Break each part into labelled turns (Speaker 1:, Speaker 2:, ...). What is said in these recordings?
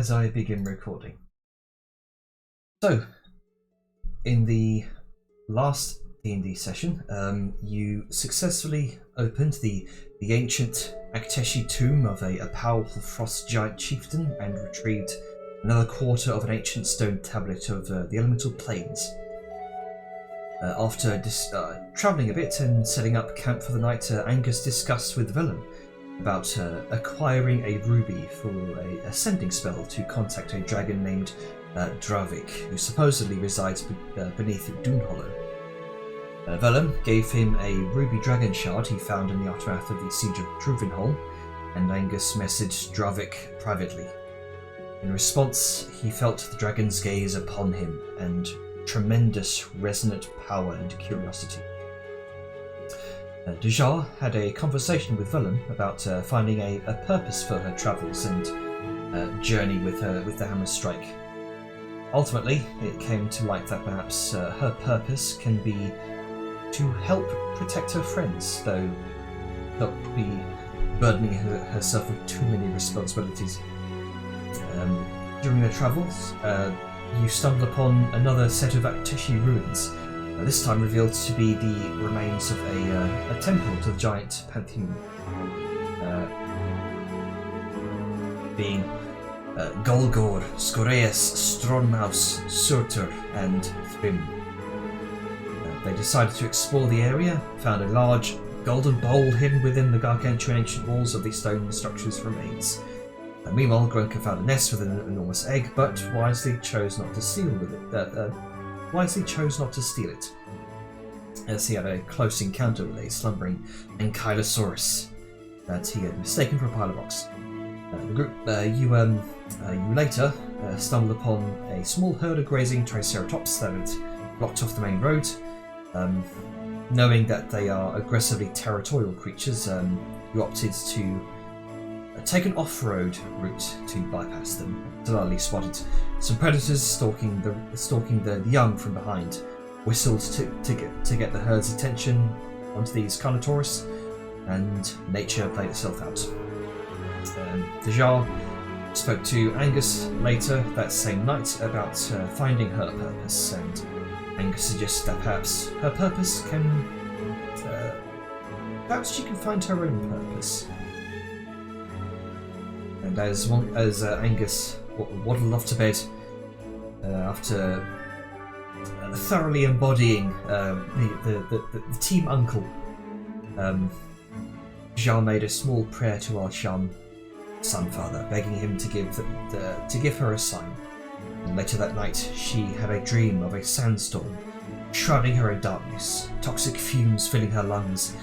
Speaker 1: as I begin recording. So, in the last D&D session, you successfully opened the ancient Akteshi tomb of a powerful frost giant chieftain and retrieved another quarter of an ancient stone tablet of the elemental planes. After travelling a bit and setting up camp for the night, Angus discussed with Vellum about acquiring a ruby for a ascending spell to contact a dragon named Dravik, who supposedly resides beneath Doonhollow. Vellum gave him a ruby dragon shard he found in the aftermath of the siege of Druvenholm, and Angus messaged Dravik privately. In response, he felt the dragon's gaze upon him and tremendous resonant power and curiosity. Dejar had a conversation with Vellum about finding a purpose for her travels and journey with the Hammer Strike. Ultimately, it came to light that perhaps her purpose can be to help protect her friends, though not be burdening herself with too many responsibilities. During their travels, you stumble upon another set of Akteshi ruins, this time revealed to be the remains of a temple to the giant pantheon, being Golgor, Skoreus, Stronmaus, Surtur, and Thrym. They decided to explore the area, found a large golden bowl hidden within the gargantuan ancient walls of the stone structure's remains. Meanwhile, Grunka found a nest with an enormous egg, but wisely chose not to steal it, as he had a close encounter with a slumbering Ankylosaurus that he had mistaken for a pile of rocks. You later stumbled upon a small herd of grazing Triceratops that had blocked off the main road. Knowing that they are aggressively territorial creatures, you opted to take an off-road route to bypass them. Delali spotted some predators stalking the young from behind, whistled to get the herd's attention onto these Carnotaurus, and nature played itself out. Dejar spoke to Angus later that same night about finding her purpose, and Angus suggests that perhaps her purpose can... perhaps she can find her own purpose. And as Angus waddled off to bed, after thoroughly embodying the team uncle, Jean made a small prayer to Al-Sham, Sunfather, begging him to give her a sign. And later that night, she had a dream of a sandstorm shrouding her in darkness, toxic fumes filling her lungs,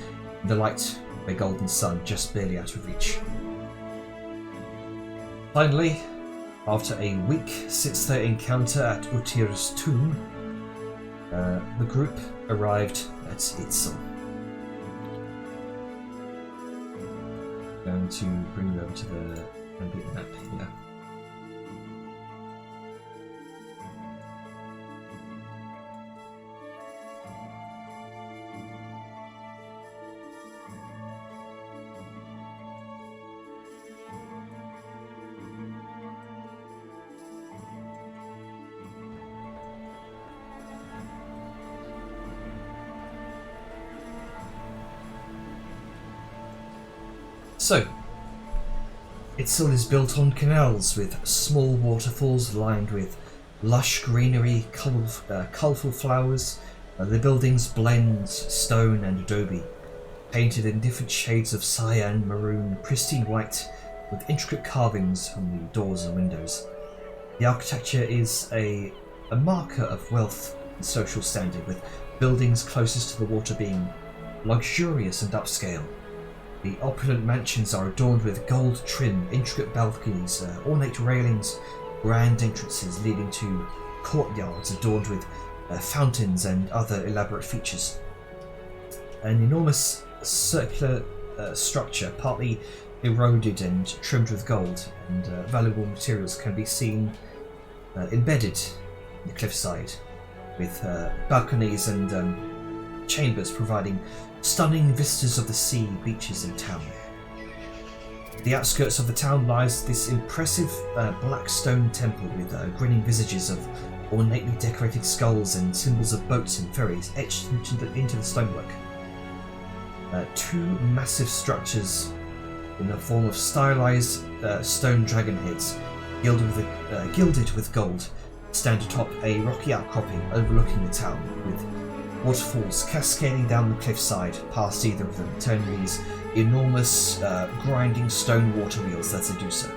Speaker 1: and the light of a golden sun just barely out of reach. Finally, after a week since their encounter at Utir's tomb, the group arrived at Itzil. I'm going to bring you over to the ambient map here. So, Itzil is built on canals with small waterfalls lined with lush greenery, colourful flowers. The buildings blend stone and adobe, painted in different shades of cyan, maroon, pristine white, with intricate carvings on the doors and windows. The architecture is a marker of wealth and social standing, with buildings closest to the water being luxurious and upscale. The opulent mansions are adorned with gold trim, intricate balconies, ornate railings, grand entrances leading to courtyards adorned with fountains and other elaborate features. An enormous circular structure, partly eroded and trimmed with gold and valuable materials, can be seen embedded in the cliffside, with balconies and chambers providing stunning vistas of the sea, beaches and town. The outskirts of the town lies this impressive black stone temple with grinning visages of ornately decorated skulls and symbols of boats and ferries etched into the stonework. Two massive structures in the form of stylized stone dragon heads, gilded with gold, stand atop a rocky outcropping overlooking the town, with waterfalls cascading down the cliffside past either of them, turning these enormous grinding stone water wheels as they do so.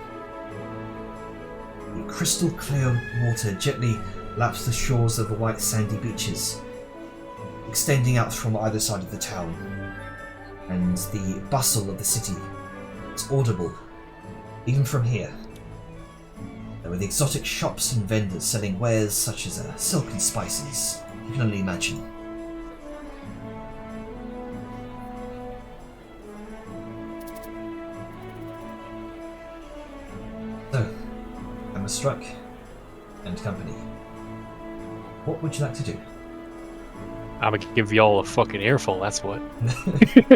Speaker 1: The crystal clear water gently laps the shores of the white sandy beaches, extending out from either side of the town, and the bustle of the city is audible even from here, with exotic shops and vendors selling wares such as silk and spices you can only imagine. So, Hammer Strike and company, what would you like to do?
Speaker 2: I'm gonna give y'all a fucking earful, that's what.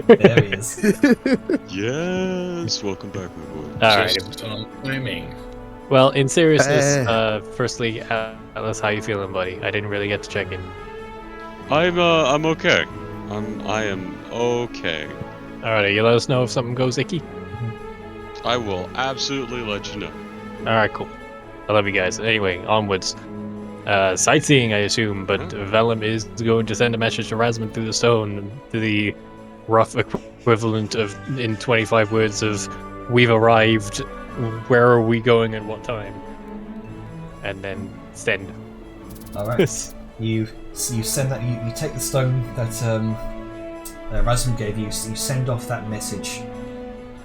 Speaker 1: There he is.
Speaker 3: Yes, welcome back, my boy.
Speaker 2: Alright.
Speaker 4: Just on timing.
Speaker 2: Well, in seriousness, firstly, Atlas, how you feeling, buddy? I didn't really get to check in.
Speaker 3: I'm okay. I am okay.
Speaker 2: Alright, you let us know if something goes icky?
Speaker 3: I will absolutely let you know.
Speaker 2: Alright, cool. I love you guys. Anyway, onwards. Sightseeing, I assume, but Vellum is going to send a message to Rasmus through the stone, to the rough equivalent of, in 25 words, of "We've arrived, where are we going at what time?" And then send.
Speaker 1: Alright. You send that, you take the stone that Rasmus gave you, so you send off that message.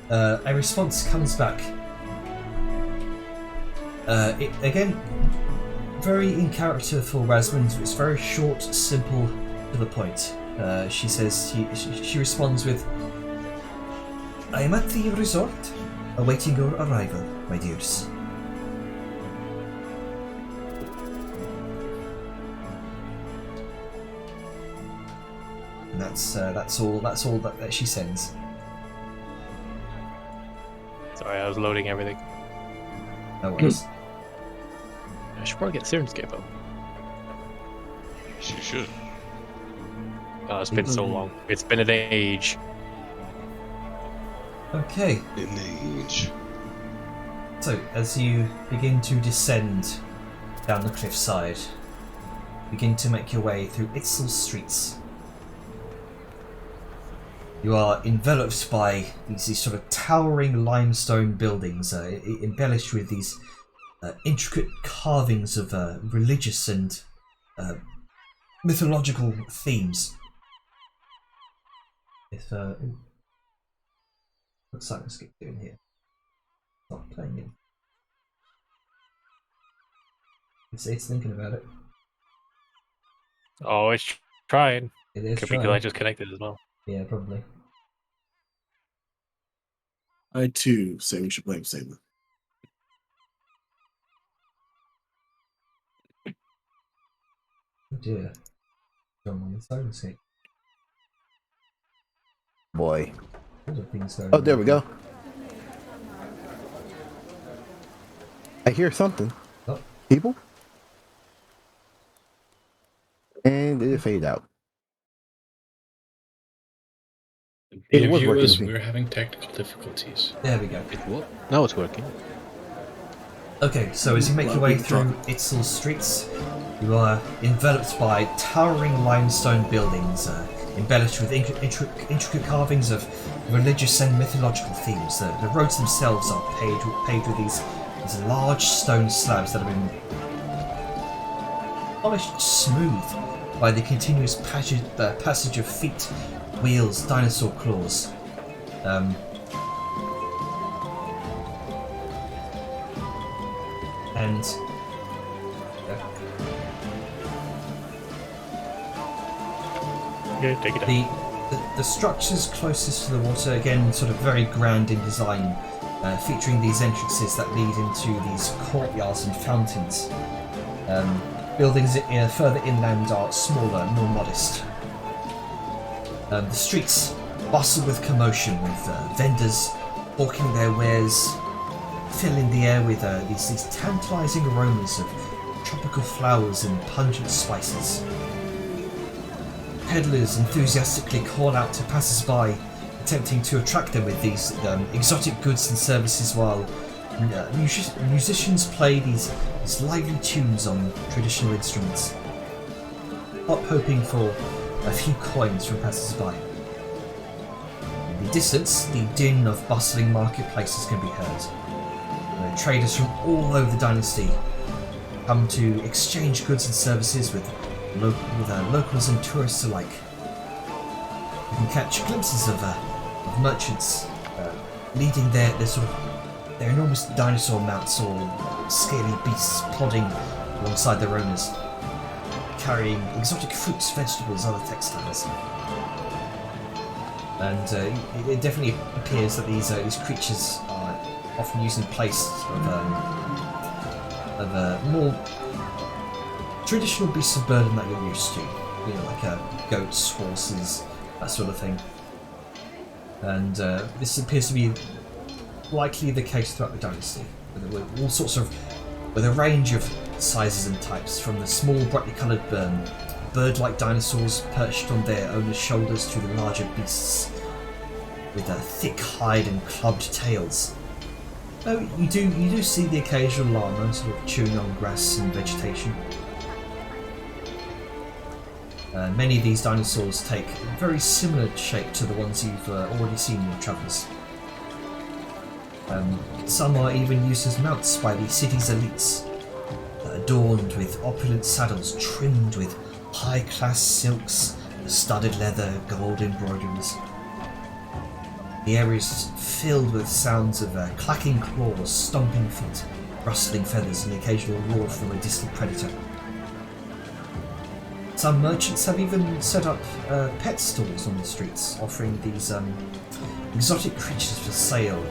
Speaker 1: A response comes back. Again, very in character for Rasmus. It's very short, simple, to the point. She says, she responds with, "I am at the resort, awaiting your arrival, my dears." And that's all that she sends.
Speaker 2: Sorry, I was loading everything.
Speaker 1: No worries.
Speaker 2: I should probably get Sirenscape up.
Speaker 3: She should.
Speaker 2: Oh, it's been so long. It's been an age.
Speaker 1: Okay.
Speaker 3: In the age.
Speaker 1: So, as you begin to descend down the cliffside, begin to make your way through Itzil's streets, you are enveloped by these sort of towering limestone buildings, embellished with these intricate carvings of religious and mythological themes. What's Sirenscape doing here? Not playing it. It's thinking about it.
Speaker 2: Oh, it's trying.
Speaker 1: It is
Speaker 2: Could be
Speaker 1: trying.
Speaker 2: because I just connected as well.
Speaker 1: Yeah, probably.
Speaker 5: I too say we should blame Saber.
Speaker 1: Oh dear. John on the Sirenscape.
Speaker 6: Boy.
Speaker 1: Other things going
Speaker 6: Oh, there
Speaker 1: on.
Speaker 6: we go. I hear something.
Speaker 1: Oh.
Speaker 6: People? And it faded out. It was
Speaker 4: Interviewers,
Speaker 6: working.
Speaker 4: we're having technical difficulties.
Speaker 1: There we go.
Speaker 2: It what? No, it's working.
Speaker 1: Okay, so as you make your way through Itzil's streets, you are enveloped by towering limestone buildings, embellished with intricate carvings of religious and mythological themes. The roads themselves are paved with these large stone slabs that have been polished smooth by the continuous passage of feet, wheels, dinosaur claws. And
Speaker 2: Yeah, take it out.
Speaker 1: the structures closest to the water, again, sort of very grand in design, featuring these entrances that lead into these courtyards and fountains. Buildings further inland are smaller, more modest. The streets bustle with commotion, with vendors hawking their wares, filling the air with these tantalizing aromas of tropical flowers and pungent spices. Peddlers enthusiastically call out to passers-by, attempting to attract them with these exotic goods and services, while musicians play these lively tunes on traditional instruments, hoping for a few coins from passers-by. In the distance, the din of bustling marketplaces can be heard. Traders from all over the dynasty come to exchange goods and services with locals and tourists alike. You can catch glimpses of merchants leading their enormous dinosaur mounts or scaly beasts plodding alongside their owners, carrying exotic fruits, vegetables, other textiles. And it definitely appears that these creatures are often used in place of more traditional beasts of burden that you're used to, like goats, horses, that sort of thing. And this appears to be likely the case throughout the dynasty, with all sorts of, with a range of sizes and types, from the small, brightly coloured bird-like dinosaurs perched on their owners' shoulders to the larger beasts with a thick hide and clubbed tails. Oh, you do see the occasional llama sort of chewing on grass and vegetation. Many of these dinosaurs take a very similar shape to the ones you've already seen in your travels. Some are even used as mounts by the city's elites, adorned with opulent saddles trimmed with high-class silks, studded leather, gold embroideries. The area is filled with sounds of clacking claws, stomping feet, rustling feathers, and the occasional roar from a distant predator. Some merchants have even set up pet stalls on the streets, offering these exotic creatures for sale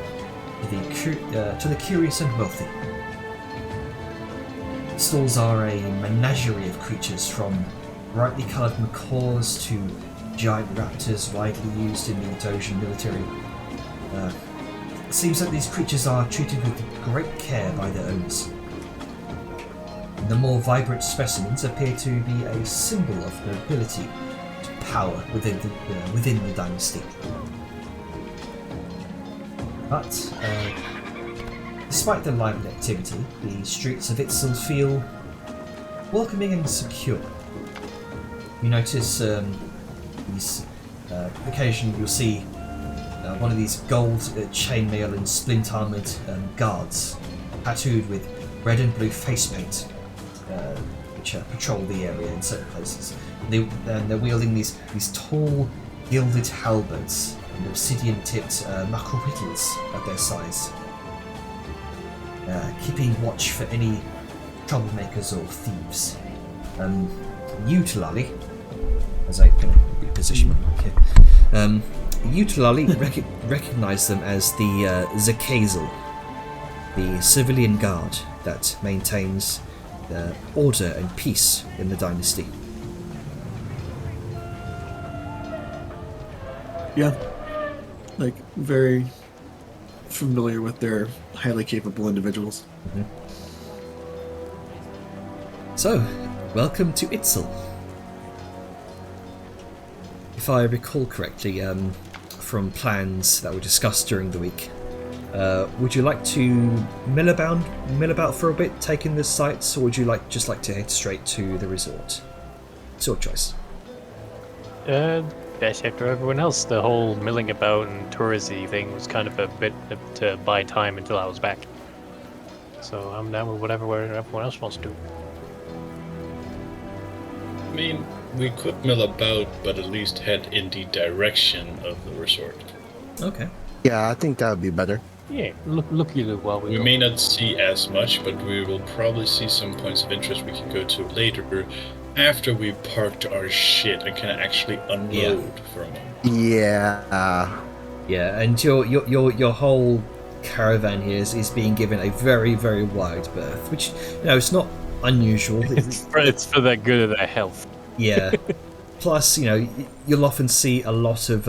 Speaker 1: to the curious and wealthy. Stalls are a menagerie of creatures, from brightly coloured macaws to giant raptors widely used in the Dojin military. It seems that these creatures are treated with great care by their owners. The more vibrant specimens appear to be a symbol of nobility and power within the dynasty. But despite the lively activity, the streets of Itzil feel welcoming and secure. You notice occasionally you'll see one of these gold chainmail and splint armoured guards, tattooed with red and blue face paint, which patrol the area in certain places. They're wielding these tall, gilded halberds and obsidian-tipped macropitals at their sides, keeping watch for any troublemakers or thieves. Utilali, as I can reposition my mic here, Utilali recognise them as the Zakazel, the civilian guard that maintains order and peace in the dynasty.
Speaker 5: Yeah, like very familiar with their highly capable individuals.
Speaker 1: Mm-hmm. So, welcome to Itzil. If I recall correctly, from plans that were discussed during the week, would you like to mill about for a bit, taking the sights, or would you just like to head straight to the resort? It's your choice.
Speaker 2: Best after everyone else. The whole milling about and touristy thing was kind of a bit to buy time until I was back. So I'm down with whatever everyone else wants to do.
Speaker 4: I mean, we could mill about, but at least head in the direction of the resort.
Speaker 1: Okay.
Speaker 6: Yeah, I think that would be better.
Speaker 2: Yeah, look you while we
Speaker 4: We
Speaker 2: go.
Speaker 4: may not see as much, but we will probably see some points of interest we can go to later, after we parked our shit and can actually unload for a moment.
Speaker 6: Yeah.
Speaker 1: Yeah, and your whole caravan here is being given a very, very wide berth, which, it's not unusual.
Speaker 2: It's for the good of their health.
Speaker 1: Yeah. Plus, you'll often see a lot of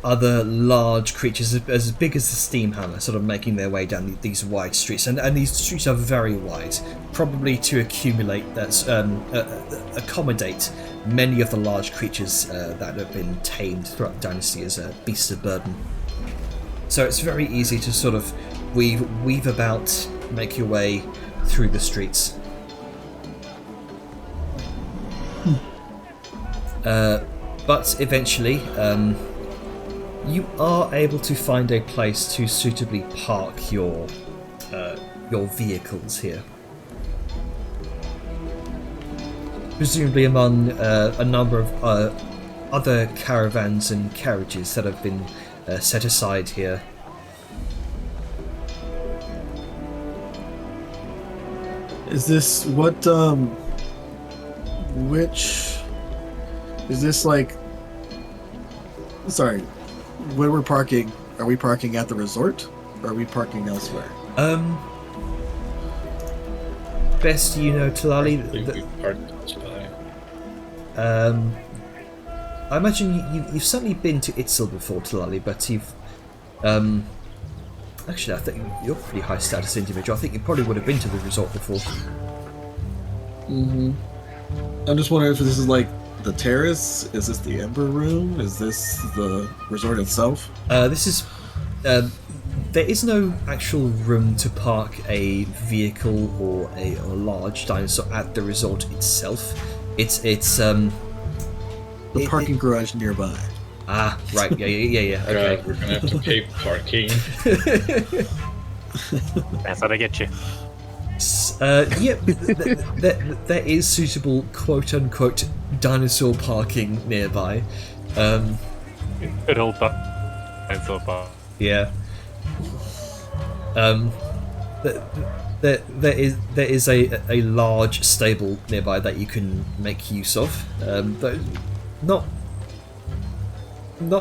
Speaker 1: other large creatures as big as the steam hammer sort of making their way down these wide streets, and these streets are very wide, probably to accommodate many of the large creatures that have been tamed throughout the dynasty as beasts of burden. So it's very easy to sort of weave about, make your way through the streets. But eventually, you are able to find a place to suitably park your vehicles here. Presumably among a number of other caravans and carriages that have been set aside here.
Speaker 5: Is this what? Which? Is this like? Sorry, when we're parking, are we parking at the resort, or are we parking elsewhere?
Speaker 1: Best you know, Talali.
Speaker 4: I think we parked close by.
Speaker 1: I imagine you've certainly been to Itzil before, Talali, but you've actually, I think you're a pretty high status individual. I think you probably would have been to the resort before.
Speaker 5: Mm-hmm. I'm just wondering if this is like the terrace. Is this the Ember Room? Is this the resort itself?
Speaker 1: This is. There is no actual room to park a vehicle or a large dinosaur at the resort itself. It's
Speaker 5: The parking garage nearby.
Speaker 1: Ah, right. Yeah. Okay.
Speaker 4: We're gonna have to pay parking.
Speaker 2: That's how they get you.
Speaker 1: There is suitable quote-unquote dinosaur parking nearby.
Speaker 2: Good old dinosaur park.
Speaker 1: Yeah. There is a large stable nearby that you can make use of, but not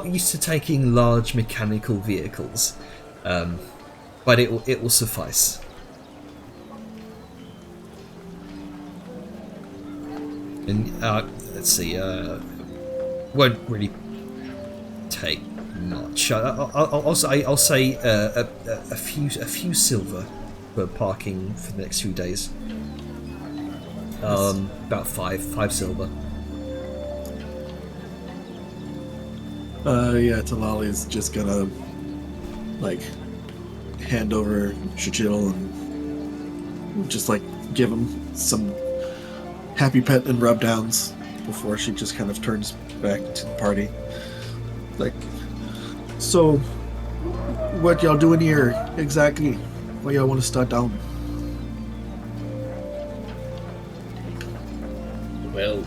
Speaker 1: used to taking large mechanical vehicles, but it will suffice. And let's see, won't really take much. I'll say a few silver for parking for the next few days. About five silver.
Speaker 5: Yeah, Talali's just gonna like hand over Shachil and just like give him some happy pet and rub downs before she just kind of turns back to the party. Like, so what y'all doing here exactly? Why y'all want to start down?
Speaker 4: Well,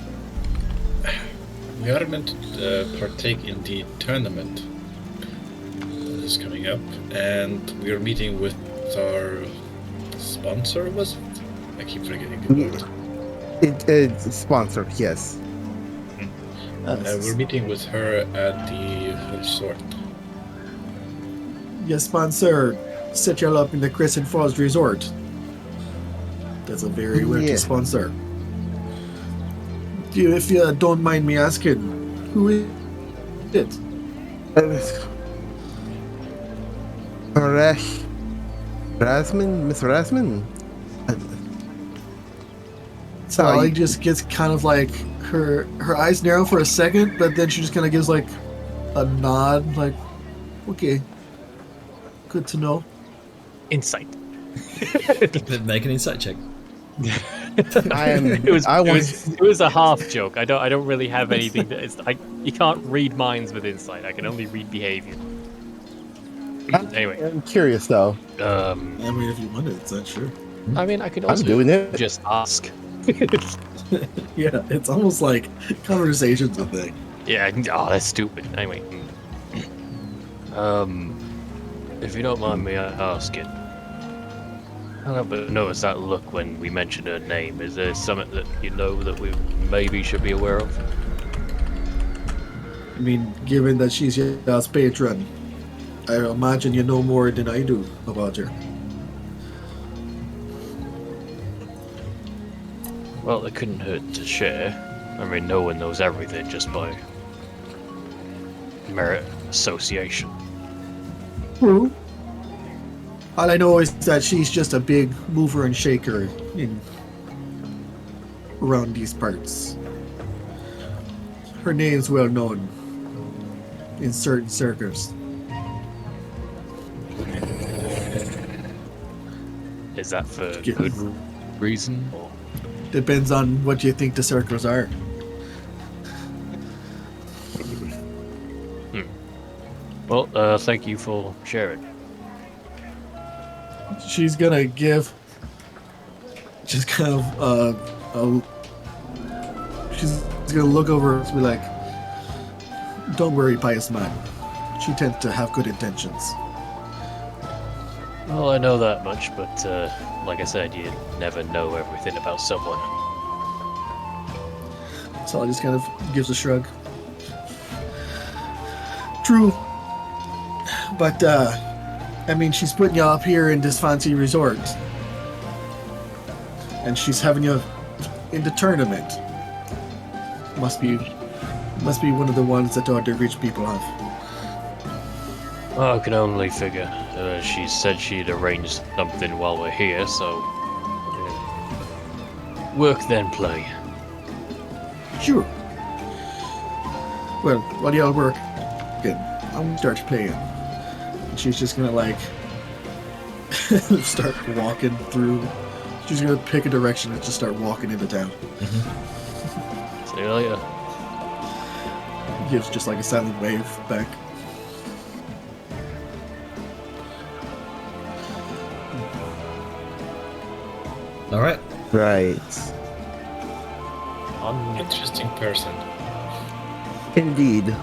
Speaker 4: we are meant to partake in the tournament that is coming up, and we are meeting with our sponsor, was it? I keep forgetting the word.
Speaker 6: It's sponsored, yes.
Speaker 4: We're meeting with her at the resort.
Speaker 5: Your sponsor set y'all up in the Crescent Falls Resort. That's a very wealthy
Speaker 6: Yeah.
Speaker 5: sponsor. If you don't mind me asking, who is it?
Speaker 6: Rasman? Miss Rasman?
Speaker 5: Sally just gets kind of like her eyes narrow for a second, but then she just kind of gives like a nod, like, okay, good to know.
Speaker 2: Insight.
Speaker 1: Make an insight check.
Speaker 2: It was a half joke. I don't really have anything that you can't read minds with insight. I can only read behavior. Anyway,
Speaker 6: I'm curious though.
Speaker 5: I mean, if you wanted, it's not sure.
Speaker 2: I mean, I could
Speaker 6: I'm
Speaker 2: also
Speaker 6: doing it.
Speaker 2: just ask.
Speaker 5: Yeah, it's almost like conversations a thing.
Speaker 2: Yeah. Oh, that's stupid. Anyway, if you don't mind me asking, I haven't noticed that look when we mentioned her name. Is there something that you know that we maybe should be aware of?
Speaker 5: I mean, given that she's your patron, I imagine you know more than I do about her.
Speaker 2: Well, it couldn't hurt to share. I mean, no one knows everything just by merit. association.
Speaker 5: True. All I know is that she's just a big mover and shaker around these parts. Her name's well known in certain circles.
Speaker 2: Is that for
Speaker 5: Yeah.
Speaker 2: good reason? Or?
Speaker 5: Depends on what you think the circles are.
Speaker 2: Well, thank you for sharing.
Speaker 5: She's gonna give just kind of she's gonna look over and be like, don't worry, pious man. She tends to have good intentions.
Speaker 2: Well, I know that much, but like I said, you never know everything about someone.
Speaker 5: So I just kind of gives a shrug. True. But I mean, she's putting you up here in this fancy resort. And she's having you in the tournament. Must be one of the ones that all the rich people have.
Speaker 2: I can only figure. She said she'd arranged something while we're here, so... work then play.
Speaker 5: Sure. Well, while y'all work, good. I'm gonna start playing. And she's just gonna like start walking through. She's gonna pick a direction and just start walking into town.
Speaker 2: See you later.
Speaker 5: Gives just like a silent wave back.
Speaker 1: All right.
Speaker 6: Right.
Speaker 4: Interesting person.
Speaker 6: Indeed.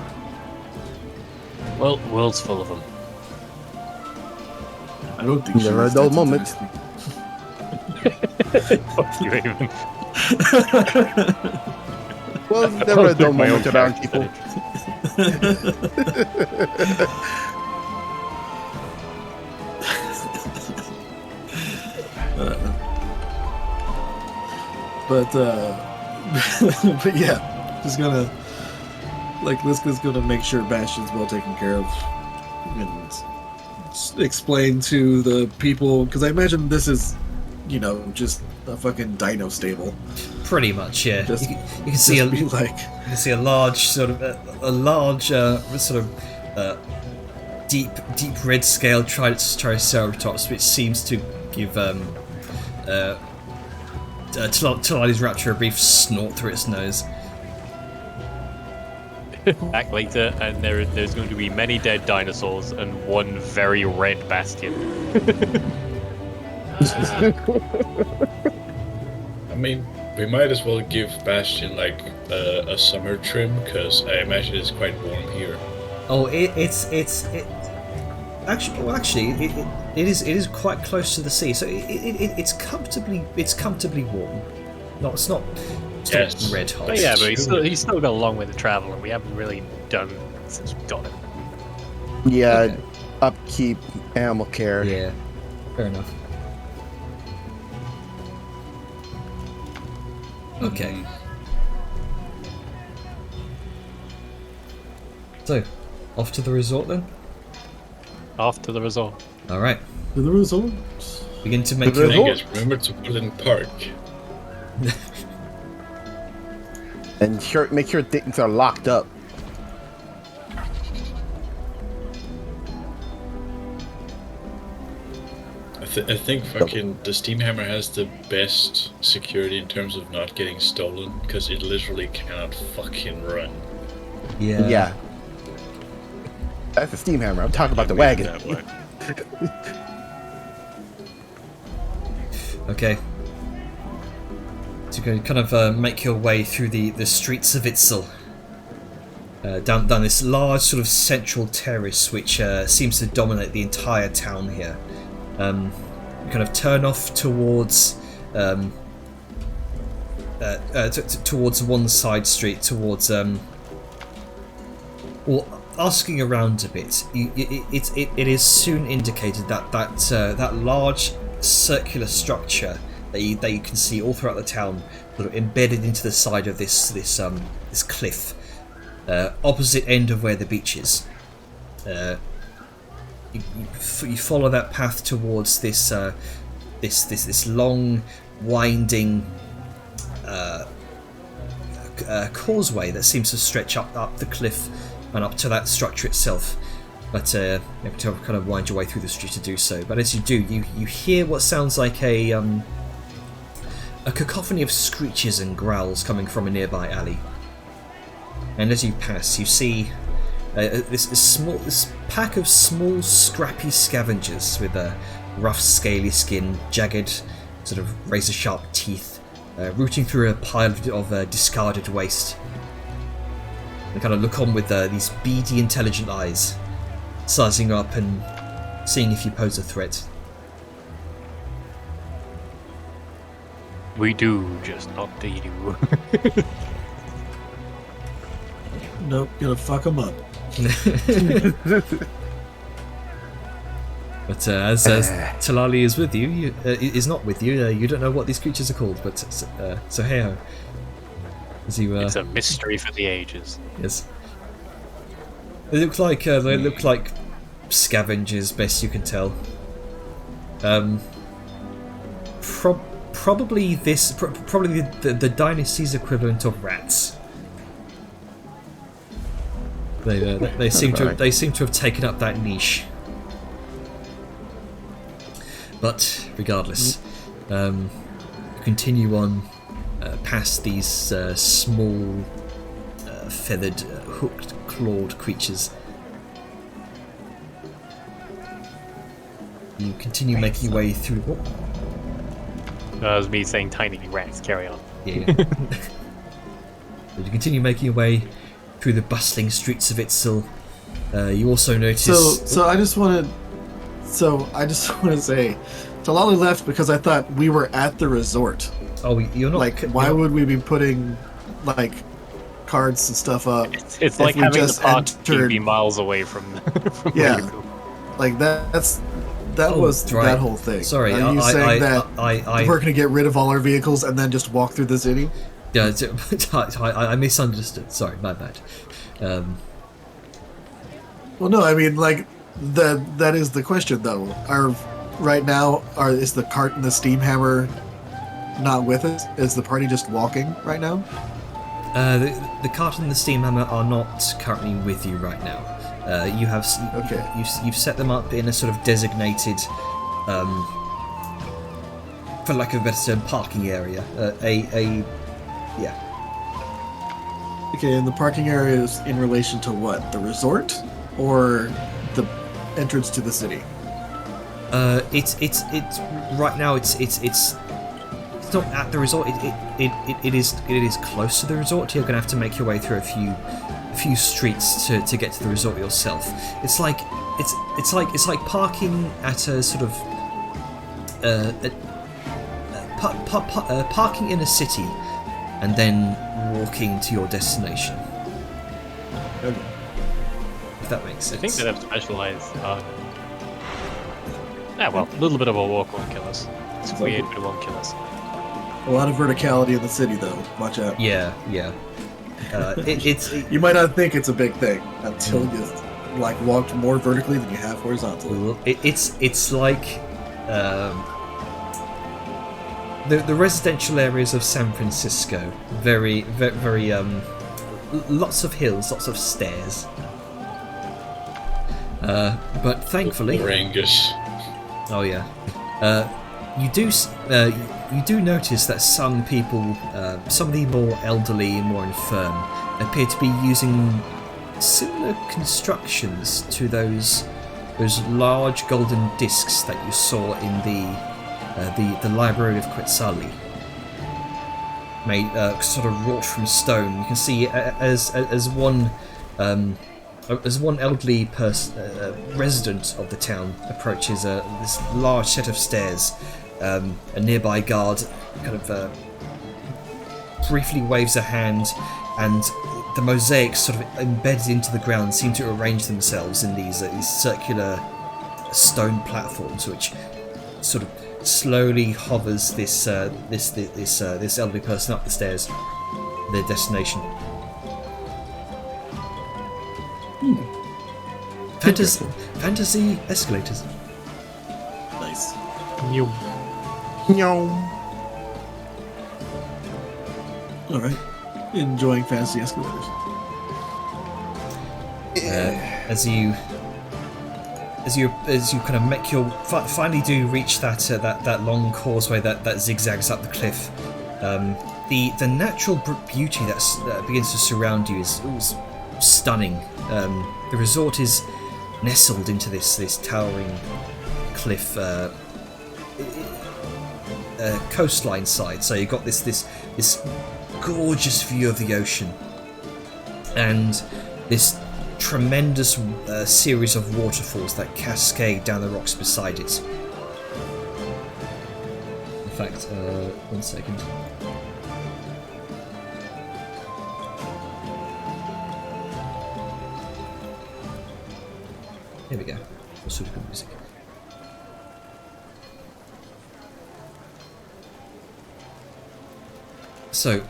Speaker 2: Well, world's full of them.
Speaker 5: I don't think
Speaker 6: Never
Speaker 5: she
Speaker 6: a dull
Speaker 5: is.
Speaker 6: moment.
Speaker 2: Fuck you, Raven.
Speaker 6: Well, never a dull moment around people.
Speaker 5: But but yeah, just gonna like Liska's gonna make sure Bastion's well taken care of and explain to the people, because I imagine this is, you know, just a fucking dino stable.
Speaker 1: Pretty much, yeah.
Speaker 5: Just-
Speaker 1: you can see
Speaker 5: Just
Speaker 1: a
Speaker 5: be like,
Speaker 1: you can see a large sort of deep red scale triceratops, which seems to give Talali's Rapture a brief snort through its nose.
Speaker 2: Back later, and there's going to be many dead dinosaurs and one very red bastion.
Speaker 4: I mean, we might as well give Bastion like a summer trim, because I imagine it's quite warm here.
Speaker 1: Oh, it is quite close to the sea, so it's comfortably warm. No, it's not
Speaker 4: Yes.
Speaker 1: red hot.
Speaker 2: But yeah, but he's still got a long way to travel, and we haven't really done since we got him.
Speaker 6: Yeah,
Speaker 1: Okay.
Speaker 6: upkeep, animal care.
Speaker 1: Yeah, fair enough. Okay. So, off to the resort then?
Speaker 2: Off to the resort.
Speaker 1: Alright.
Speaker 5: to the results.
Speaker 1: Begin to make
Speaker 6: The
Speaker 1: your...
Speaker 6: resort.
Speaker 4: Thing is, remember to put it in park.
Speaker 6: And make sure things are locked up.
Speaker 4: I think fucking the Steam Hammer has the best security in terms of not getting stolen, because it literally cannot fucking run.
Speaker 1: Yeah.
Speaker 6: Yeah. That's the steam hammer. I'm talking about the
Speaker 3: Made it
Speaker 6: wagon.
Speaker 3: that way.
Speaker 1: Okay. So you can kind of make your way through the streets of Itzil. Down this large sort of central terrace which seems to dominate the entire town here. You kind of turn off towards towards one side street, towards or asking around a bit. It is soon indicated that large circular structure that you can see all throughout the town, sort of embedded into the side of this cliff, opposite end of where the beach is. You follow that path towards this long, winding causeway that seems to stretch up the cliff and up to that structure itself. But you have to kind of wind your way through the street to do so. But as you do, you hear what sounds like a cacophony of screeches and growls coming from a nearby alley. And as you pass, you see this pack of small, scrappy scavengers with a rough, scaly skin, jagged, sort of razor-sharp teeth, rooting through a pile of discarded waste. They kind of look on with these beady, intelligent eyes, sizing up and seeing if you pose a threat.
Speaker 2: We do, just not they do.
Speaker 5: Nope, gonna fuck them up.
Speaker 1: But as Talali is with you, is not with you. You don't know what these creatures are called. But so hey ho.
Speaker 2: It's a mystery for the ages.
Speaker 1: Yes. They look like scavengers, best you can tell. Probably the dynasty's equivalent of rats. They seem to have taken up that niche. But regardless, continue on past these small, feathered, hooked, clawed creatures. You continue making your way through.
Speaker 2: That was me saying tiny rats. Carry on.
Speaker 1: Yeah. You continue making your way through the bustling streets of Itzil. You also notice.
Speaker 5: So I just want to say, Talali left because I thought we were at the resort.
Speaker 1: Oh, you're not.
Speaker 5: Like, why would we be putting like cards and stuff up?
Speaker 2: It's like
Speaker 5: we
Speaker 2: having the
Speaker 5: just
Speaker 2: party be miles away from
Speaker 5: Yeah.
Speaker 2: where you
Speaker 5: Like that was
Speaker 1: right.
Speaker 5: that whole thing.
Speaker 1: Sorry,
Speaker 5: are you saying that
Speaker 1: I
Speaker 5: we're going to get rid of all our vehicles and then just walk through the city?
Speaker 1: Yeah, I misunderstood. Sorry, my bad.
Speaker 5: Well, no, I mean, like, that is the question, though. Is the cart and the steam hammer not with us? Is the party just walking right now?
Speaker 1: The cart and the steam hammer are not currently with you right now. You've set them up in a sort of designated, for lack of a better term, parking area. Yeah.
Speaker 5: Okay, and the parking area is in relation to what? The resort or the entrance to the city?
Speaker 1: It's right now. It's not at the resort. It is close to the resort. You're gonna have to make your way through a few streets to get to the resort yourself. It's like parking at a sort of parking in a city and then walking to your destination.
Speaker 5: Okay.
Speaker 1: If that makes sense.
Speaker 2: I think they'd have specialized. Well, a little bit of a walk won't kill us. It's weird, but it won't kill us.
Speaker 5: A lot of verticality in the city, though. Watch out.
Speaker 1: Yeah.
Speaker 5: You might not think it's a big thing until you like walked more vertically than you have horizontally.
Speaker 1: It's like the residential areas of San Francisco. Very lots of hills, lots of stairs. But thankfully,
Speaker 4: Rangus.
Speaker 1: oh yeah, you do notice that some people, some of the more elderly and more infirm, appear to be using similar constructions to those large golden discs that you saw in the Library of Quetzali, made sort of wrought from stone. You can see as one elderly resident of the town approaches this large set of stairs. A nearby guard kind of briefly waves a hand, and the mosaics sort of embedded into the ground seem to arrange themselves in these circular stone platforms, which sort of slowly hovers this elderly person up the stairs, their destination. fantasy escalators.
Speaker 5: Nice.
Speaker 6: No.
Speaker 5: All right. Enjoying fantasy escalators.
Speaker 1: As you kind of make your finally do reach that long causeway that zigzags up the cliff, the natural beauty that begins to surround you is stunning. The resort is nestled into this towering cliff coastline side, so you've got this gorgeous view of the ocean and this tremendous series of waterfalls that cascade down the rocks beside it. In fact, 1 second. Here we go. Suitable music. So,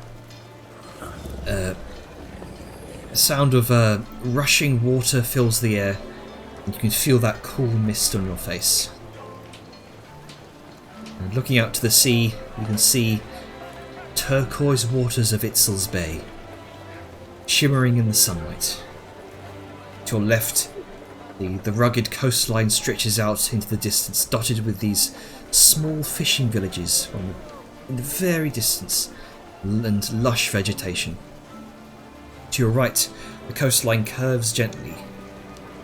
Speaker 1: the sound of rushing water fills the air, and you can feel that cool mist on your face. And looking out to the sea, you can see turquoise waters of Itzil's Bay, shimmering in the sunlight. To your left, the rugged coastline stretches out into the distance, dotted with these small fishing villages in the very distance, and lush vegetation. To your right, the coastline curves gently,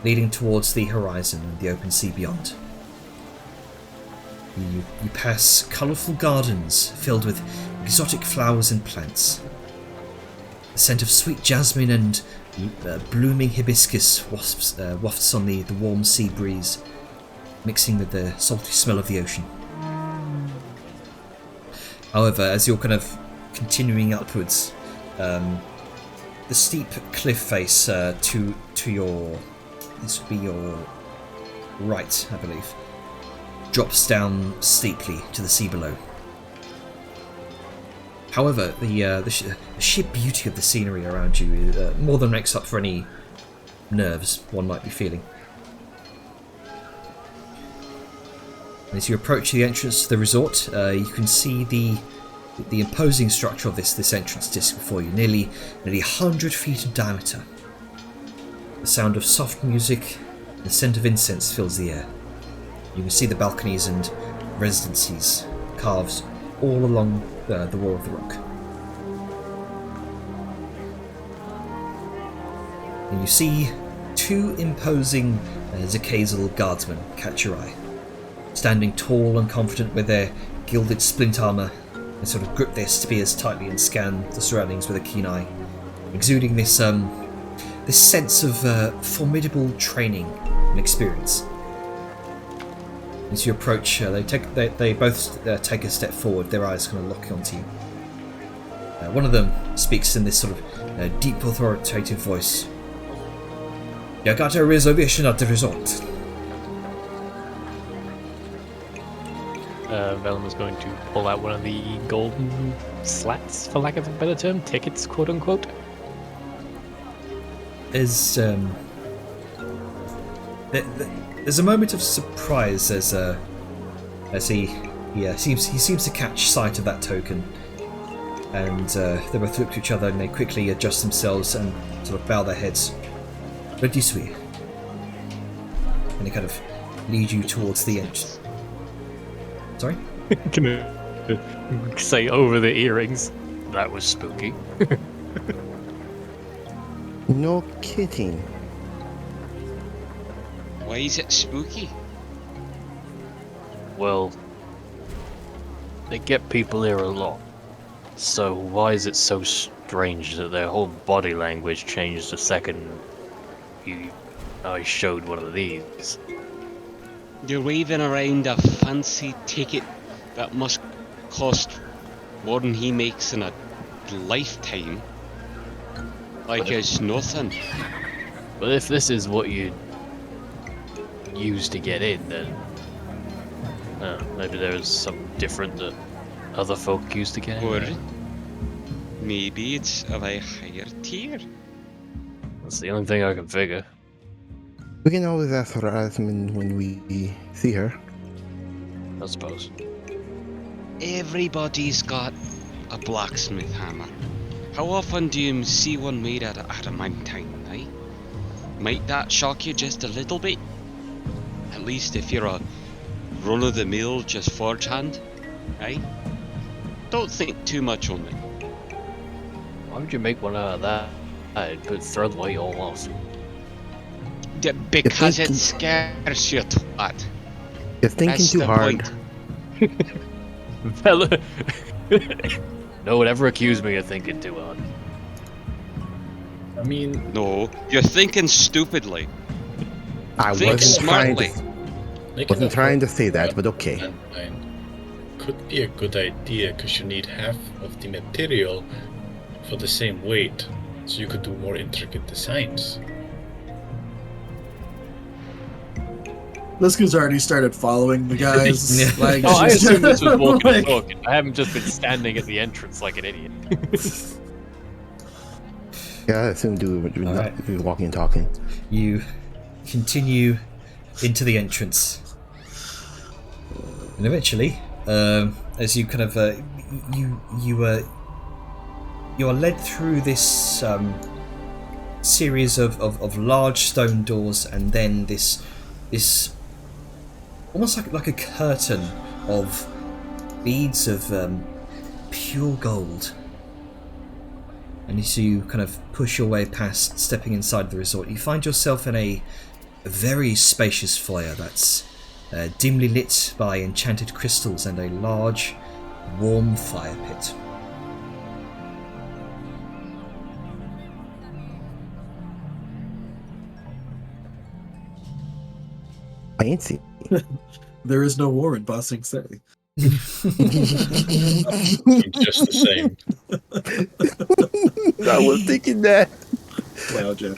Speaker 1: leading towards the horizon and the open sea beyond. You pass colourful gardens filled with exotic flowers and plants. The scent of sweet jasmine and blooming hibiscus wafts on the warm sea breeze, mixing with the salty smell of the ocean. However, as you're kind of continuing upwards, the steep cliff face to your, this would be your right, I believe, drops down steeply to the sea below. However, the sheer beauty of the scenery around you more than makes up for any nerves one might be feeling. As you approach the entrance to the resort, you can see the imposing structure of this entrance disc before you, nearly 100 feet in diameter. The sound of soft music and the scent of incense fills the air. You can see the balconies and residencies carved all along the wall of the rock. And you see two imposing Zakazel guardsmen catch your eye, standing tall and confident with their gilded splint armour. They sort of grip their spears tightly and scan the surroundings with a keen eye, exuding this sense of formidable training and experience. As you approach, they both take a step forward, their eyes kind of lock onto you. One of them speaks in this sort of deep, authoritative voice. "You got a reservation at the resort?"
Speaker 2: Vellum is going to pull out one of the golden slats, for lack of a better term, tickets, quote unquote.
Speaker 1: There's a moment of surprise as he seems to catch sight of that token, and they both look to each other and they quickly adjust themselves and sort of bow their heads. "But this way," and they kind of lead you towards the entrance. Sorry?
Speaker 2: Can I say over the earrings? That was spooky.
Speaker 6: No kidding.
Speaker 3: Why is it spooky?
Speaker 2: Well, they get people here a lot. So why is it so strange that their whole body language changed the second I showed one of these?
Speaker 3: You're waving around a fancy ticket that must cost more than he makes in a lifetime. Like it's nothing.
Speaker 2: But if this is what you use to get in, then maybe there's something different that other folk use to get in.
Speaker 3: Or maybe it's of a higher tier.
Speaker 2: That's the only thing I can figure.
Speaker 6: We can always ask for Rasmin when we see her.
Speaker 2: I suppose.
Speaker 3: Everybody's got a blacksmith hammer. How often do you see one made out of adamantine, eh? Might that shock you just a little bit? At least if you're a run-of-the-mill just forge hand, eh? Don't think too much on it.
Speaker 2: Why would you make one out of that? I'd put throw the weight all off.
Speaker 3: Because it scares you, twat.
Speaker 6: You're thinking
Speaker 3: That's
Speaker 6: too
Speaker 3: the
Speaker 6: hard.
Speaker 3: point.
Speaker 2: Fella. No one ever accused me of thinking too hard.
Speaker 4: I mean,
Speaker 3: No, you're thinking stupidly.
Speaker 6: I
Speaker 3: Think
Speaker 6: wasn't trying
Speaker 3: smartly.
Speaker 6: to.
Speaker 4: making
Speaker 6: Wasn't
Speaker 4: a
Speaker 6: trying to
Speaker 4: forge
Speaker 6: say that,
Speaker 4: out
Speaker 6: but
Speaker 4: of
Speaker 6: okay.
Speaker 4: landmine could be a good idea because you need half of the material for the same weight, so you could do more intricate designs.
Speaker 5: Liska's already started following the guys.
Speaker 1: Yeah.
Speaker 5: Like,
Speaker 2: Oh, I
Speaker 5: she's
Speaker 2: assume this was walking and
Speaker 5: like-
Speaker 2: talking. I haven't just been standing at the entrance like an idiot.
Speaker 6: Yeah, I assumed you were not
Speaker 1: Alright.
Speaker 6: you were walking and talking.
Speaker 1: You continue into the entrance, and eventually, as you kind of you are led through this series of large stone doors, and then this almost like a curtain of beads of pure gold. And as you kind of push your way past, stepping inside the resort, you find yourself in a very spacious foyer that's dimly lit by enchanted crystals and a large, warm fire pit.
Speaker 6: I ain't seen.
Speaker 5: there is no war in Bossing City.
Speaker 4: Just the same.
Speaker 6: I was thinking that.
Speaker 5: Wow, Jen.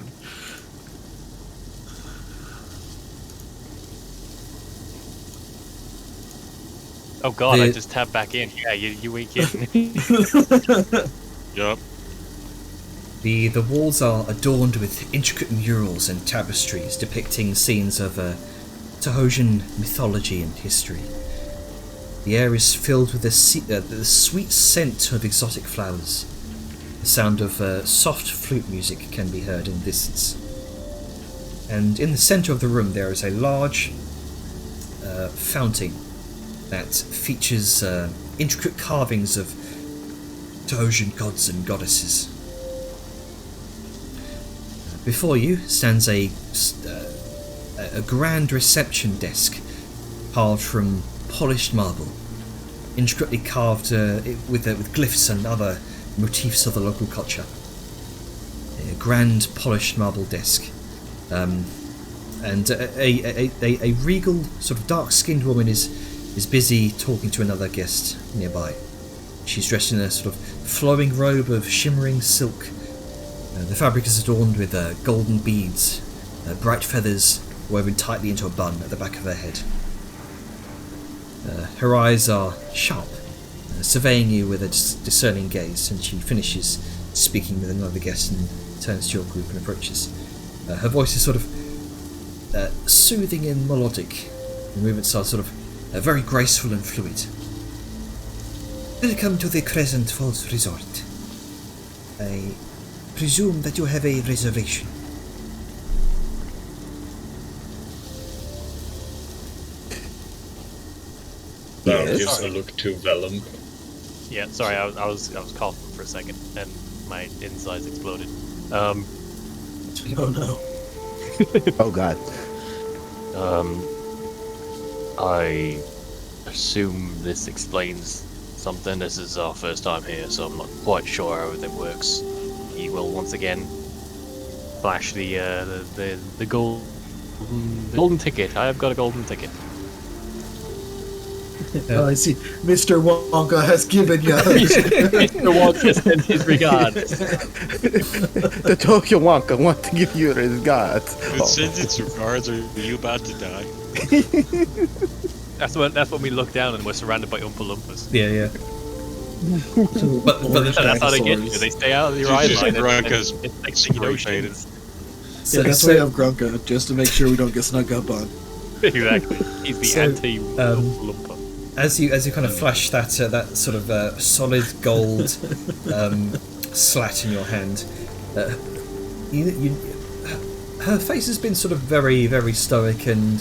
Speaker 2: Oh god, I
Speaker 1: The-
Speaker 2: just tapped back in. Yeah, you ain't kidding.
Speaker 3: Yup.
Speaker 1: The walls are adorned with intricate murals and tapestries depicting scenes of Tahosian mythology and history. The air is filled with the sweet scent of exotic flowers. The sound of soft flute music can be heard in the distance. And in the centre of the room there is a large fountain that features intricate carvings of Tahosian gods and goddesses. Before you stands a grand reception desk carved from polished marble, intricately carved with glyphs and other motifs of the local culture. A grand polished marble desk, and a regal, sort of dark-skinned woman is busy talking to another guest nearby. She's dressed in a sort of flowing robe of shimmering silk. The fabric is adorned with golden beads, bright feathers woven tightly into a bun at the back of her head. Her eyes are sharp, surveying you with a discerning gaze, and she finishes speaking with another guest and turns to your group and approaches. Her voice is sort of soothing and melodic. The movements are sort of very graceful and fluid. Welcome to the Crescent Falls Resort. I presume that you have a reservation.
Speaker 4: Now
Speaker 6: Yes.
Speaker 4: gives a look to Vellum.
Speaker 2: Yeah, sorry, I was coughing for a second and my insides exploded. Um,
Speaker 5: Oh no.
Speaker 6: Oh god.
Speaker 2: I assume this explains something. This is our first time here, so I'm not quite sure how everything works. He will once again flash the golden ticket. I have got a golden ticket.
Speaker 5: Oh, I see. Mr. Wonka has given you.
Speaker 2: Mr. Walker sends his regards.
Speaker 6: The Tokyo Wonka want to give you his gods.
Speaker 3: It sends its regards. Are you about to die?
Speaker 2: That's when we look down and we're surrounded by Oompa Loompas.
Speaker 1: Yeah. but
Speaker 5: Orange
Speaker 2: That's how they get you.
Speaker 5: dinosaurs.
Speaker 2: They stay out of your
Speaker 3: It's
Speaker 2: eye
Speaker 3: just
Speaker 2: line.
Speaker 3: Veronicas
Speaker 2: It's like
Speaker 3: spray
Speaker 2: Kyoshi.
Speaker 3: painted.
Speaker 5: Yeah, that's why I have Grunka, just to make sure we don't get snuck up on.
Speaker 2: Exactly. He's the
Speaker 1: So,
Speaker 2: anti-lumper.
Speaker 1: As you kind of flash that that sort of solid gold slat in your hand, her face has been sort of very, very stoic and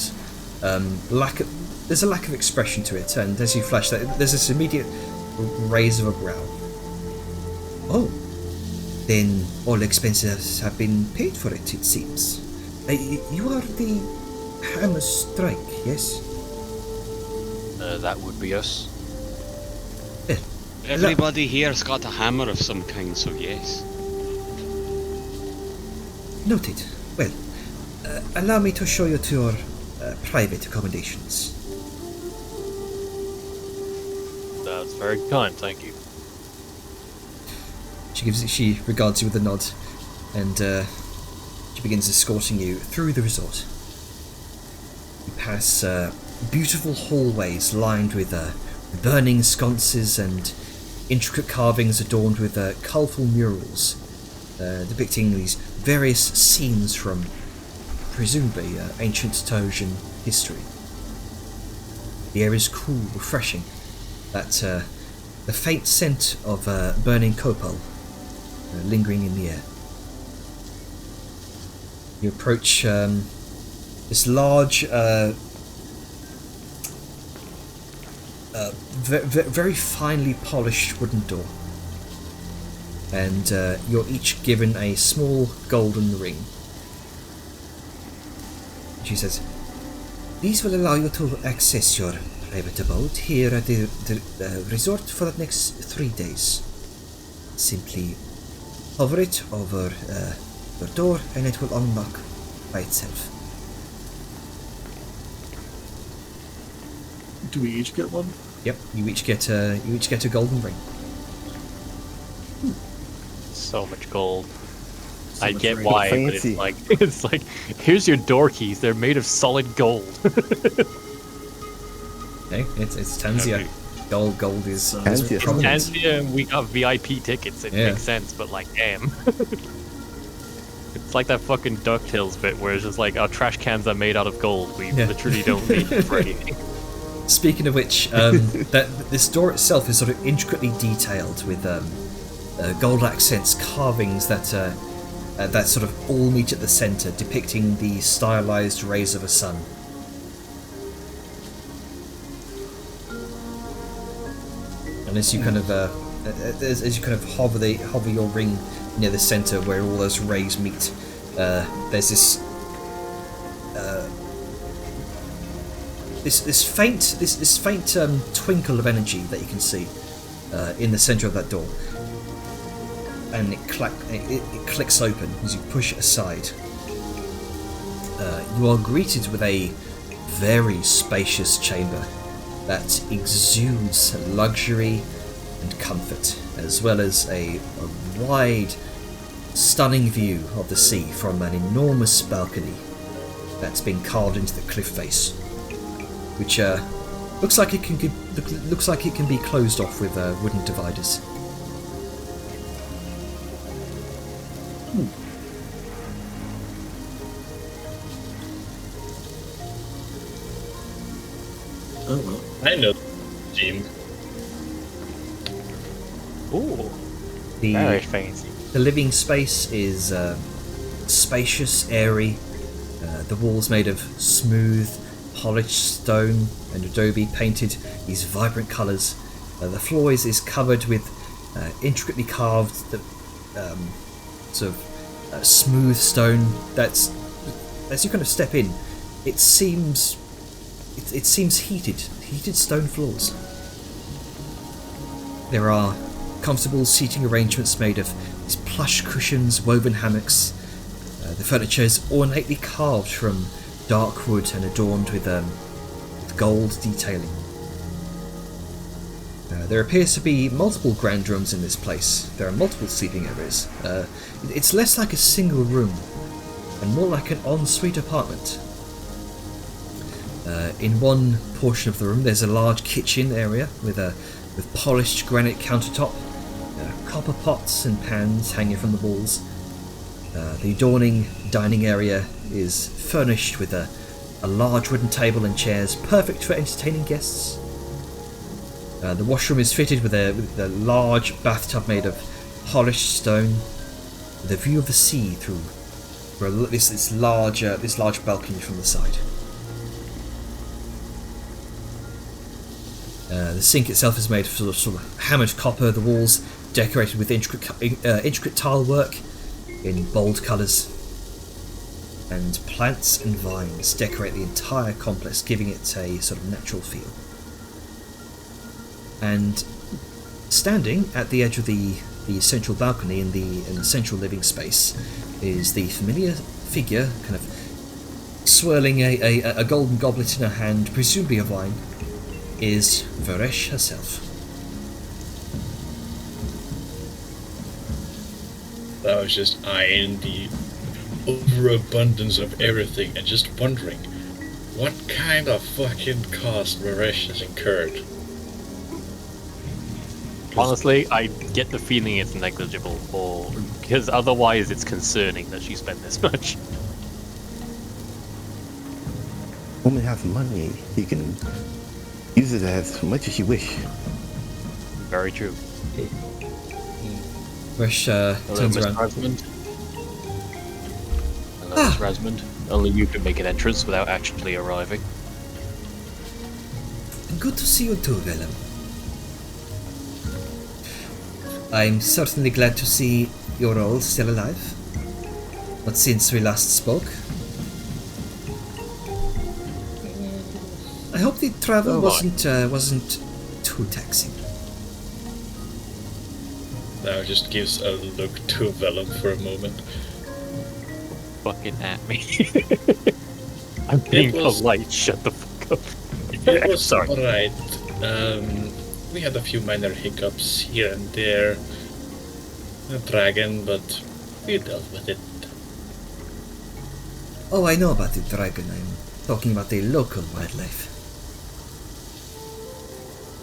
Speaker 1: there's a lack of expression to it. And as you flash that, there's this immediate raise of a brow. Oh, then all expenses have been paid for it. It seems. You are the Hammer Strike, yes?
Speaker 2: That would be us.
Speaker 3: Everybody here's got a hammer of some kind, so yes.
Speaker 1: Noted. Well, allow me to show you to your private accommodations.
Speaker 2: That's very kind, thank you.
Speaker 1: She regards you with a nod, and she begins escorting you through the resort. You pass beautiful hallways lined with burning sconces and intricate carvings adorned with colourful murals depicting these various scenes from presumably ancient Trojan history. The air is cool, refreshing. The faint scent of burning copal lingering in the air. You approach this large, very finely polished wooden door, and you're each given a small golden ring. She says, "These will allow you to access your private abode here at the resort for the next 3 days. Simply hover it over your door and it will unlock by itself."
Speaker 5: Do we each get one?
Speaker 1: Yep, you each get a golden ring.
Speaker 2: So much gold.
Speaker 5: So
Speaker 2: I
Speaker 5: much
Speaker 2: get
Speaker 5: ring.
Speaker 2: why, but
Speaker 6: Fancy.
Speaker 2: it's like here's your door keys. They're made of solid gold.
Speaker 1: Okay, it's Tanzia.
Speaker 2: Okay.
Speaker 1: Gold is
Speaker 6: Tanzia.
Speaker 1: prominent.
Speaker 2: And we got VIP tickets. It
Speaker 1: Yeah.
Speaker 2: makes sense, but like, damn. It's like that fucking DuckTales bit where it's just like our trash cans are made out of gold. We
Speaker 1: Yeah.
Speaker 2: literally don't need them for anything.
Speaker 1: Speaking of which, this door itself is sort of intricately detailed with gold accents, carvings that sort of all meet at the centre, depicting the stylized rays of a sun. And as you kind of hover your ring near the centre where all those rays meet, there's this faint twinkle of energy that you can see in the centre of that door, and it clicks open as you push it aside. You are greeted with a very spacious chamber that exudes luxury and comfort, as well as a wide, stunning view of the sea from an enormous balcony that's been carved into the cliff face, which looks like it can be closed off with wooden dividers.
Speaker 5: Oh well.
Speaker 4: I know, Gene.
Speaker 2: Ooh, very fancy.
Speaker 1: The living space is spacious, airy. The walls made of smooth, polished stone and adobe painted these vibrant colours. The floor is covered with intricately carved sort of smooth stone. That's, as you kind of step in, it seems heated stone floors. There are comfortable seating arrangements made of these plush cushions, woven hammocks. The furniture is ornately carved from dark wood and adorned with gold detailing. There appears to be multiple grand rooms in this place. There are multiple sleeping areas. It's less like a single room and more like an ensuite apartment. In one portion of the room, there's a large kitchen area with polished granite countertop, copper pots and pans hanging from the walls. The adorning dining area is furnished with a large wooden table and chairs, perfect for entertaining guests. The washroom is fitted with a large bathtub made of polished stone, with a view of the sea through this large balcony from the side. The sink itself is made of sort of hammered copper. The walls decorated with intricate tile work in bold colours, and plants and vines decorate the entire complex, giving it a sort of natural feel. And standing at the edge of the central balcony in the central living space is the familiar figure, kind of swirling a golden goblet in her hand, presumably of wine, is Varesh herself.
Speaker 4: I was just eyeing the overabundance of everything and just wondering what kind of fucking cost Varesh has incurred.
Speaker 2: Honestly, I get the feeling it's negligible, or because otherwise it's concerning that she spent this much.
Speaker 6: Woman has money. He can use it as much as you wish.
Speaker 2: Very true.
Speaker 1: Varesh
Speaker 2: Hello,
Speaker 1: turns
Speaker 2: Mr.
Speaker 1: around.
Speaker 2: Rasmund. Hello, Mr. Rasmund. Only you can make an entrance without actually arriving.
Speaker 1: Good to see you too, Willem. I'm certainly glad to see you're all still alive. But since we last spoke, I hope the travel wasn't too taxing.
Speaker 4: Now just gives a look to Vellum for a moment.
Speaker 2: Fucking at me. I'm being polite. Shut the fuck up.
Speaker 4: It was
Speaker 2: Sorry.
Speaker 4: alright. We had a few minor hiccups here and there. A dragon, but we dealt with it.
Speaker 1: Oh, I know about the dragon. I'm talking about the local wildlife.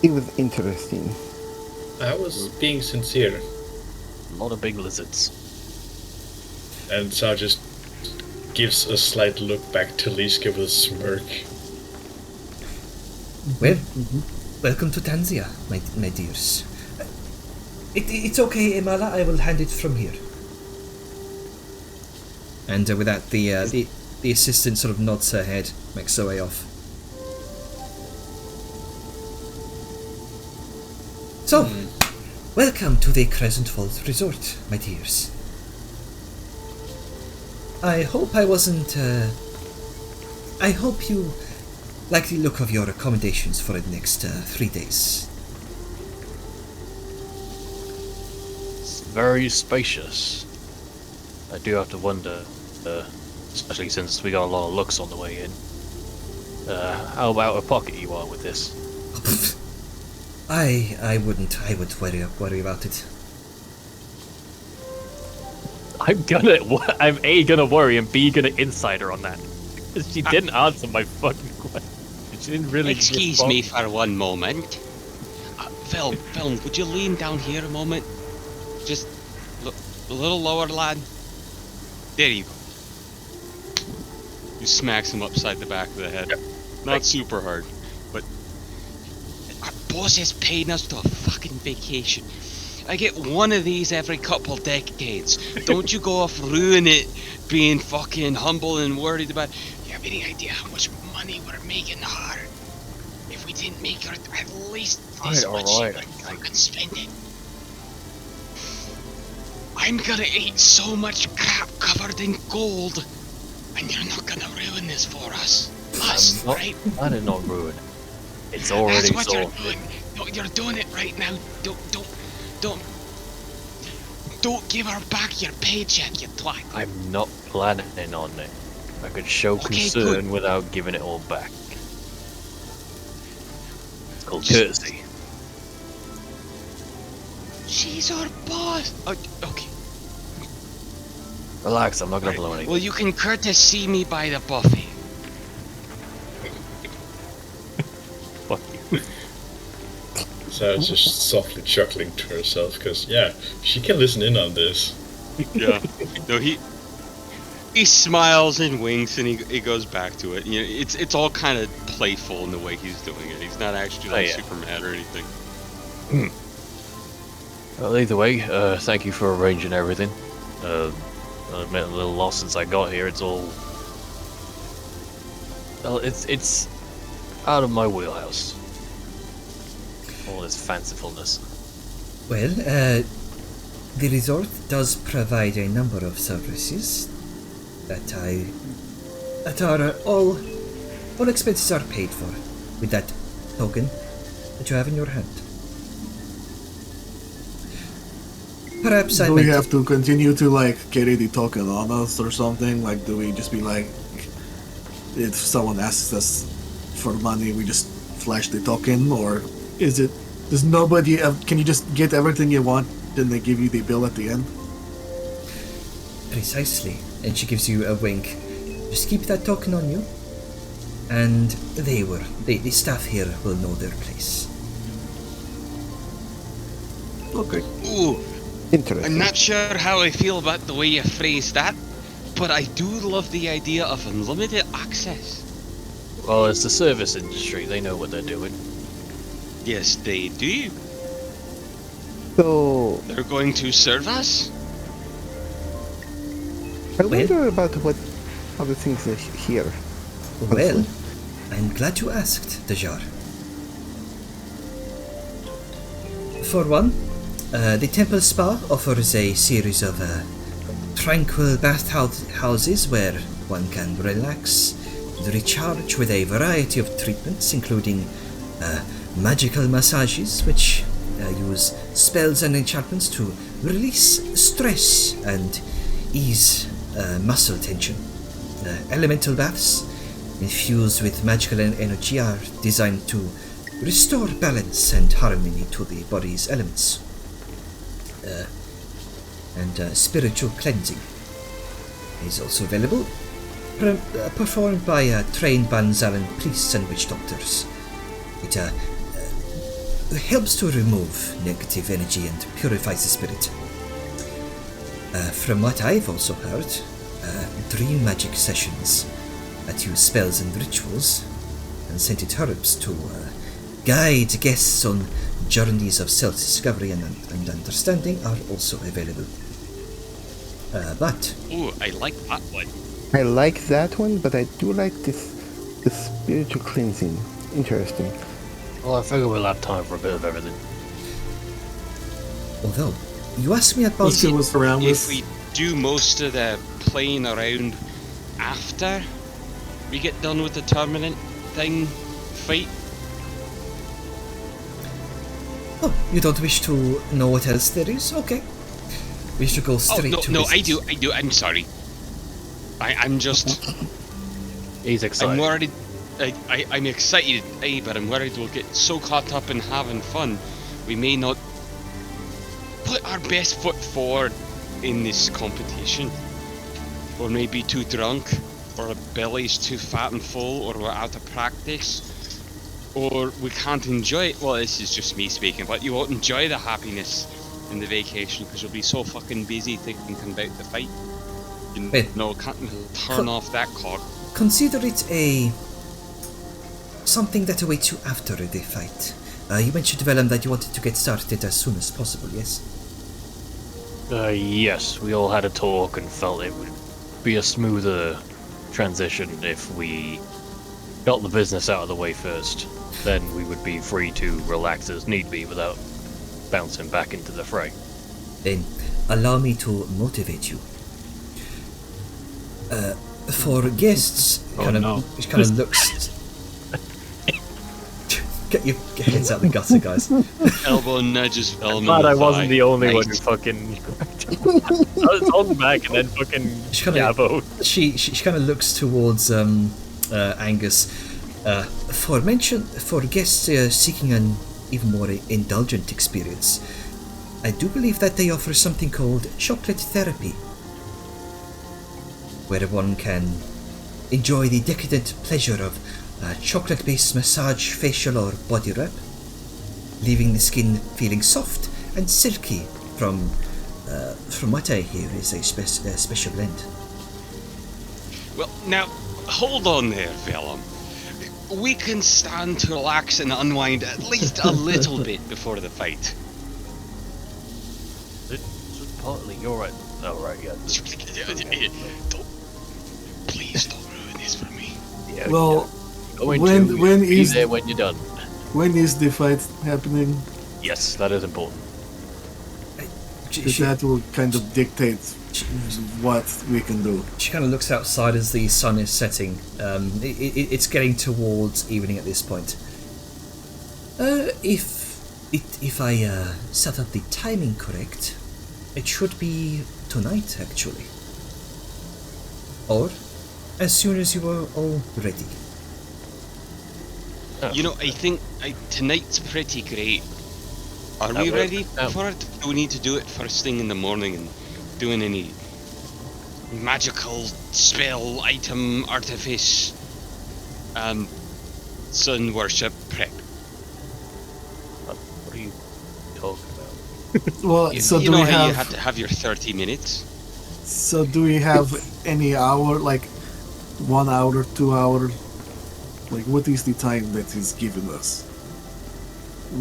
Speaker 6: It was interesting.
Speaker 4: I was being sincere.
Speaker 2: A lot of big lizards.
Speaker 4: And Sao just gives a slight look back to Liska with a smirk.
Speaker 1: Well, welcome to Tanzia, my dears. It's okay, Imala. I will hand it from here. And with that, the assistant sort of nods her head, makes her way off. So, welcome to the Crescent Falls Resort, my dears. I hope I wasn't. I hope you like the look of your accommodations for the next 3 days.
Speaker 2: It's very spacious. I do have to wonder, especially since we got a lot of looks on the way in. How out of pocket you are with this?
Speaker 1: I wouldn't worry about it.
Speaker 2: I'm A, gonna worry, and B, gonna insider on that. She didn't answer my fucking question. She didn't really
Speaker 3: Excuse
Speaker 2: respond.
Speaker 3: me for one moment. Phil, would you lean down here a moment? Just look a little lower, lad. There you go. You smacks him upside the back of the head. Not super hard, but our boss is paying us to a fucking vacation. I get one of these every couple decades. Don't you go off ruin it being fucking humble and worried about. You have any idea how much money we're making her? If we didn't make her at least this much, she would fucking spend it. I'm gonna eat so much crap covered in gold, and you're not gonna ruin this for us. Us, right?
Speaker 2: I did not ruin it. It's already
Speaker 3: That's what you're
Speaker 2: sorted.
Speaker 3: doing. No, you're doing it right now. Don't give her back your paycheck, you twat.
Speaker 2: I'm not planning on it. I could show
Speaker 3: Okay,
Speaker 2: concern
Speaker 3: good.
Speaker 2: without giving it all back. It's called courtesy.
Speaker 3: She's our boss. Oh, okay.
Speaker 2: Relax, I'm not gonna blow anything.
Speaker 3: Well, you can courtesy me by the buffet.
Speaker 2: Fuck you.
Speaker 4: So just softly chuckling to herself, because, yeah, she can listen in on this.
Speaker 3: Yeah. No, He smiles and winks, and he goes back to it. You know, it's all kind of playful in the way he's doing it. He's not actually like super mad or anything.
Speaker 2: Well, either way, thank you for arranging everything. I've been a little lost since I got here. It's all... Well, it's out of my wheelhouse. All this fancifulness.
Speaker 1: Well, the resort does provide a number of services that are all expenses are paid for with that token that you have in your hand. Perhaps I
Speaker 5: Do we
Speaker 1: might
Speaker 5: have to continue to like carry the token on us or something? Like, do we just be like, if someone asks us for money, we just flash the token, or is it? Does nobody? Can you just get everything you want, then they give you the bill at the end?
Speaker 1: Precisely. And she gives you a wink. Just keep that token on you, and the staff here will know their place.
Speaker 5: Okay.
Speaker 3: Ooh,
Speaker 6: Interesting.
Speaker 3: I'm not sure how I feel about the way you phrased that, but I do love the idea of unlimited access.
Speaker 2: Well, it's the service industry. They know what they're doing.
Speaker 3: Yes, they do.
Speaker 6: So,
Speaker 3: They're going to serve us?
Speaker 6: I wonder about what other things are here.
Speaker 1: Well, I'm glad you asked, Dejar. For one, the Temple Spa offers a series of tranquil bathhouses where one can relax and recharge with a variety of treatments, including magical massages, which use spells and enchantments to release stress and ease muscle tension. Elemental baths, infused with magical energy, are designed to restore balance and harmony to the body's elements. And spiritual cleansing is also available, performed by trained Banzalan priests and witch doctors. It helps to remove negative energy and purifies the spirit. From what I've also heard, dream magic sessions that use spells and rituals and scented herbs to guide guests on journeys of self-discovery and understanding are also available. But
Speaker 3: Ooh, I like that one.
Speaker 6: I like that one, but I do like the spiritual cleansing. Interesting.
Speaker 2: Well, I figure we'll have time for a bit of everything.
Speaker 1: although you asked me about
Speaker 5: Let's was around
Speaker 3: If
Speaker 5: with.
Speaker 3: we do most of the playing around after we get done with the tournament fight.
Speaker 1: Oh, you don't wish to know what else there is? Okay. We should go
Speaker 3: Oh
Speaker 1: straight
Speaker 3: no,
Speaker 1: to
Speaker 3: no,
Speaker 1: business.
Speaker 3: I do. I'm sorry. I'm just.
Speaker 2: He's excited.
Speaker 3: I'm worried. I'm excited, but I'm worried we'll get so caught up in having fun, we may not put our best foot forward in this competition. Or maybe too drunk, or our belly's too fat and full, or we're out of practice, or we can't enjoy it. Well, this is just me speaking, but you won't enjoy the happiness in the vacation because you'll be so fucking busy thinking about the fight. You
Speaker 1: Wait.
Speaker 3: know, can't turn off that clock.
Speaker 1: Consider it something that awaits you after the fight. You mentioned, Vellum, that you wanted to get started as soon as possible, yes?
Speaker 2: Yes, we all had a talk and felt it would be a smoother transition if we got the business out of the way first. Then we would be free to relax as need be without bouncing back into the fray.
Speaker 1: Then allow me to motivate you. For guests, kind of looks. Get your heads out the gutter, guys.
Speaker 3: Elbow nudges Vellum in
Speaker 2: Glad
Speaker 3: the
Speaker 2: I wasn't
Speaker 3: thigh.
Speaker 2: the only one who
Speaker 3: Nice.
Speaker 2: fucking. I was holding back and then fucking.
Speaker 1: She kind of
Speaker 2: Yabo.
Speaker 1: she kind of looks towards Angus. For guests seeking an even more indulgent experience, I do believe that they offer something called chocolate therapy, where one can enjoy the decadent pleasure of chocolate-based massage, facial or body rub, leaving the skin feeling soft and silky from what I hear is a special blend.
Speaker 3: Well, now, hold on there, Vellum. We can stand to relax and unwind at least a little bit before the fight.
Speaker 2: It's partly you're right. Oh right, yeah.
Speaker 3: Don't, please don't ruin this for me.
Speaker 2: Yeah,
Speaker 5: Well,
Speaker 2: Going
Speaker 5: when
Speaker 2: to
Speaker 5: when
Speaker 2: be
Speaker 5: is
Speaker 2: there when you're done.
Speaker 5: when is the fight happening?
Speaker 2: Yes, that is important.
Speaker 5: Because that will kind of dictate what we can do.
Speaker 1: She kind of looks outside as the sun is setting. It's getting towards evening at this point. If I set up the timing correct, it should be tonight, actually. Or as soon as you are all ready.
Speaker 3: You know, I think tonight's pretty great. Are
Speaker 2: That
Speaker 3: we
Speaker 2: works.
Speaker 3: ready for it? Do we need to do it first thing in the morning and doing any magical spell, item, artifice, sun worship prep?
Speaker 2: What are you talking about?
Speaker 5: Well,
Speaker 3: You,
Speaker 5: so
Speaker 3: you
Speaker 5: do
Speaker 3: know
Speaker 5: we
Speaker 3: how you
Speaker 5: have?
Speaker 3: have to have your 30 minutes?
Speaker 5: So do we have any hour, like 1 hour, 2 hour? Like, what is the time that he's given us?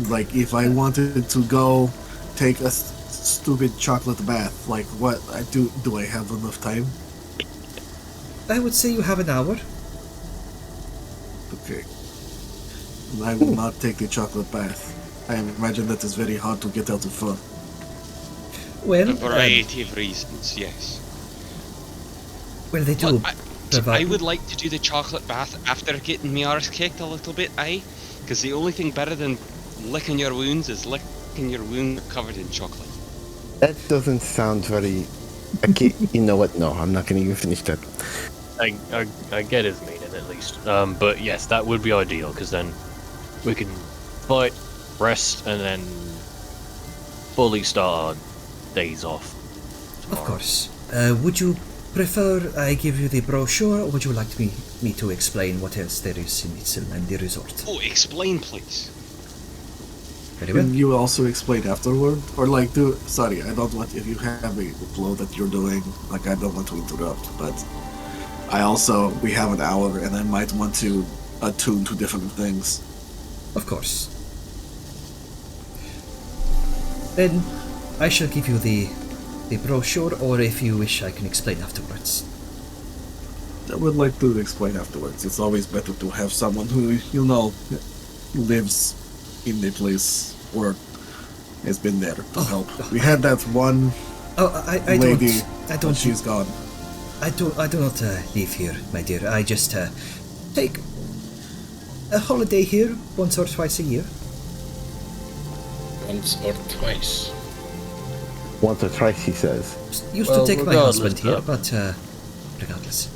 Speaker 5: Like, if I wanted to go take a stupid chocolate bath, like, what I do? Do I have enough time?
Speaker 1: I would say you have an hour.
Speaker 5: Okay. I will not take the chocolate bath. I imagine that is very hard to get out of fun.
Speaker 1: Well,
Speaker 3: A variety of reasons, yes.
Speaker 1: well, they do.
Speaker 3: But I would like to do the chocolate bath after getting my arse kicked a little bit, aye? Because the only thing better than licking your wounds is licking your wound covered in chocolate.
Speaker 6: That doesn't sound very. Okay, you know what? No, I'm not going to even finish that.
Speaker 2: I get his meaning at least. But yes, that would be ideal because then we can fight, rest, and then fully start our days off.
Speaker 1: Of course. Would you prefer I give you the brochure, or would you like me to explain what else there is in Itzil and the resort?
Speaker 3: Oh, explain, please.
Speaker 1: Very well.
Speaker 5: Can you also explain afterward? Or like, sorry, I don't want, if you have a flow that you're doing, like, I don't want to interrupt, but we have an hour and I might want to attune to different things.
Speaker 1: Of course. Then I shall give you the brochure, or if you wish I can explain afterwards.
Speaker 5: I would like to explain afterwards. It's always better to have someone who, lives in the place or has been there to help. We had that one
Speaker 1: I
Speaker 5: lady,
Speaker 1: don't
Speaker 5: but she's gone.
Speaker 1: I do not live here, my dear. I just take a holiday here once or twice a year.
Speaker 4: Once or twice.
Speaker 6: Once or twice, he says.
Speaker 1: Used
Speaker 2: Well,
Speaker 1: to take my
Speaker 2: regardless,
Speaker 1: husband here,
Speaker 2: though.
Speaker 1: but regardless.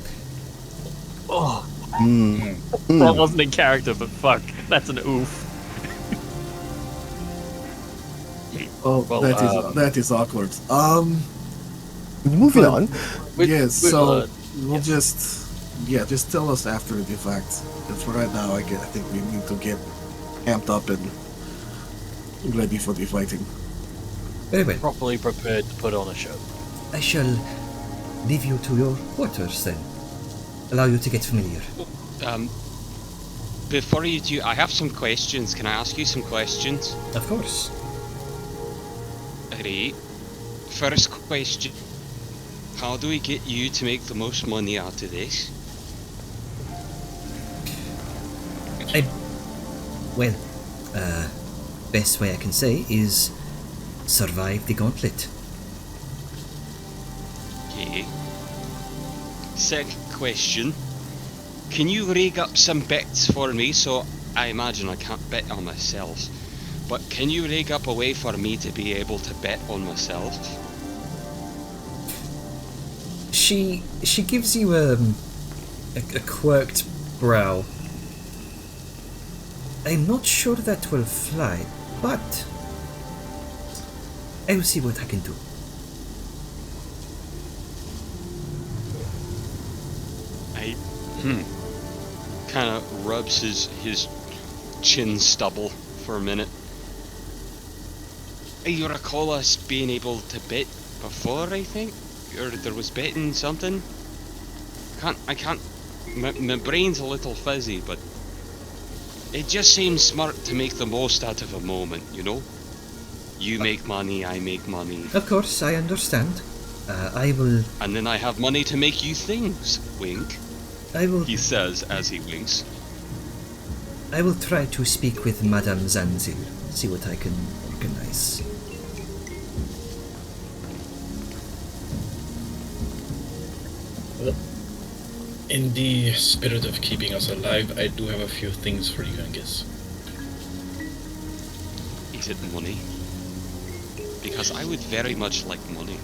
Speaker 2: Oh,
Speaker 6: Mm.
Speaker 2: that wasn't in character, but fuck, that's an oof.
Speaker 5: Oh,
Speaker 2: Well,
Speaker 5: that is awkward.
Speaker 6: Moving
Speaker 5: But-
Speaker 6: on.
Speaker 5: Yes, so we'll just tell us after the fact. But for right now, I think we need to get amped up and ready for the fighting.
Speaker 1: Very well.
Speaker 2: Properly prepared to put on a show.
Speaker 1: I shall leave you to your quarters then. Allow you to get familiar.
Speaker 3: Before you do, I have some questions. Can I ask you some questions?
Speaker 1: Of course.
Speaker 3: Right. First question. How do we get you to make the most money out of this?
Speaker 1: Well, best way I can say is survive the gauntlet.
Speaker 3: Okay. Second question. Can you rig up some bits for me? So I imagine I can't bet on myself, but can you rig up a way for me to be able to bet on myself?
Speaker 1: She gives you a quirked brow. I'm not sure that will fly, but I will see what I can do.
Speaker 3: I kind of rubs his chin stubble for a minute. You recall us being able to bet before, I think? Or there was betting something? I can't. My brain's a little fizzy, but it just seems smart to make the most out of a moment, you know? You make money, I make money.
Speaker 1: Of course, I understand. I will.
Speaker 3: And then I have money to make you things. Wink.
Speaker 1: I will.
Speaker 3: He says as he winks.
Speaker 1: I will try to speak with Madame Zanzil. See what I can organize.
Speaker 4: Well, in the spirit of keeping us alive, I do have a few things for you, Angus.
Speaker 3: Is it money? Because I would very much like money.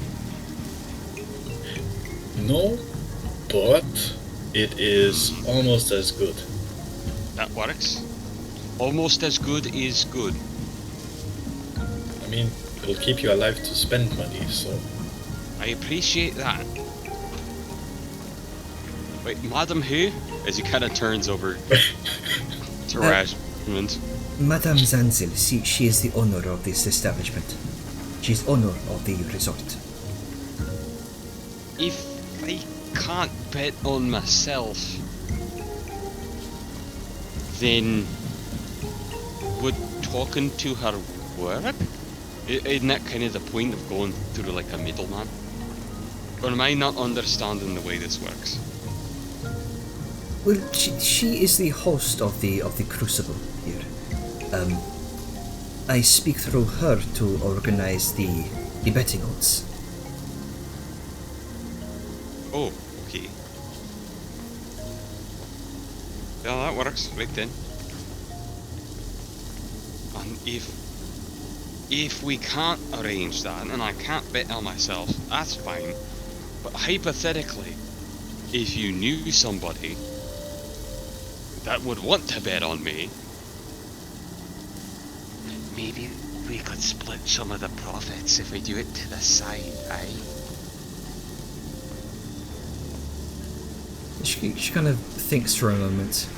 Speaker 4: No, but it is almost as good.
Speaker 3: That works. Almost as good is good.
Speaker 4: I mean, it'll keep you alive to spend money, so...
Speaker 3: I appreciate that. Wait, Madam who? As he kind of turns over to Rasmund.
Speaker 1: Madame Zanzil, she is the owner of this establishment. She's owner of the resort.
Speaker 3: If I can't bet on myself, then would talking to her work? Isn't that kind of the point of going through like a middleman? Or am I not understanding the way this works?
Speaker 1: Well, she is the host of the Crucible here. I speak through her to organize the betting odds.
Speaker 3: Oh, okay. Yeah, that works. Right then. And if we can't arrange that, and I can't bet on myself, that's fine. But hypothetically, if you knew somebody that would want to bet on me, maybe we could split some of the profits if we do it to the side, aye?
Speaker 1: She kind of thinks for a moment.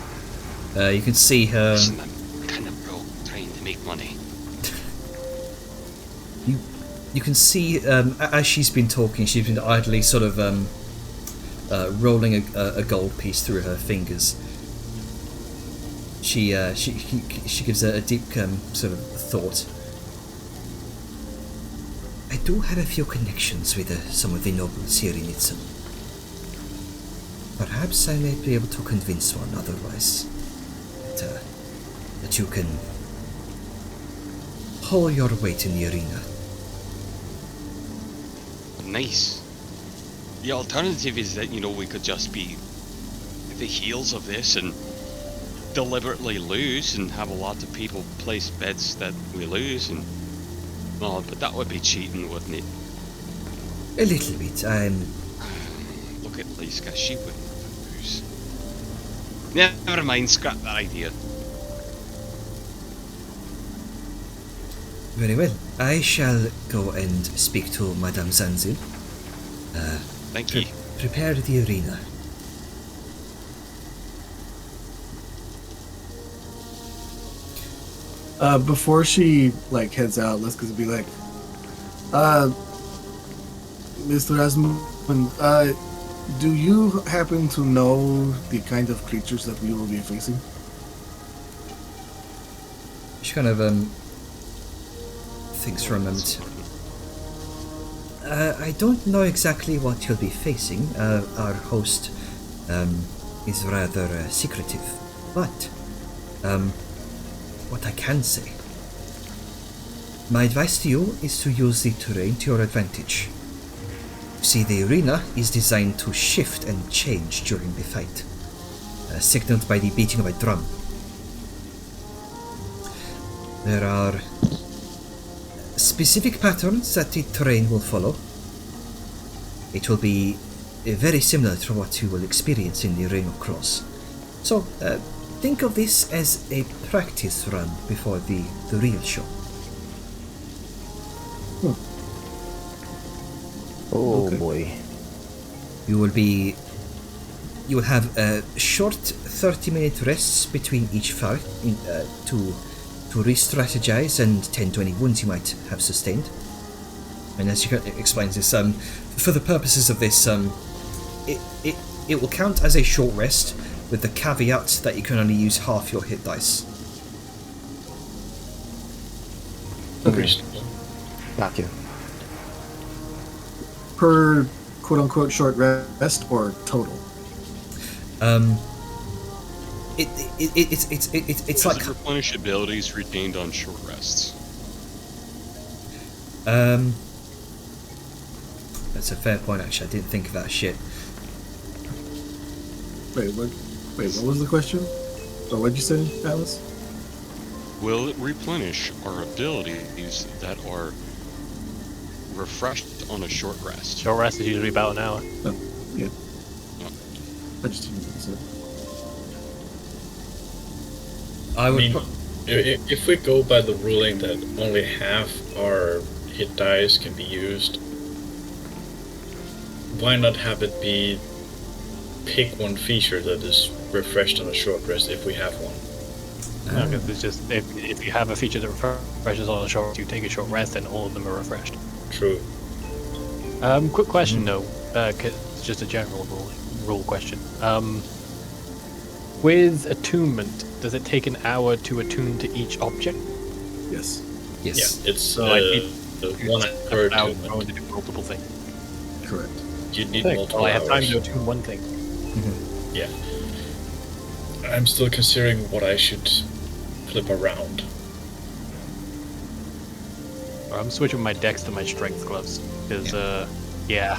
Speaker 1: You can see her.
Speaker 3: Listen, I'm kind of broke trying to make money.
Speaker 1: You can see as she's been talking, she's been idly sort of rolling a gold piece through her fingers. She gives a deep sort of thought. I do have a few connections with some of the nobles here in Itzil. Perhaps I may be able to convince one otherwise that you can pull your weight in the arena.
Speaker 3: Nice. The alternative is that, you know, we could just be the heels of this and deliberately lose and have a lot of people place bets that we lose, and well, but that would be cheating, wouldn't it?
Speaker 1: A little bit.
Speaker 3: Look at Liska, she wouldn't lose. Never mind, scrap that idea.
Speaker 1: Very well. I shall go and speak to Madame Zanzil.
Speaker 3: Thank you.
Speaker 1: Prepare the arena.
Speaker 5: Before she heads out, let's be like, Mr. Asmund, do you happen to know the kind of creatures that we will be facing?
Speaker 1: She kind of thinks for a moment. I don't know exactly what you'll be facing. Our host is rather secretive, but what I can say, my advice to you is to use the terrain to your advantage. See, the arena is designed to shift and change during the fight, signaled by the beating of a drum. There are specific patterns that the terrain will follow. It will be very similar to what you will experience in the Ring of Cross. So, think of this as a practice run before the real show.
Speaker 6: Oh
Speaker 5: Okay.
Speaker 6: boy.
Speaker 1: You will have a short 30-minute rests between each fight to re-strategize and tend to any wounds you might have sustained. And as she explains this, for the purposes of this, it will count as a short rest, with the caveat that you can only use half your hit dice.
Speaker 4: Reasonable.
Speaker 6: Gotcha.
Speaker 5: Per quote-unquote short rest or total? It's
Speaker 3: Does
Speaker 1: like
Speaker 3: it replenish abilities retained on short rests?
Speaker 1: That's a fair point. Actually, I didn't think of that shit.
Speaker 5: Wait, what was the question? Or what did you say, Alice?
Speaker 3: Will it replenish our abilities that are refreshed on a short rest?
Speaker 2: Short rest is usually about an hour.
Speaker 5: Oh, yeah.
Speaker 3: No.
Speaker 5: I just didn't think so.
Speaker 1: I
Speaker 4: I
Speaker 1: would.
Speaker 4: mean, if we go by the ruling that only half our hit dice can be used, why not have it be pick one feature that is refreshed on a short rest if we have one?
Speaker 2: Because it's just if you have a feature that refreshes on a short, you take a short rest, and all of them are refreshed.
Speaker 4: True.
Speaker 2: Quick question though, 'cause it's just a general rule question. With attunement, does it take an hour to attune to each object?
Speaker 5: Yes.
Speaker 1: Yes.
Speaker 4: Yeah, it's
Speaker 2: So I need
Speaker 4: the 1 hour
Speaker 2: an hour
Speaker 4: attunement.
Speaker 2: to do multiple things.
Speaker 5: Correct.
Speaker 4: You need
Speaker 2: Well,
Speaker 4: multiple
Speaker 2: I have time
Speaker 4: hours.
Speaker 2: to attune one thing.
Speaker 4: Yeah. I'm still considering what I should flip around.
Speaker 2: I'm switching my dex to my strength gloves because, yeah,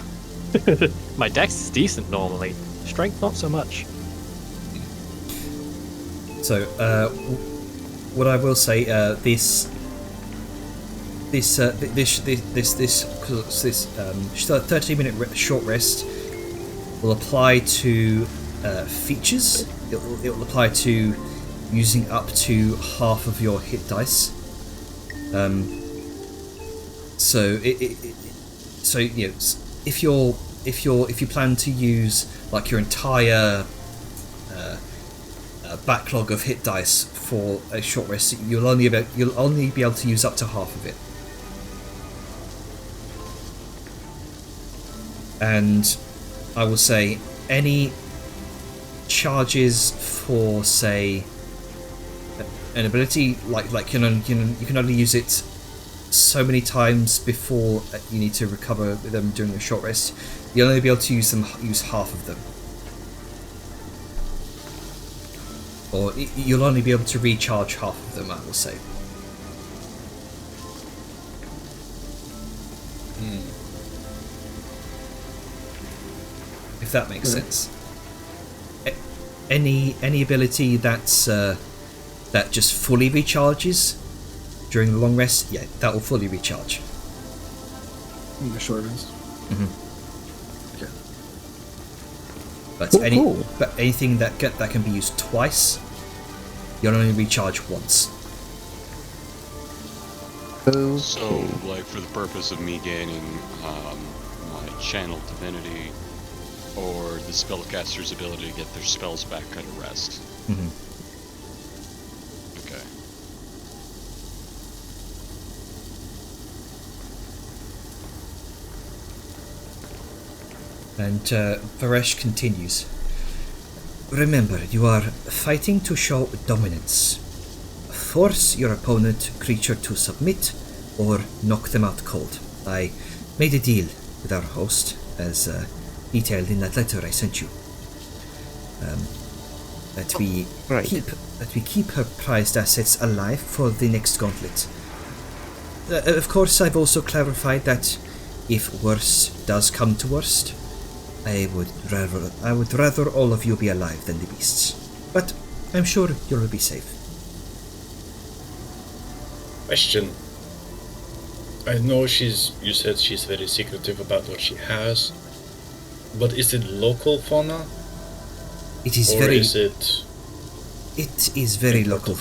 Speaker 2: my dex is decent normally. Strength, not so much.
Speaker 1: So, what I will say, this 30-minute short rest will apply to features. It will apply to using up to half of your hit dice. So so you know, if you plan to use like your entire backlog of hit dice for a short rest, you'll only be able to use up to half of it. And I will say any charges for, say, an ability like you can only use it so many times before you need to recover them during a short rest. You'll only be able to use half of them, or you'll only be able to recharge half of them, I will say. If that makes sense. Any ability that's that just fully recharges during the long rest, yeah, that will fully recharge.
Speaker 5: In the short rest. Okay.
Speaker 1: But
Speaker 6: Cool.
Speaker 1: but anything that can be used twice, you'll only recharge once.
Speaker 6: Okay.
Speaker 3: So, like, for the purpose of me gaining my channel divinity, or the spellcaster's ability to get their spells back at a rest. Okay.
Speaker 1: And Varesh continues. Remember, you are fighting to show dominance. Force your opponent creature to submit, or knock them out cold. I made a deal with our host, as detailed in that letter I sent you. That we keep her prized assets alive for the next gauntlet. Of course, I've also clarified that if worse does come to worst, I would rather all of you be alive than the beasts. But I'm sure you'll be safe.
Speaker 4: Question. I know you said she's very secretive about what she has, but is it local fauna?
Speaker 1: It is
Speaker 4: or
Speaker 1: very.
Speaker 4: is it?
Speaker 1: It is very local.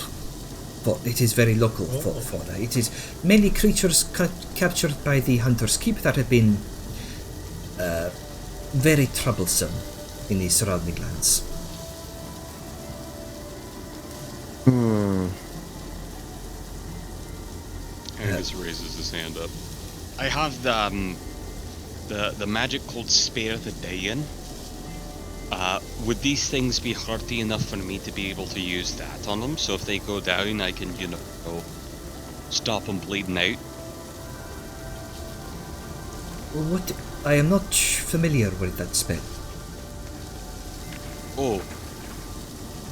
Speaker 1: It is very local fauna. It is mainly creatures captured by the Hunter's Keep that have been very troublesome in the surrounding lands.
Speaker 3: Angus raises his hand up. I have the magic called Spare the Dying. Would these things be hardy enough for me to be able to use that on them? So if they go down, I can, stop them bleeding out?
Speaker 1: What? I am not familiar with that spell.
Speaker 3: Oh.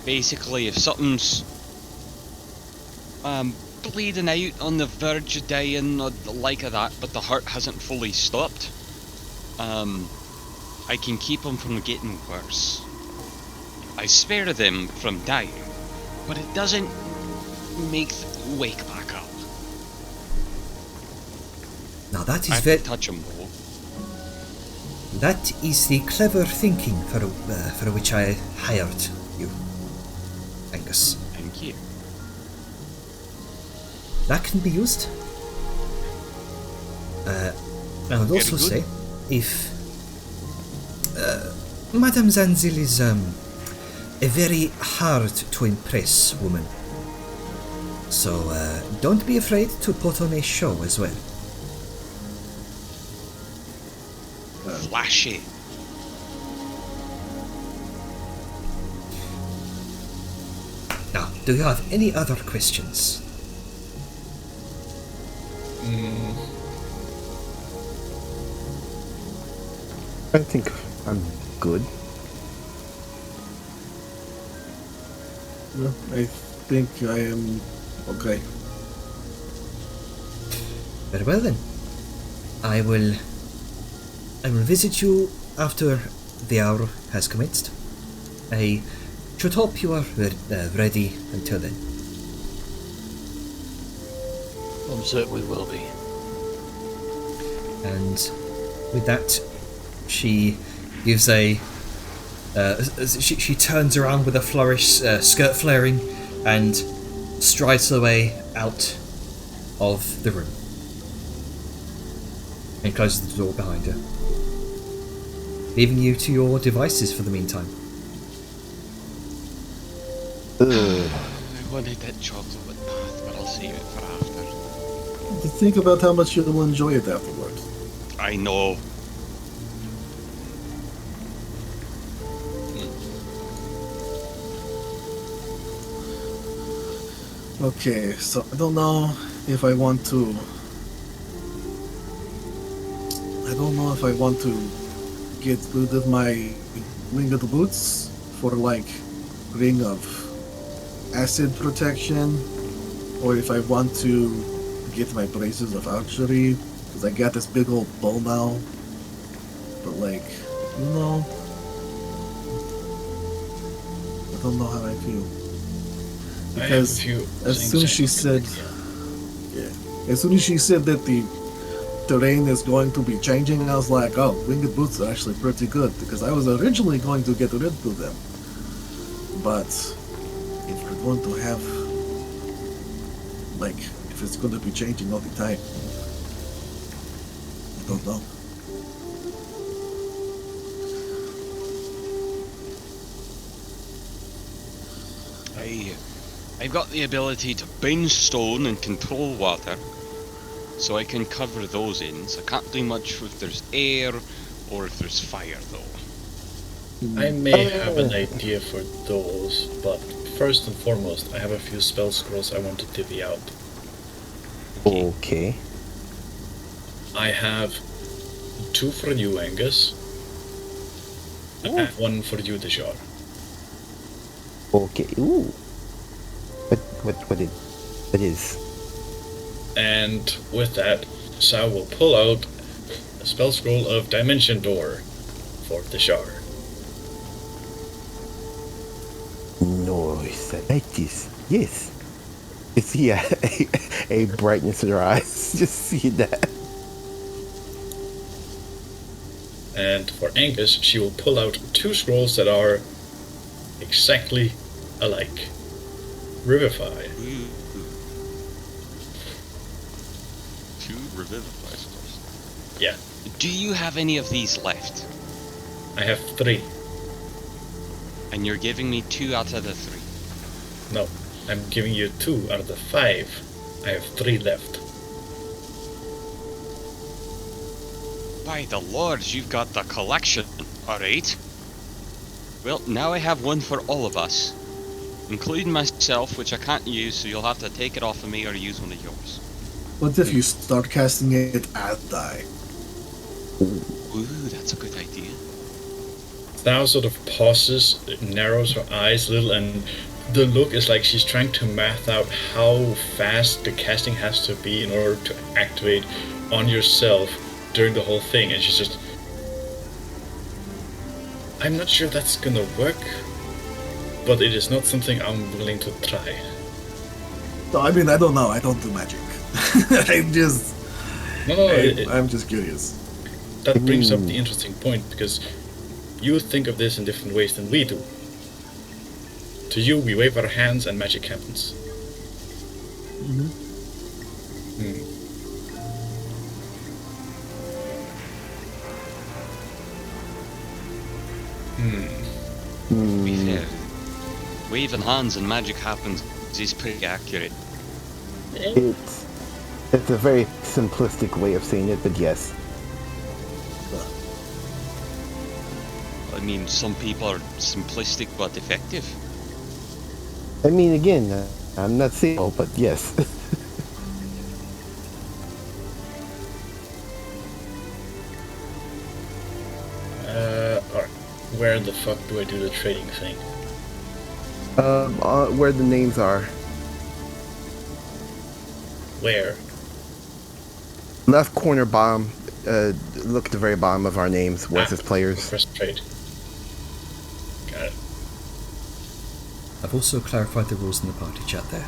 Speaker 3: Basically, if something's bleeding out on the verge of dying or the like of that, but the hurt hasn't fully stopped, I can keep them from getting worse. I spare them from dying, but it doesn't make them wake back up.
Speaker 1: Now that
Speaker 3: I
Speaker 1: is
Speaker 3: have
Speaker 1: very.
Speaker 3: to touch them though.
Speaker 1: That is the clever thinking for which I hired you, Angus.
Speaker 3: Thank you.
Speaker 1: That can be used. I would
Speaker 3: Very
Speaker 1: also
Speaker 3: good.
Speaker 1: say, if Madame Zanzil is a very hard to impress woman, so don't be afraid to put on a show as well.
Speaker 3: Flashy.
Speaker 1: Now, do you have any other questions?
Speaker 6: I think I'm good.
Speaker 5: No, I think I am okay.
Speaker 1: Very well then. I will visit you after the hour has commenced. I should hope you are ready until then.
Speaker 2: I'm certain we will be.
Speaker 1: And with that, she gives a. She turns around with a flourish, skirt flaring, and strides away out of the room. And closes the door behind her, leaving you to your devices for the meantime.
Speaker 3: I wanted that chocolate with bath, but I'll save it for after.
Speaker 5: Think about how much you'll enjoy it afterwards.
Speaker 3: I know.
Speaker 5: Okay, so I don't know if I want to. I don't know if I want to get rid of my winged boots for like ring of acid protection, or if I want to get my braces of archery because I got this big old bow now. But like, I don't know how I feel. Because as soon as she said, as soon as she said that the terrain is going to be changing, I was like, oh, winged boots are actually pretty good, because I was originally going to get rid of them. But if we're going to have, like, if it's going to be changing all the time, I don't know.
Speaker 3: I've got the ability to bend stone and control water, so I can cover those ends. I can't do much if there's air or if there's fire, though.
Speaker 4: I may have an idea for those, but first and foremost, I have a few spell scrolls I want to divvy out.
Speaker 6: Okay.
Speaker 4: I have 2 for you, Angus, and 1 for you, Deshar.
Speaker 6: Okay. Ooh. What is?
Speaker 4: And with that, Sao will pull out a spell scroll of Dimension Door for Deshar.
Speaker 6: Nice. I like this. Yes. You see a brightness in her eyes. Just see that.
Speaker 4: And for Angus, she will pull out 2 scrolls that are exactly alike. Revivify.
Speaker 3: Ooh. 2 revivify spells.
Speaker 4: Yeah,
Speaker 3: Do you have any of these left?
Speaker 4: I have 3.
Speaker 3: And you're giving me 2 out of the 3.
Speaker 4: No, I'm giving you 2 out of the 5. I have 3 left.
Speaker 3: By the lords, you've got the collection, alright? Well, now I have one for all of us, including myself, which I can't use, so you'll have to take it off of me or use one of yours.
Speaker 5: What if you start casting it and die?
Speaker 3: Ooh, that's a good idea.
Speaker 4: Now sort of pauses, narrows her eyes a little, and the look is like she's trying to math out how fast the casting has to be in order to activate on yourself during the whole thing, and she's just... I'm not sure that's gonna work, but it is not something I'm willing to try.
Speaker 5: So, I mean, I don't know. I don't do magic. I'm just...
Speaker 4: No,
Speaker 5: I'm just curious.
Speaker 4: that brings up the interesting point, because you think of this in different ways than we do. To you, we wave our hands and magic happens.
Speaker 5: Mm-hmm.
Speaker 3: To be fair, waving hands and magic happens is pretty accurate.
Speaker 6: It's a very simplistic way of saying it, but yes.
Speaker 3: I mean, some people are simplistic but effective.
Speaker 6: I mean, again, I'm not saying all, but yes.
Speaker 4: Alright. Where the fuck do I do the trading thing?
Speaker 6: Where the names are.
Speaker 4: Where?
Speaker 6: Left corner bottom. Look at the very bottom of our names, where it says players.
Speaker 4: Press trade. Got it.
Speaker 1: I've also clarified the rules in the party chat there.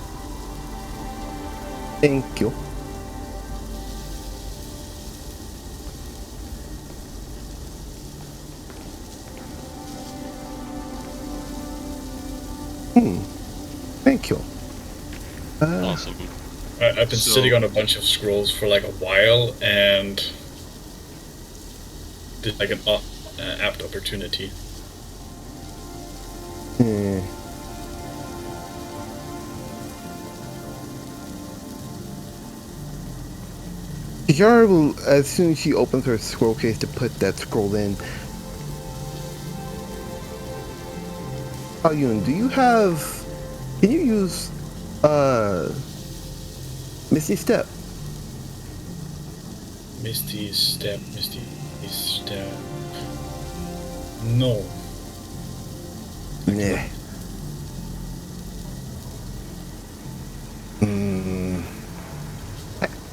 Speaker 6: Thank you. Thank you.
Speaker 3: Awesome.
Speaker 4: I've been sitting on a bunch of scrolls for like a while, and this is like an apt opportunity.
Speaker 6: Yara will, as soon as she opens her scroll case to put that scroll in. Ayun, do you have... Can you use, Misty Step?
Speaker 4: Misty Step. No.
Speaker 6: Nah.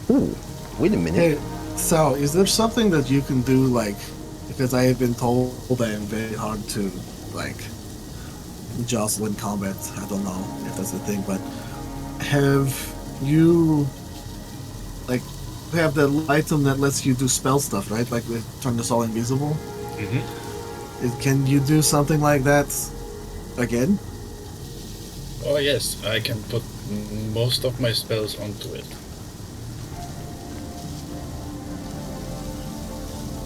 Speaker 6: Ooh, wait a minute.
Speaker 5: Hey, Sal, is there something that you can do, like, because I have been told I am very hard to, like, jostle in combat. I don't know if that's the thing, but have you, like, have the item that lets you do spell stuff, right? Like, with turn us all invisible? Can you do something like that again?
Speaker 4: Oh yes, I can put most of my spells onto it.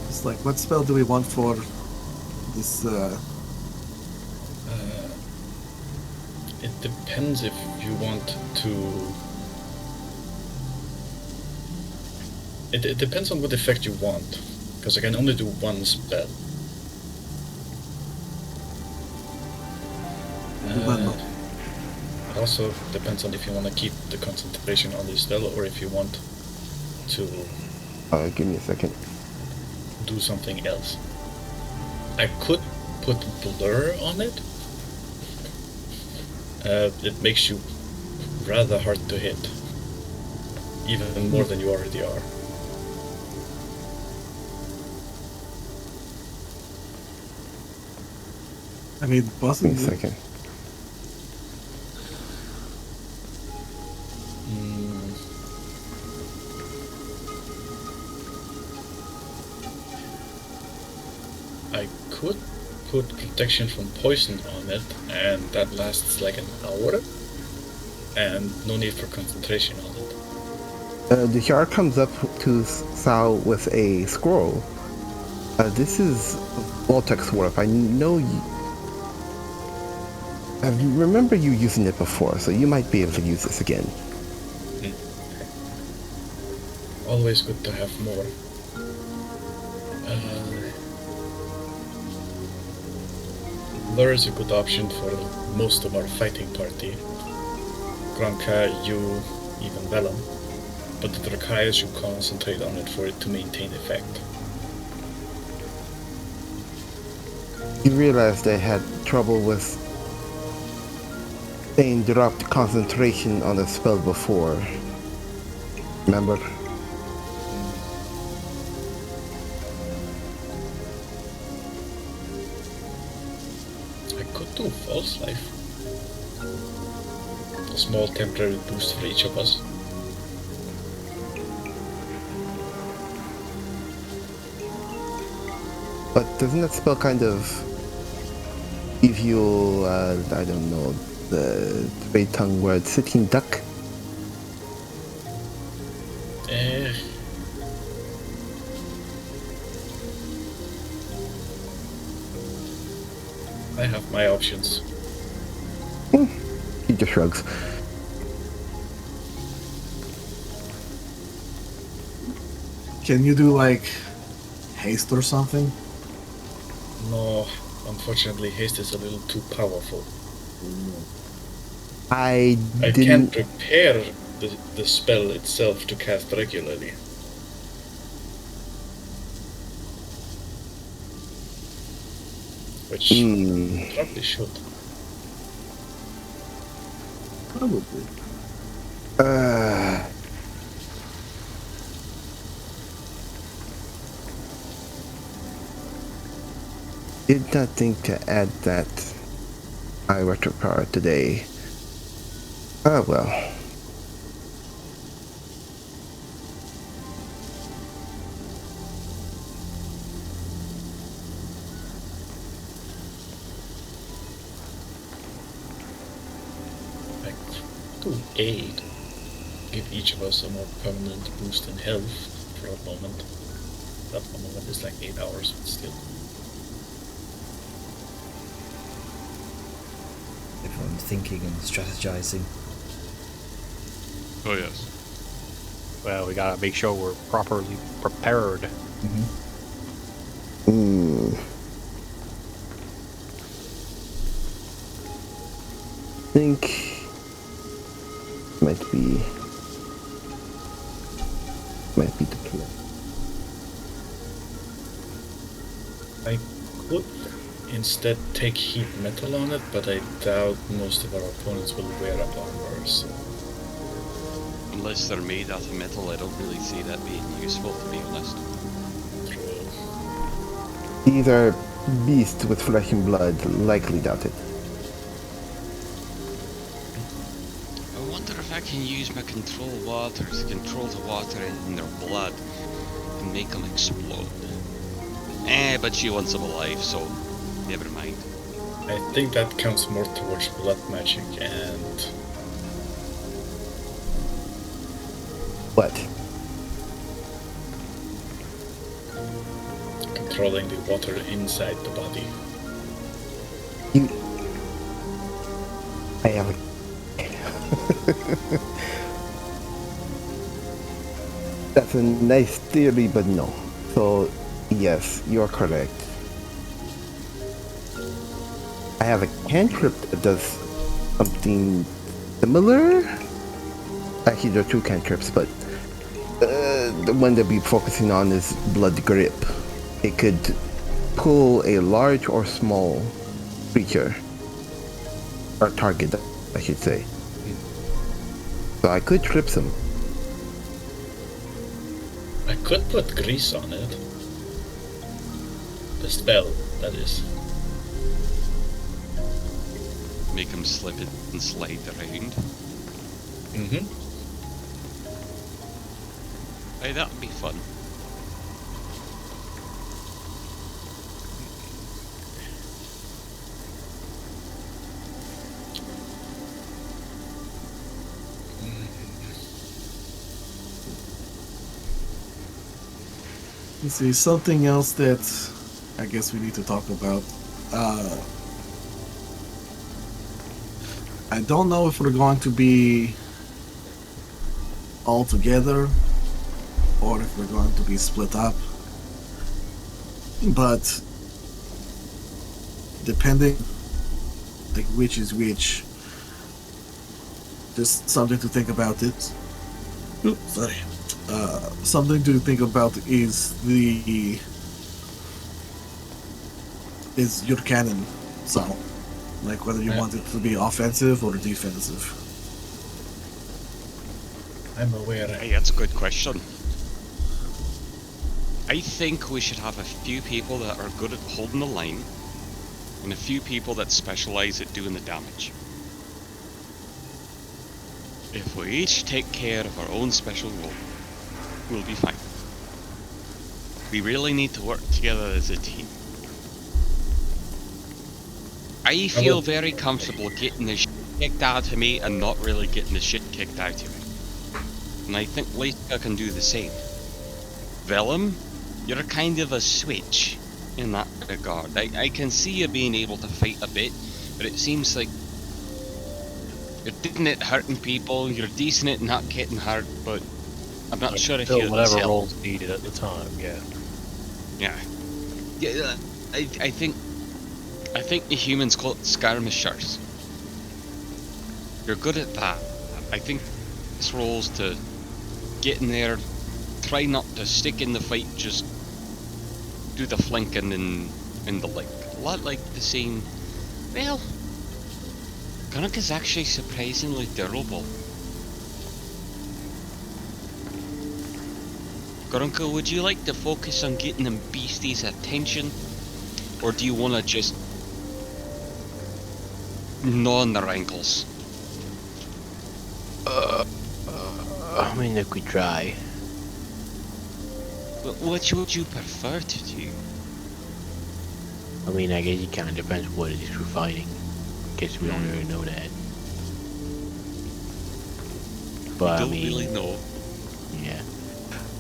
Speaker 5: It's like, what spell do we want for this,
Speaker 4: It depends if you want to... It depends on what effect you want, because I can only do one spell. It also depends on if you want to keep the concentration on the spell or if you want to
Speaker 6: Give me a second.
Speaker 4: do something else. I could put blur on it. It makes you rather hard to hit, even more than you already are.
Speaker 5: I mean,
Speaker 6: Give me
Speaker 5: Boston.
Speaker 6: a second.
Speaker 4: I could put protection from poison on it, and that lasts like an hour, and no need for concentration on it.
Speaker 6: The Yar comes up to Sal with a scroll. This is Voltex Warp. I know you... I remember you using it before, so you might be able to use this again.
Speaker 4: Always good to have more. Blur is a good option for most of our fighting party. Granka, you, even Vellum. But the Drakaya should concentrate on it for it to maintain effect.
Speaker 6: You realize they had trouble with staying dropped concentration on a spell before. Remember?
Speaker 4: I could do False Life. A small temporary boost for each of us.
Speaker 6: But doesn't that spell kind of give you, I don't know, the straight tongue word, sitting duck?
Speaker 4: I have my options.
Speaker 6: He just shrugs.
Speaker 5: Can you do like haste or something?
Speaker 4: No, unfortunately, haste is a little too powerful.
Speaker 6: I
Speaker 4: I
Speaker 6: didn't.
Speaker 4: can't prepare the spell itself to cast regularly. Which probably should.
Speaker 5: Probably.
Speaker 6: Did not think to add that eye retro power today. Ah well.
Speaker 4: Like, to aid. Give each of us a more permanent boost in health for a moment. That one moment is like 8 hours, but still.
Speaker 1: Everyone thinking and strategizing.
Speaker 3: Oh yes.
Speaker 2: Well, we gotta make sure we're properly prepared.
Speaker 6: Think might be the plan.
Speaker 4: I could instead take heat metal on it, but I doubt most of our opponents will wear up armor, so...
Speaker 3: Unless they're made out of metal, I don't really see that being useful, to be honest.
Speaker 4: True.
Speaker 6: These are beasts with flesh and blood, likely doubt it.
Speaker 3: I wonder if I can use my control water to control the water in their blood and make them explode. But she wants them alive, so never mind.
Speaker 4: I think that counts more towards blood magic and...
Speaker 6: What?
Speaker 4: controlling the water inside the body.
Speaker 6: I have a... That's a nice theory, but no. So, yes, you're correct. I have a cantrip that does something similar. Actually, there are two cantrips, but the one that we're focusing on is Blood Grip. It could pull a large or small creature, or target, I should say. So I could trip some.
Speaker 4: I could put grease on it. The spell, that is.
Speaker 3: Make them slip it and slide around.
Speaker 4: Mm-hmm.
Speaker 3: Hey, that would be fun.
Speaker 5: Let's see, something else that I guess we need to talk about. I don't know if we're going to be all together or if we're going to be split up. But depending like which is which. Just something to think about. It. Oops, sorry. Something to think about is your cannon, Sal. Like whether you want it to be offensive or defensive.
Speaker 4: I'm aware.
Speaker 3: Hey, that's a good question. I think we should have a few people that are good at holding the line, and a few people that specialize at doing the damage. If we each take care of our own special role, we'll be fine. We really need to work together as a team. I feel very comfortable getting the shit kicked out of me and not really getting the shit kicked out of me. And I think Leica can do the same. Vellum, you're kind of a switch in that regard. I can see you being able to fight a bit, but it seems like you're decent at hurting people, you're decent at not getting hurt, but I'm not sure if you're
Speaker 2: whatever roles needed at the time, yeah.
Speaker 3: Yeah, I think the humans call it skirmishers. You're good at that. I think this role's to get in there, try not to stick in the fight, just do the flanking and the like. A lot like the same. Well, Grunk is actually surprisingly durable. Grunka, would you like to focus on getting them beasties' attention? Or do you want to just gnaw on their ankles?
Speaker 7: I mean, I could try.
Speaker 3: But what would you prefer to do?
Speaker 7: I mean, I guess it kind of depends what it is we're fighting. Guess we don't really know that. But
Speaker 3: Don't
Speaker 7: I mean,
Speaker 3: really know.
Speaker 7: yeah.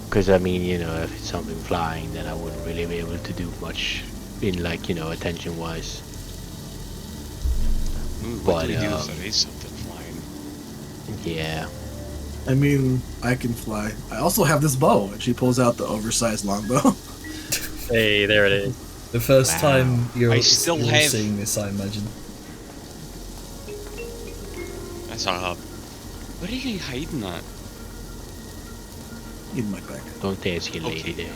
Speaker 7: Because I mean, you know, if it's something flying, then I wouldn't really be able to do much in, like, you know, attention-wise.
Speaker 3: Ooh, what
Speaker 7: But,
Speaker 3: do we do if there is something flying?
Speaker 7: Yeah.
Speaker 5: I mean, I can fly. I also have this bow, and she pulls out the oversized longbow.
Speaker 2: Hey, there it is.
Speaker 1: The first
Speaker 7: Wow.
Speaker 1: time you're
Speaker 3: still
Speaker 1: you're
Speaker 3: have-
Speaker 1: seeing this, I imagine.
Speaker 3: That's a... What are you hiding at?
Speaker 5: In my bag.
Speaker 7: Don't ask your lady
Speaker 3: Okay.
Speaker 7: there.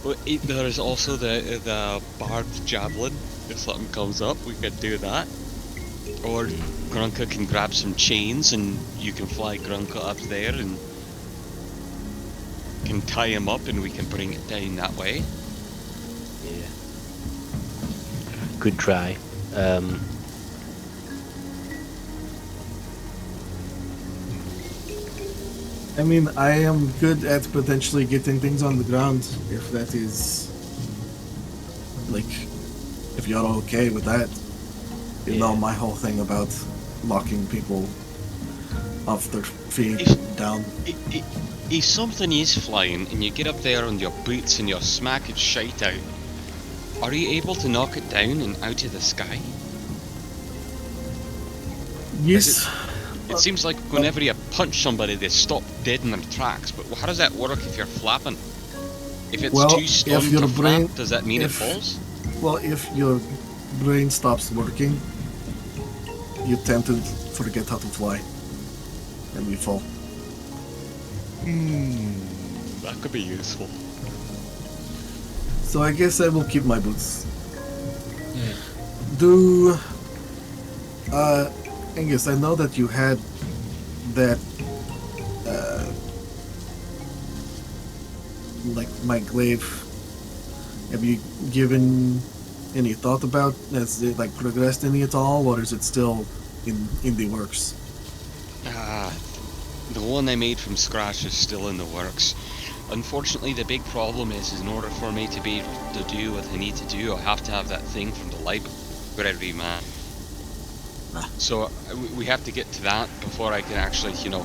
Speaker 3: Well, there is also the barbed javelin. If something comes up, we could do that. Or Grunka can grab some chains and you can fly Grunka up there and can tie him up and we can bring it down that way.
Speaker 7: Yeah. Good try.
Speaker 5: I mean, I am good at potentially getting things on the ground, if that is... Like, if you're okay with that. You know, my whole thing about locking people off their feet down.
Speaker 3: If something is flying and you get up there on your boots and you're smacking shite out, are you able to knock it down and out of the sky?
Speaker 5: Yes.
Speaker 3: It seems like whenever you punch somebody, they stop dead in their tracks, but how does that work if you're flapping? If it's
Speaker 5: Well,
Speaker 3: too
Speaker 5: if
Speaker 3: stunned
Speaker 5: your
Speaker 3: to
Speaker 5: brain-
Speaker 3: flap, does that mean it
Speaker 5: if-
Speaker 3: falls?
Speaker 5: Well, if your brain stops working, you tend to forget how to fly. And you fall.
Speaker 3: That could be useful.
Speaker 5: So I guess I will keep my boots. Do... Angus, I know that you had that... like, my glaive. Have you given any thought about... Has it, like, progressed any at all, or is it still in the works?
Speaker 3: The one I made from scratch is still in the works. Unfortunately, the big problem is in order for me to be able to do what I need to do, I have to have that thing from the library, man. So we have to get to that before I can actually, you know,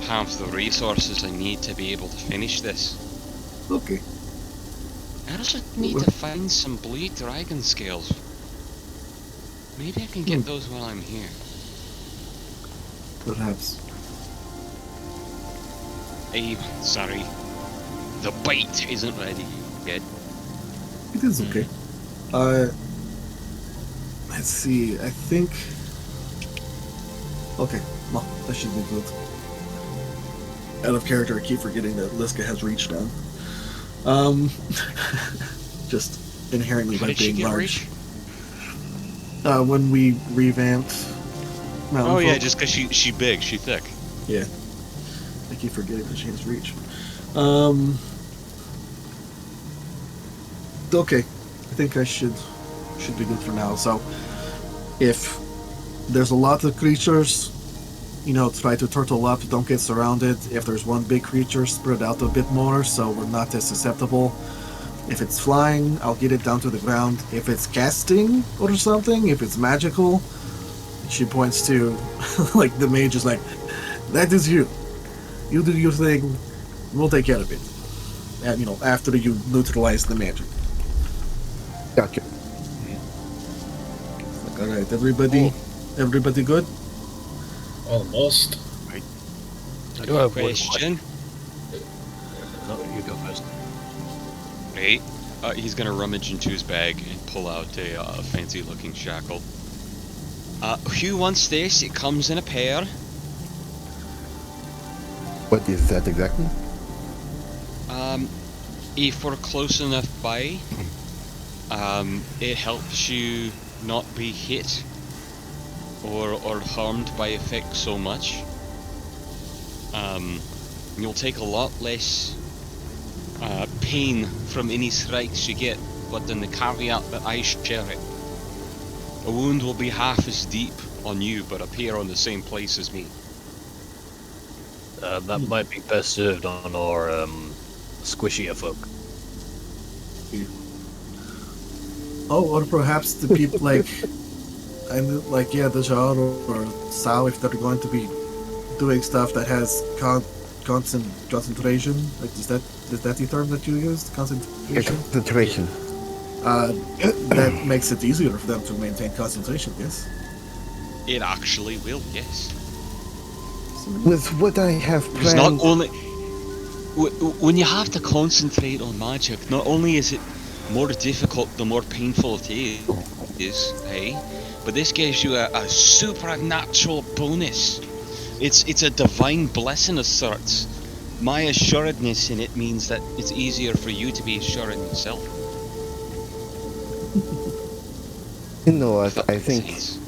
Speaker 3: have the resources I need to be able to finish this.
Speaker 5: Okay.
Speaker 3: I also need to find some bleed dragon scales. Maybe I can get those while I'm here.
Speaker 5: Perhaps.
Speaker 3: Sorry. The bite isn't ready yet.
Speaker 5: It is okay. Let's see. I think. Okay, well, that should be good. Out of character, I keep forgetting that Liska has reach down. Just inherently
Speaker 3: How
Speaker 5: by
Speaker 3: did she
Speaker 5: being
Speaker 3: get
Speaker 5: large.
Speaker 3: reach?
Speaker 5: When we revamped Mountain
Speaker 3: Oh yeah,
Speaker 5: Folk.
Speaker 3: just because she big, she thick.
Speaker 5: Yeah. I keep forgetting that she has reach. Okay. I think I should be good for now. So, if there's a lot of creatures, try to turtle up, don't get surrounded. If there's one big creature, spread out a bit more so we're not as susceptible. If it's flying, I'll get it down to the ground. If it's casting or something, if it's magical, she points to, like, the mage is like, that is you. You do your thing, we'll take care of it. And, after you neutralize the magic.
Speaker 6: Gotcha.
Speaker 5: Like, alright, everybody good?
Speaker 4: Almost.
Speaker 2: I do have one
Speaker 3: Question.
Speaker 2: No, you go first.
Speaker 3: Right. He's gonna rummage into his bag and pull out a fancy-looking shackle. Who wants this? It comes in a pair.
Speaker 6: What is that exactly?
Speaker 3: If we're close enough by, it helps you not be hit or harmed by effects so much. You'll take a lot less pain from any strikes you get, but then the caveat that I share it. A wound will be half as deep on you, but appear on the same place as me.
Speaker 2: That might be best served on our squishier folk.
Speaker 5: Oh, or perhaps the people the Jar or Sal, if they're going to be doing stuff that has concentration. Like, is that the term that you used? Concentration.
Speaker 6: Concentration.
Speaker 5: That makes it easier for them to maintain concentration. Yes.
Speaker 3: It actually will, yes.
Speaker 6: With what I have
Speaker 3: Because
Speaker 6: planned.
Speaker 3: not only when you have to concentrate on magic, not only is it more difficult, the more painful it is, eh? But this gives you a supernatural bonus. It's a divine blessing of sorts. My assuredness in it means that it's easier for you to be assured in yourself.
Speaker 6: You know what?
Speaker 3: If that
Speaker 6: I
Speaker 3: makes
Speaker 6: think
Speaker 3: sense.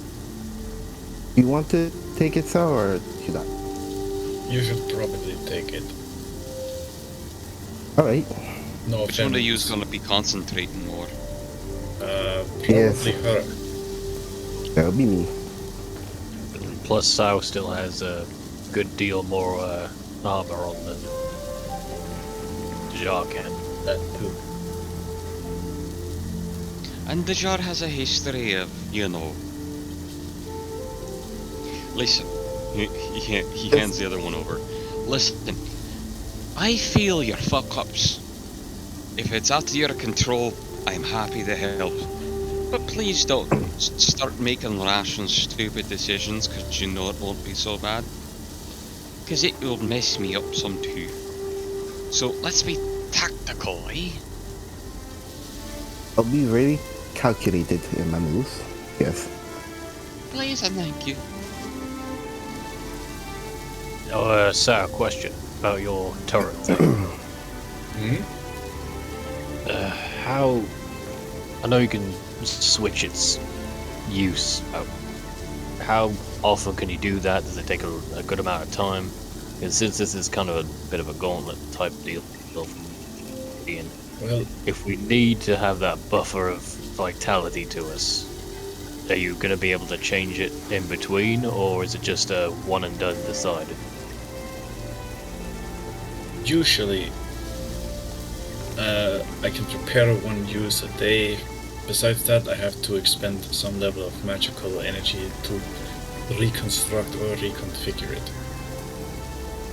Speaker 6: you want to take it, Sal, or should I?
Speaker 4: You should probably take it.
Speaker 6: Alright.
Speaker 4: No
Speaker 3: Which one of
Speaker 4: offense.
Speaker 3: you is going to be concentrating more?
Speaker 6: Yes.
Speaker 4: Probably her.
Speaker 6: That'll be me.
Speaker 2: Plus, Sao still has a good deal more armor on than Jar can.
Speaker 4: That too.
Speaker 3: And the jar has a history of, Listen, he hands the other one over. Listen, I feel your fuck-ups. If it's out of your control, I'm happy to help. But please don't start making rash and stupid decisions, because you know it won't be so bad. Because it will mess me up some too. So let's be tactical, eh?
Speaker 6: I'll be really calculated in my moves. Yes.
Speaker 3: Please and thank you.
Speaker 2: Sao, question about your turret thing. How... I know you can switch its use. How often can you do that? Does it take a good amount of time? And since this is kind of a bit of a gauntlet type deal, Ian,
Speaker 4: Well,
Speaker 2: if we need to have that buffer of vitality to us, are you going to be able to change it in between, or is it just a one and done decided?
Speaker 4: usually, I can prepare one use a day. Besides that, I have to expend some level of magical energy to reconstruct or reconfigure it.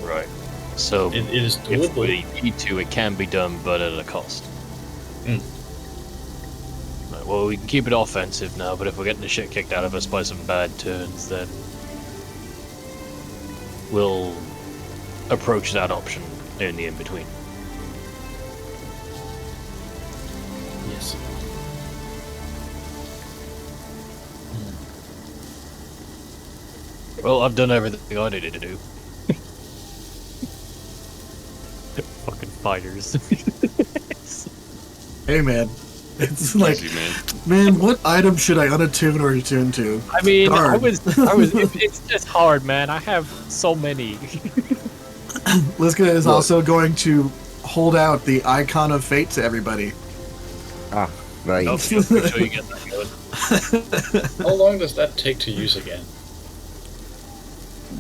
Speaker 2: Right. So
Speaker 4: It is
Speaker 2: if
Speaker 4: doable.
Speaker 2: we need to, it can be done, but at a cost.
Speaker 4: Mm.
Speaker 2: Right, well, we can keep it offensive now, but if we're getting the shit kicked out of us by some bad turns, then we'll approach that option in the in-between.
Speaker 4: Yes.
Speaker 2: Well, I've done everything I needed to do. Fucking fighters.
Speaker 5: Hey man, it's like,
Speaker 3: Easy, man.
Speaker 5: man, what item should I unattune or attune to?
Speaker 2: I mean, I
Speaker 5: Darn.
Speaker 2: was. It's just hard, man. I have so many.
Speaker 5: Liska is
Speaker 6: Look.
Speaker 5: also going to hold out the icon of fate to everybody.
Speaker 6: Ah, right.
Speaker 2: Nope, just make sure you get that going.
Speaker 4: How long does that take to use again?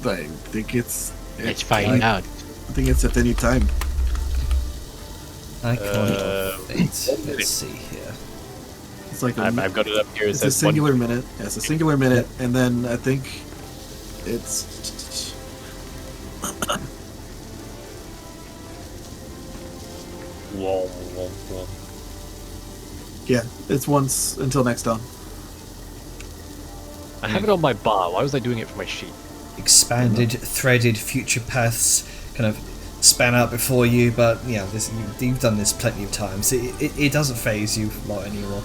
Speaker 5: But I think
Speaker 7: Let's find out.
Speaker 5: I think it's at any time.
Speaker 1: Icon of fate. Let's see here.
Speaker 5: It's like
Speaker 2: I've got it up here. It
Speaker 5: it's a
Speaker 2: says
Speaker 5: singular minute. Yeah, it's a singular minute, and then I think it's
Speaker 2: Whoa.
Speaker 5: yeah, it's once until next dawn.
Speaker 2: I have it on my bar. Why was I doing it for my sheet?
Speaker 1: Expanded, threaded future paths kind of span out before you, but yeah, you've done this plenty of times. It doesn't phase you a lot anymore.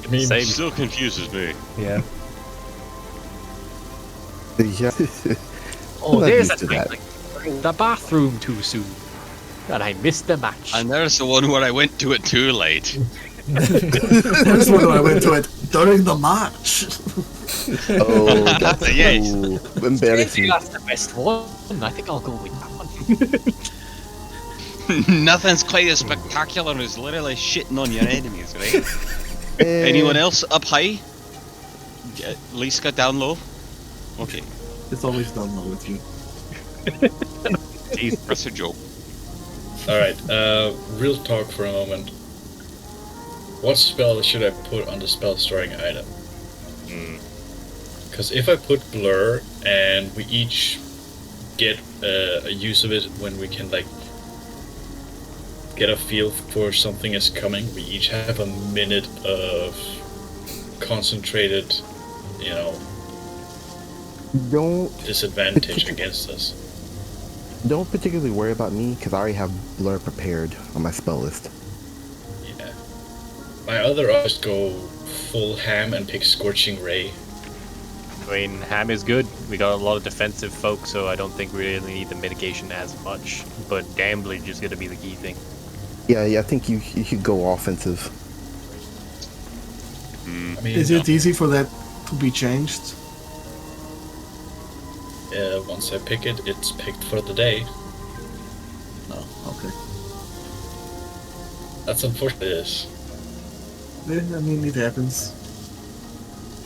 Speaker 4: I mean,
Speaker 2: Same.
Speaker 3: Still confuses me.
Speaker 1: Yeah.
Speaker 6: Yeah.
Speaker 2: Oh,
Speaker 6: Not
Speaker 2: there's
Speaker 6: used
Speaker 2: a
Speaker 6: to that.
Speaker 2: thing. The bathroom too soon. And I missed the match.
Speaker 3: And there's the one where I went to it too late.
Speaker 5: That's when I went to it during the match.
Speaker 6: Oh, that's
Speaker 3: Yes.
Speaker 6: so embarrassing.
Speaker 2: That's the best one. I think I'll go with that one.
Speaker 3: Nothing's quite as spectacular as literally shitting on your enemies, right?
Speaker 6: Eh,
Speaker 3: Anyone else up high? Liska down low? Okay,
Speaker 5: It's always done low with you.
Speaker 2: Jeez.
Speaker 3: that's a joke.
Speaker 4: alright, real talk for a moment. What spell should I put on the spell storing item? Because if I put blur and we each get a use of it when we can like get a feel for something is coming, we each have a minute of concentrated, you know, disadvantage against us.
Speaker 6: Don't particularly worry about me because I already have blur prepared on my spell list.
Speaker 4: Yeah. My other options go full ham and pick Scorching Ray.
Speaker 2: I mean, ham is good. We got a lot of defensive folk, so I don't think we really need the mitigation as much. But gambling is going to be the key thing.
Speaker 6: Yeah, I think you should go offensive.
Speaker 4: I mean,
Speaker 5: Is it easy for that to be changed?
Speaker 4: once I pick it, it's picked for the day.
Speaker 5: No. Okay.
Speaker 4: That's unfortunate. It is.
Speaker 5: Yeah, I mean, it happens.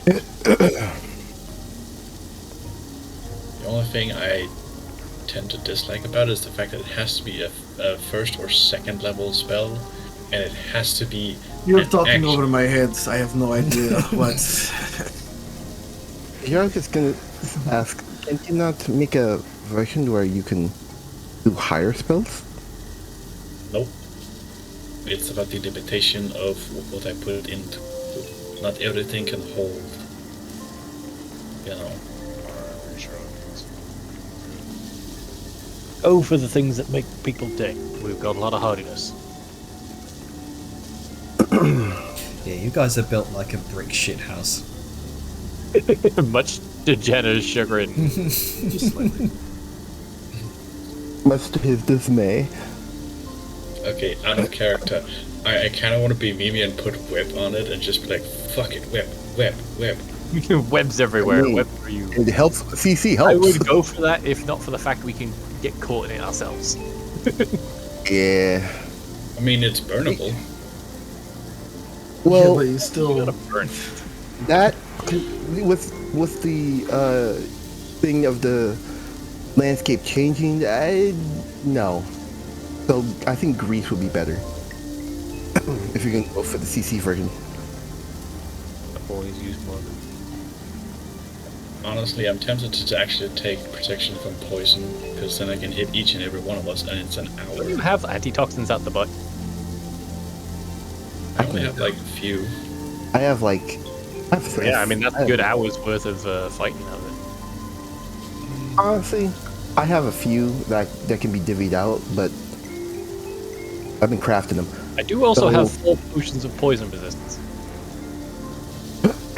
Speaker 4: The only thing I tend to dislike about it is the fact that it has to be a first or second level spell, and it has to be.
Speaker 5: You're
Speaker 4: an
Speaker 5: talking
Speaker 4: action.
Speaker 5: over my head. I have no idea what.
Speaker 6: Here I was just gonna ask, can you not make a version where you can do higher spells?
Speaker 4: Nope. It's about the limitation of what I put into. Not everything can hold. You know.
Speaker 2: Go for the things that make people tick. We've got a lot of hardiness.
Speaker 1: Yeah, you guys are built like a brick shit house.
Speaker 2: Much to Jenna's chagrin.
Speaker 5: Just slightly.
Speaker 6: Much to his dismay.
Speaker 4: Okay, out of character. I kind of want to be Mimi and put whip on it and just be like, fuck it, whip, whip, whip.
Speaker 2: Webs everywhere.
Speaker 6: I mean,
Speaker 2: Web for you.
Speaker 6: It helps. CC helps.
Speaker 2: I would go for that if not for the fact we can get caught in it ourselves.
Speaker 6: Yeah.
Speaker 4: I mean, it's burnable.
Speaker 6: Well,
Speaker 5: yeah, but you still.
Speaker 2: Gotta burn.
Speaker 6: that with the thing of the landscape changing, no. So I think grease would be better if you're gonna go for the CC version.
Speaker 2: Always use more.
Speaker 4: Honestly, I'm tempted to actually take protection from poison, because then I can hit each and every one of us, and it's an
Speaker 2: Do you
Speaker 4: hour.
Speaker 2: have antitoxins out the butt?
Speaker 4: I only have like a few.
Speaker 6: I have like.
Speaker 2: Yeah, I mean that's a good hour's worth of fighting out of it.
Speaker 6: Honestly, I have a few that can be divvied out, but I've been crafting them.
Speaker 2: I do also
Speaker 6: So-
Speaker 2: have 4 potions of poison resistance.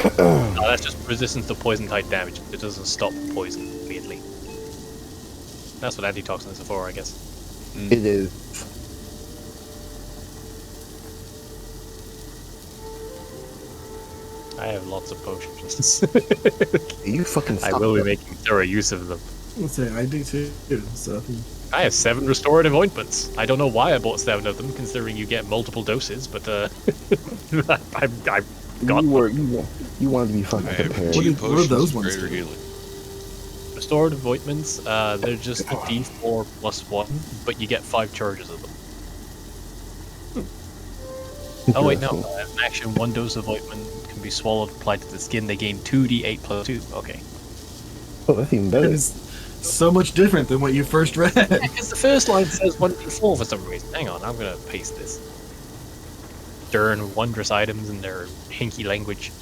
Speaker 2: No, that's just resistance to poison type damage. It doesn't stop poison immediately. That's what antitoxins are for, I guess.
Speaker 6: It is.
Speaker 2: I have lots of potions.
Speaker 6: You fucking
Speaker 2: I
Speaker 6: stop
Speaker 2: will be
Speaker 6: it.
Speaker 2: making thorough use of them.
Speaker 5: Let's say I do too. So
Speaker 2: I have 7 restorative ointments. I don't know why I bought 7 of them, considering you get multiple doses, but I got
Speaker 6: You wanted to be fucking
Speaker 8: I have
Speaker 6: prepared.
Speaker 8: 2
Speaker 5: What are those
Speaker 8: potions of
Speaker 5: ones
Speaker 8: greater
Speaker 5: do?
Speaker 8: healing.
Speaker 2: restorative ointments. They're just a D4 plus 1, but you get 5 charges of them. Oh wait, no. An action, 1 dose of ointment can be swallowed, applied to the skin. They gain 2d8 plus 2. Okay.
Speaker 6: Oh, that's even better.
Speaker 5: it is so much different than what you first read.
Speaker 2: Because the first line says 1d4 for some reason. Hang on, I'm gonna paste this. Stern, wondrous items in their hinky language.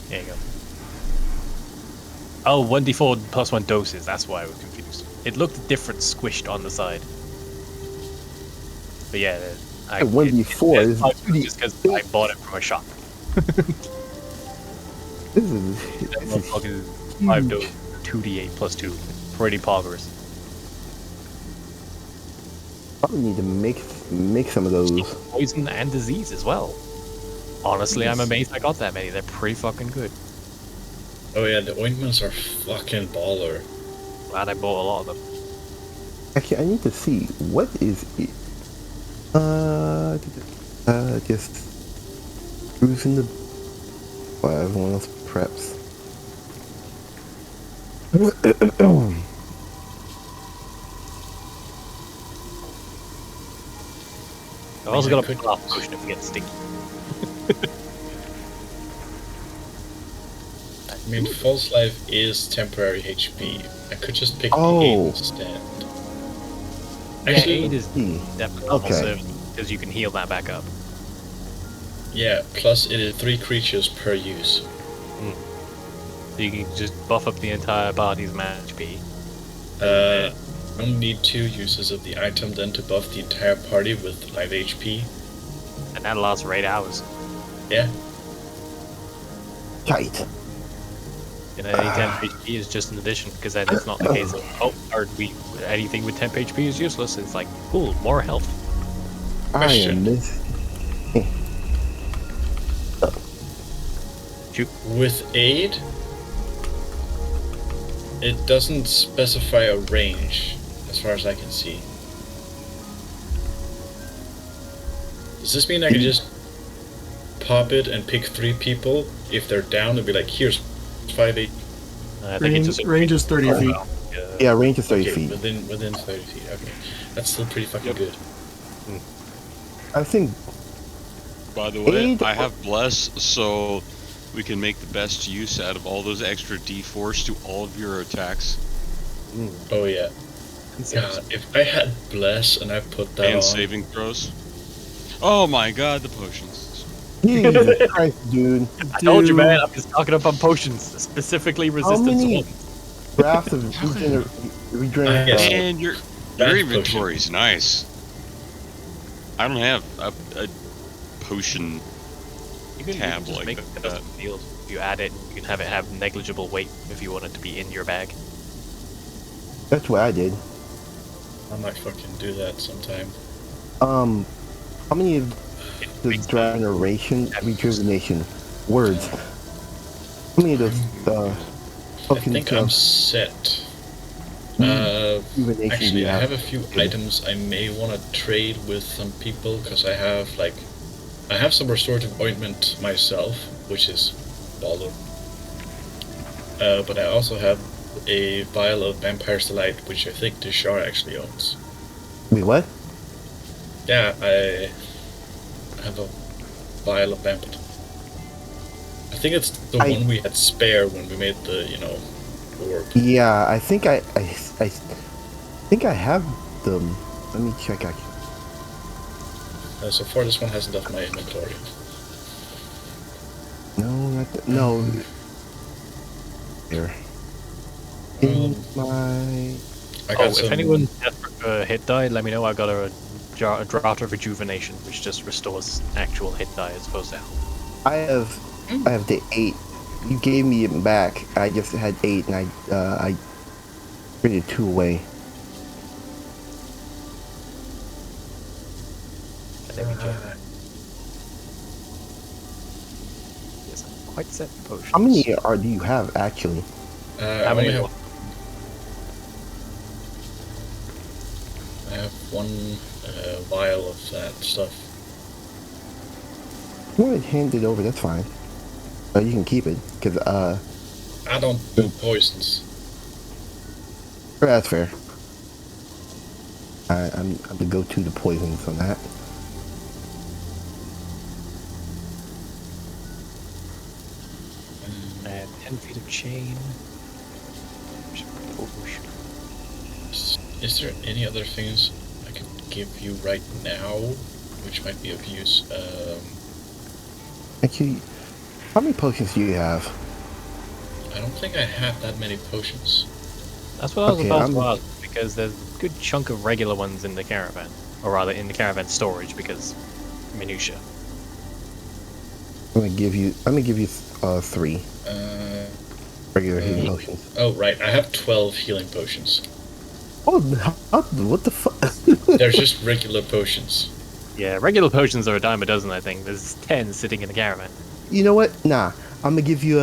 Speaker 2: There you go. Oh, 1d4 plus 1 doses, that's why I was confused. It looked different squished on the side. But yeah, I,
Speaker 6: 1d4 is
Speaker 2: just because I bought it from a shop.
Speaker 6: This is
Speaker 2: That motherfucker is 5 dose, 2d8 plus 2. Pretty poggers.
Speaker 6: probably need to make some of those.
Speaker 2: Poison and disease as well. Honestly, I'm amazed I got that many. They're pretty fucking good.
Speaker 4: Oh yeah, the ointments are fucking baller.
Speaker 2: Glad I bought a lot of them.
Speaker 6: Actually, I need to see what is it. Just cruising the. Well, everyone else preps.
Speaker 2: I've also got a pull off potion if it gets sticky.
Speaker 4: I mean, false life is temporary HP. I could just pick
Speaker 6: Oh.
Speaker 4: the 8 instead.
Speaker 2: Yeah,
Speaker 4: Actually,
Speaker 2: 8 is definitely normal
Speaker 6: Okay.
Speaker 2: service because you can heal that back up.
Speaker 4: yeah, plus it is 3 creatures per use.
Speaker 2: So you can just buff up the entire body's match HP.
Speaker 4: Only need 2 uses of the item then to buff the entire party with live HP.
Speaker 2: And that lasts for 8 hours.
Speaker 4: Yeah.
Speaker 6: Tight.
Speaker 2: And any temp HP is just an addition, because then it's not the case of, oh, anything with temp HP is useless. It's like, cool, more health.
Speaker 6: I
Speaker 4: Question.
Speaker 6: am this.
Speaker 2: Shoot.
Speaker 4: With aid, it doesn't specify a range, as far as I can see. Does this mean I can just pop it and pick 3 people if they're down and be like, here's 5 8?
Speaker 2: I think it's just
Speaker 5: Range is 30 feet.
Speaker 6: Yeah, range is 30
Speaker 4: Okay,
Speaker 6: feet.
Speaker 4: within 30 feet. Okay, that's still pretty fucking good.
Speaker 6: I think.
Speaker 8: By the way,
Speaker 6: Aid-
Speaker 8: I have Bless, so we can make the best use out of all those extra D4s to all of your attacks.
Speaker 4: Oh yeah. God, if I had bless and I put that
Speaker 8: And
Speaker 4: on,
Speaker 8: saving throws. Oh my god, the potions.
Speaker 6: Jesus Christ, dude.
Speaker 2: I told you, man, I'm just talking up on potions, specifically resistance to
Speaker 6: many-
Speaker 2: one.
Speaker 6: Drafts of regenerate.
Speaker 4: Yes.
Speaker 8: And your
Speaker 4: That
Speaker 8: inventory's nice. I don't have a potion.
Speaker 2: You can
Speaker 8: tab
Speaker 2: just
Speaker 8: like
Speaker 2: make
Speaker 8: that.
Speaker 2: custom fields. If you add it, you can have it have negligible weight if you want it to be in your bag.
Speaker 6: That's what I did.
Speaker 4: I might fucking do that sometime.
Speaker 6: How many of the
Speaker 2: Makes
Speaker 6: rejuvenation words? How many of those
Speaker 4: I
Speaker 6: fucking
Speaker 4: think I'm set.
Speaker 6: rejuvenation do
Speaker 4: Actually,
Speaker 6: you
Speaker 4: I
Speaker 6: have?
Speaker 4: have a few items I may want to trade with some people because I have some restorative ointment myself, which is baller. But I also have a vial of Vampire's Delight, which I think Dishar actually owns.
Speaker 6: Wait, what?
Speaker 4: Yeah, I have a vial of Vampire. I think it's the one we had spare when we made the, orb.
Speaker 6: Yeah, I think I think I have them. Let me check. Actually.
Speaker 4: So far, this one hasn't left my inventory.
Speaker 6: No, no. Here. In my.
Speaker 4: I got
Speaker 2: If anyone's desperate for a hit die, let me know. I've got a a Drought of Rejuvenation, which just restores actual hit die as opposed to health.
Speaker 6: I have the 8. You gave me it back. I just had 8, and I traded 2 away.
Speaker 2: Let me check. Yes, I'm quite set potions.
Speaker 6: How many do you have actually?
Speaker 2: How many?
Speaker 4: I have 1 vial of that stuff.
Speaker 6: You want to hand it over? That's fine. You can keep it because
Speaker 4: I don't do poisons.
Speaker 6: that's fair. I'm the go-to to poisons on that.
Speaker 2: I have 10 feet of chain.
Speaker 4: Is there any other things I could give you right now, which might be of use?
Speaker 6: Actually, how many potions do you have?
Speaker 4: I don't think I have that many potions.
Speaker 2: That's what I was
Speaker 6: Okay,
Speaker 2: about to ask, because there's a good chunk of regular ones in the caravan. Or rather, in the caravan storage, because minutia.
Speaker 6: I'm gonna give you 3 regular healing potions.
Speaker 4: Oh, right. I have 12 healing potions.
Speaker 6: Oh, what the fuck?
Speaker 4: They're just regular potions.
Speaker 2: Yeah, regular potions are a dime a dozen, I think. There's 10 sitting in the caravan.
Speaker 6: You know what? Nah, I'm gonna give you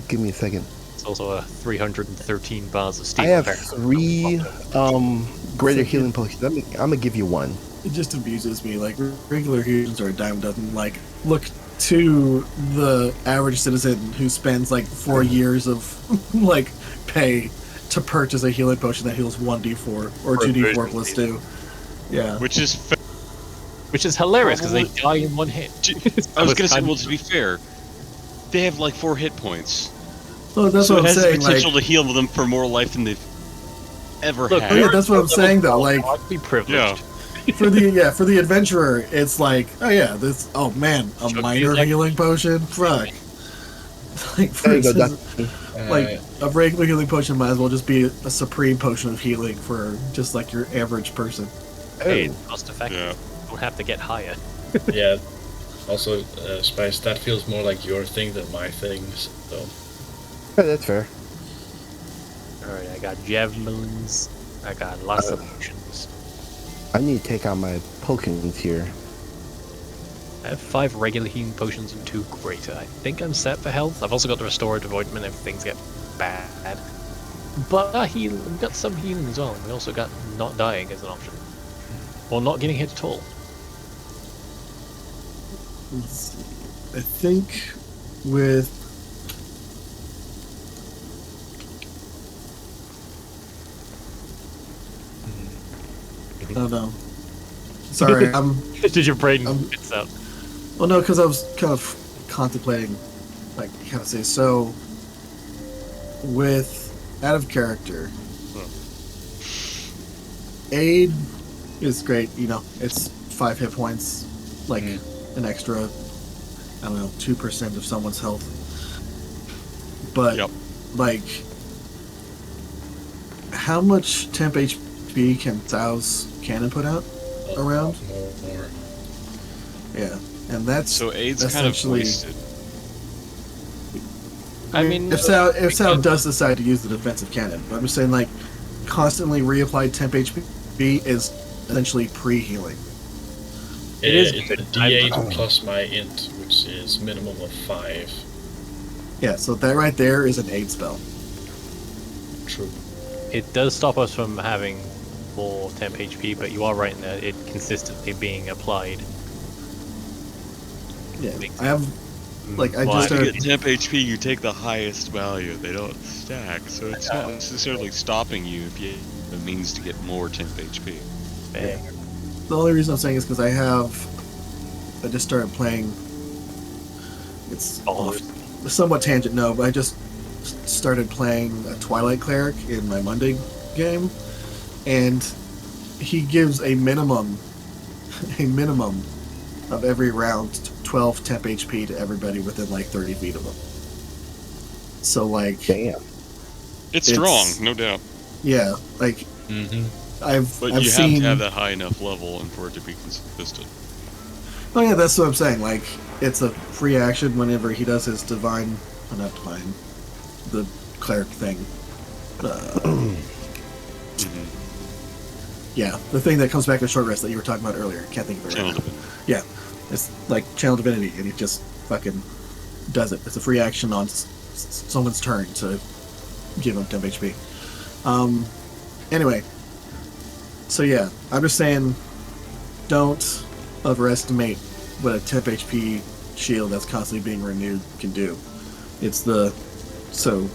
Speaker 6: give me a second.
Speaker 2: It's also a 313 bars of steel.
Speaker 6: I have
Speaker 2: apparently.
Speaker 6: 3 greater healing potions. I'm gonna give you 1.
Speaker 5: It just amuses me. Like, regular healers are a dime a dozen. Like, look to the average citizen who spends like 4 years of like pay to purchase a healing potion that heals 1d4 or 2d4 plus 2. Yeah.
Speaker 8: Which is
Speaker 2: Which is hilarious because they die in one hit.
Speaker 8: I was gonna say, well, to be fair, they have like 4 hit points.
Speaker 5: Well, that's
Speaker 8: so
Speaker 5: what
Speaker 8: it
Speaker 5: I'm
Speaker 8: has
Speaker 5: saying.
Speaker 8: the potential
Speaker 5: Like,
Speaker 8: to heal them for more life than they've ever
Speaker 2: Look,
Speaker 8: had.
Speaker 5: oh yeah, that's what I'm saying though. Like,
Speaker 2: I'd be privileged.
Speaker 8: Yeah.
Speaker 5: for the adventurer, it's like, oh yeah, this. Oh man, a
Speaker 2: Chuck
Speaker 5: minor
Speaker 2: these, like-
Speaker 5: healing potion. Fuck. Like, for
Speaker 6: There you go,
Speaker 5: instance,
Speaker 6: Ducky.
Speaker 5: like a regular healing potion might as well just be a supreme potion of healing for just like your average person.
Speaker 2: Hey, it's cost effective.
Speaker 8: Yeah.
Speaker 2: You don't have to get higher.
Speaker 4: Yeah. Also, Spice, that feels more like your thing than my thing, so...
Speaker 6: Yeah, that's fair.
Speaker 2: Alright, I got javelins. I got lots of potions.
Speaker 6: I need to take out my potions here.
Speaker 2: I have 5 regular healing potions and 2 greater. I think I'm set for health. I've also got the restorative ointment if things get bad. But we got some healing as well. And we also got not dying as an option. Or not getting hit at all.
Speaker 5: I think with I don't know. Sorry,
Speaker 2: Did your brain
Speaker 5: I'm-
Speaker 2: spits out?
Speaker 5: well, no, because I was kind of contemplating, like, how to say. So, with out of character, aid is great. You know, it's 5 hit points, like an extra, I don't know, 2% of someone's health. But
Speaker 8: Yep.
Speaker 5: like, how much temp HP can Thao's cannon put out? Around?
Speaker 4: More.
Speaker 5: Yeah, and that's
Speaker 8: So aid's kind of
Speaker 5: essentially.
Speaker 8: wasted.
Speaker 2: I mean,
Speaker 5: if Sal does decide to use the defensive cannon, but I'm just saying, like, constantly reapplied temp HP is essentially pre-healing.
Speaker 2: It is
Speaker 4: It's
Speaker 2: good.
Speaker 4: a D8 plus my int, which is minimum of 5.
Speaker 5: Yeah, so that right there is an aid spell.
Speaker 4: True.
Speaker 2: it does stop us from having more temp HP, but you are right in that it consistently being applied.
Speaker 5: Yeah, I have, like, I
Speaker 2: Well,
Speaker 5: just
Speaker 8: To
Speaker 5: started.
Speaker 8: get temp HP, you take the highest value. They don't stack, so it's not necessarily stopping you if you have a means to get more temp HP.
Speaker 2: Bang.
Speaker 5: The only reason I'm saying is because I just started playing. It's off, somewhat tangent, no, but I just started playing a Twilight Cleric in my Monday game, and he gives a minimum of every round 12 temp HP to everybody within like 30 feet of him. So like,
Speaker 6: Damn.
Speaker 8: It's
Speaker 5: It's-
Speaker 8: strong, no doubt.
Speaker 5: yeah, like
Speaker 4: Mm-hmm.
Speaker 5: I've
Speaker 8: But
Speaker 5: I've
Speaker 8: you
Speaker 5: seen.
Speaker 8: have to have that high enough level and for it to be consistent.
Speaker 5: Oh yeah, that's what I'm saying. Like, it's a free action whenever he does his divine, not divine, the cleric thing. Yeah, the thing that comes back to short rest that you were talking about earlier. Can't think of it
Speaker 8: Channel
Speaker 5: right now.
Speaker 8: Divinity.
Speaker 5: Yeah, it's like Channel Divinity, and he just fucking does it. It's a free action on someone's turn to give him temp HP. Anyway, so yeah, I'm just saying, don't overestimate what a temp HP shield that's constantly being renewed can do. It's so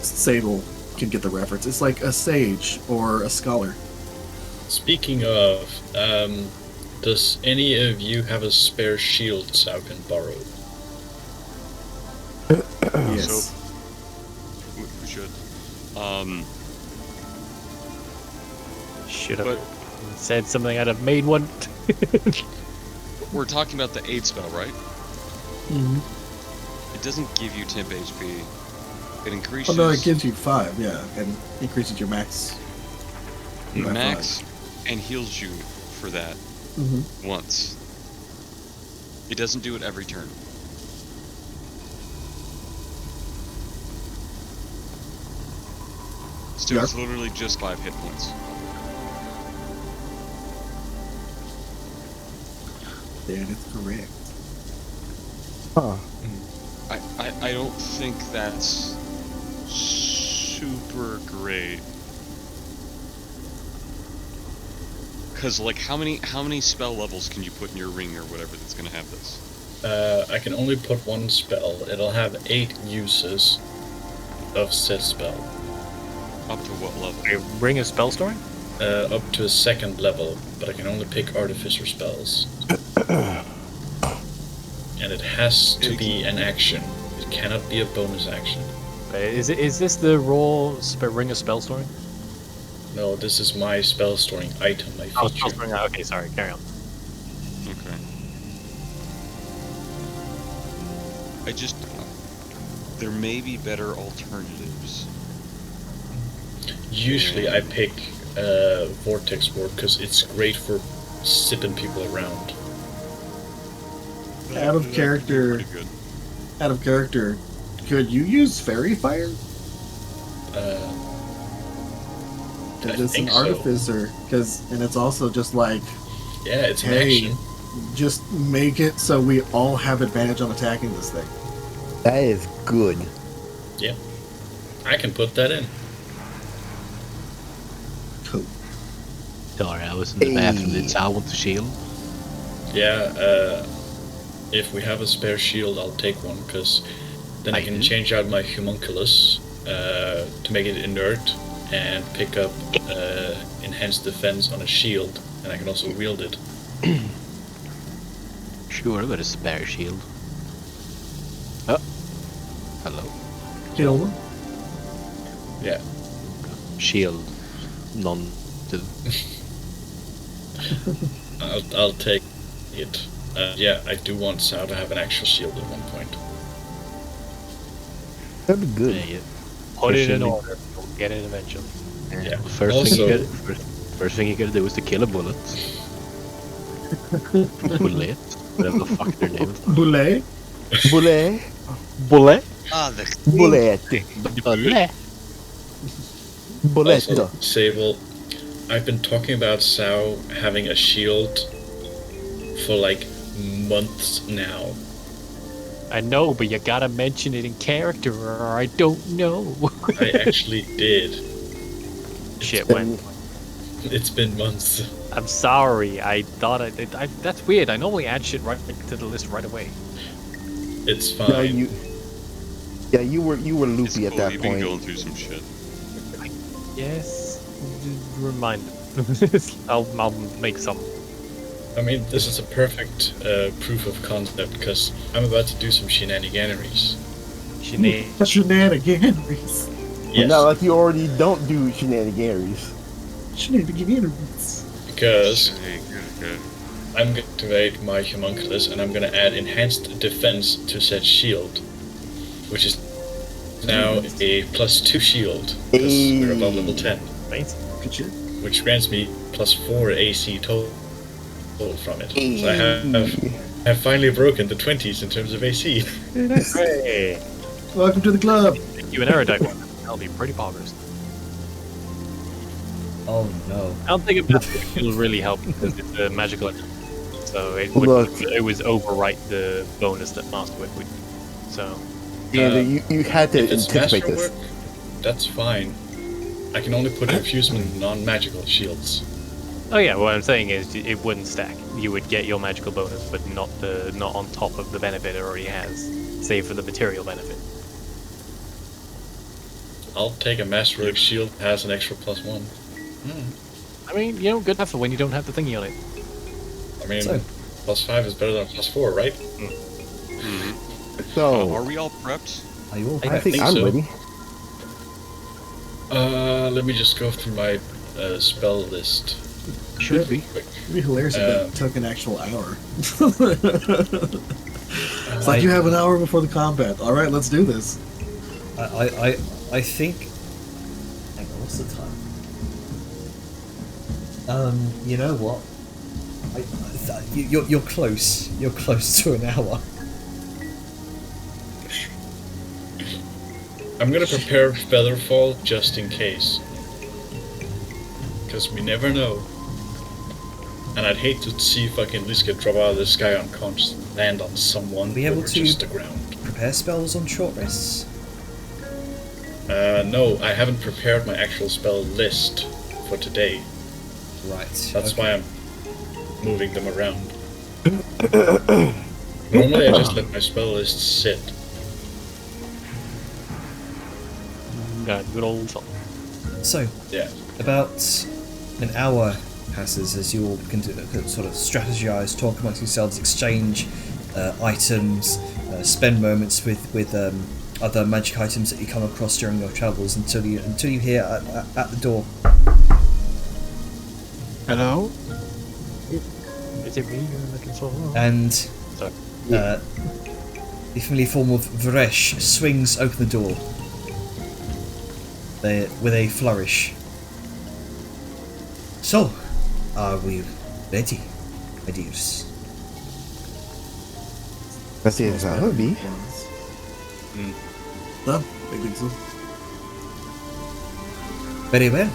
Speaker 5: Sable can get the reference. It's like a sage or a scholar.
Speaker 4: Speaking of, does any of you have a spare shield Sao can borrow?
Speaker 5: Yes.
Speaker 8: We should.
Speaker 2: Should
Speaker 8: But-
Speaker 2: have said something. I'd have made one.
Speaker 8: We're talking about the 8 spell, right?
Speaker 5: Mm-hmm.
Speaker 8: It doesn't give you temp HP. It
Speaker 5: Oh
Speaker 8: increases
Speaker 5: no, it gives you 5, yeah, and increases your max. by
Speaker 8: max and heals you for that
Speaker 5: 5. Mm-hmm.
Speaker 8: once. It doesn't do it every turn. So it's literally just 5 hit points.
Speaker 5: That is correct.
Speaker 6: Huh.
Speaker 8: I don't think that's super great. Cause like how many spell levels can you put in your ring or whatever that's gonna have this?
Speaker 4: I can only put one spell. It'll have 8 uses of said spell.
Speaker 8: Up to what level?
Speaker 2: A ring of spell storing?
Speaker 4: Up to a 2nd level, but I can only pick artificer spells. And it has to be an action. It cannot be a bonus action.
Speaker 2: Is this the raw ring of spell storing?
Speaker 4: No, this is my spell storing item, my
Speaker 2: Oh,
Speaker 4: feature.
Speaker 2: spell storing. Okay, sorry. Carry on.
Speaker 8: Okay. There may be better alternatives.
Speaker 4: Usually I pick Vortex Ward because it's great for sipping people around.
Speaker 5: Out of
Speaker 8: That'd be
Speaker 5: character.
Speaker 8: pretty good.
Speaker 5: Out of character, could you use Fairy Fire? Because
Speaker 4: I
Speaker 5: it's an
Speaker 4: think so.
Speaker 5: artificer. And it's also just like,
Speaker 4: Yeah, it's an
Speaker 5: hey,
Speaker 4: action.
Speaker 5: just make it so we all have advantage on attacking this thing.
Speaker 6: That is good.
Speaker 4: Yeah. I can put that in.
Speaker 5: Cool.
Speaker 7: Sorry, I was in the bathroom. Did Sal want the shield?
Speaker 4: Yeah, if we have a spare shield, I'll take one, because then I can change out my homunculus to make it inert and pick up enhanced defense on a shield, and I can also wield it.
Speaker 7: Sure, but a spare shield. Oh, hello.
Speaker 5: Kill them.
Speaker 4: Yeah.
Speaker 7: Shield, none to.
Speaker 4: I'll take it. Yeah, I do want Sao to have an actual shield at one point.
Speaker 6: That'd be good.
Speaker 7: Yeah,
Speaker 2: Put it in
Speaker 7: Especially-
Speaker 2: order. You'll get it eventually.
Speaker 4: Yeah.
Speaker 7: The first thing you gotta do is to kill a bullet. Bullet, whatever the fuck their name is.
Speaker 5: Boulet.
Speaker 6: Bullet.
Speaker 7: Bullet.
Speaker 8: Ah, the
Speaker 6: Bullet.
Speaker 7: Bullet.
Speaker 6: Bullet.
Speaker 4: Also, Sable, I've been talking about Sao having a shield for like months now.
Speaker 2: I know, but you gotta mention it in character, or I don't know.
Speaker 4: I actually did.
Speaker 2: Shit, when?
Speaker 4: It's been months.
Speaker 2: I'm sorry. I thought that's weird. I normally add shit right to the list right away.
Speaker 4: It's
Speaker 6: Yeah,
Speaker 4: fine.
Speaker 6: you were
Speaker 8: It's
Speaker 6: loopy at
Speaker 8: cool,
Speaker 6: that
Speaker 8: you've been
Speaker 6: point.
Speaker 8: going through some shit.
Speaker 2: Yes. Remind. I'll make some.
Speaker 4: I mean, this is a perfect proof of concept, because I'm about to do some shenaniganeries.
Speaker 2: Sinead.
Speaker 5: Shenanigans.
Speaker 4: Yes,
Speaker 6: Not like you already don't do shenanigans.
Speaker 5: Shenanigans.
Speaker 4: because
Speaker 8: Hey, good.
Speaker 4: I'm going to activate my homunculus, and I'm going to add enhanced defense to said shield, which is now a +2 shield, because we're above level 10.
Speaker 2: Amazing.
Speaker 5: Good shit.
Speaker 4: which grants me +4 AC total from it. So I have finally broken the 20s in terms of AC.
Speaker 2: Hooray!
Speaker 5: Welcome to the club.
Speaker 2: You an erudite one. That'll be pretty poggers.
Speaker 1: Oh no.
Speaker 2: I don't think it will really help because it's a magical attack. So it would
Speaker 6: Look.
Speaker 2: always overwrite the bonus that Masterwork would. So
Speaker 6: And you had to
Speaker 4: If it's
Speaker 6: anticipate
Speaker 4: masterwork,
Speaker 6: this.
Speaker 4: that's fine. I can only put infusement in non-magical shields.
Speaker 2: oh yeah, what I'm saying is it wouldn't stack. You would get your magical bonus, but not on top of the benefit it already has, save for the material benefit.
Speaker 4: I'll take a masterwork shield that has an extra +1.
Speaker 2: I mean, good enough for when you don't have the thingy on it.
Speaker 4: I mean,
Speaker 1: So-
Speaker 4: +5 is better than +4, right?
Speaker 6: So,
Speaker 8: Are we all prepped?
Speaker 1: Are you all
Speaker 2: I
Speaker 6: I
Speaker 1: prepped?
Speaker 6: think
Speaker 4: think
Speaker 6: I'm
Speaker 4: so.
Speaker 6: ready.
Speaker 4: Let me just go through my spell list.
Speaker 2: Should be.
Speaker 5: It'd be hilarious if that took an actual hour. It's
Speaker 4: It's
Speaker 5: like you have an hour before the combat. All right, let's do this.
Speaker 1: I think. Hang on, what's the time? You know what? You're close. You're close to an hour.
Speaker 4: I'm gonna prepare Featherfall just in case. Because we never know. And I'd hate to see fucking Liska drop out of the sky unconscious and land on someone
Speaker 1: Be able
Speaker 4: over
Speaker 1: to-
Speaker 4: just the ground.
Speaker 1: Prepare spells on short rests.
Speaker 4: No, I haven't prepared my actual spell list for today.
Speaker 1: Right.
Speaker 4: That's
Speaker 1: okay.
Speaker 4: why I'm moving them around. Normally I just let my spell list sit.
Speaker 2: Good old song.
Speaker 1: So,
Speaker 4: Yeah.
Speaker 1: about an hour passes as you all begin to sort of strategize, talk amongst yourselves, exchange items, spend moments with other magic items that you come across during your travels until you hear at the door.
Speaker 7: Hello?
Speaker 2: Is it me you're looking for?
Speaker 1: And
Speaker 2: Sorry.
Speaker 1: the familiar form of Varesh swings open the door with a flourish. So, are we ready, my dears?
Speaker 6: That's it, that would be.
Speaker 5: No, I think so.
Speaker 1: Very well.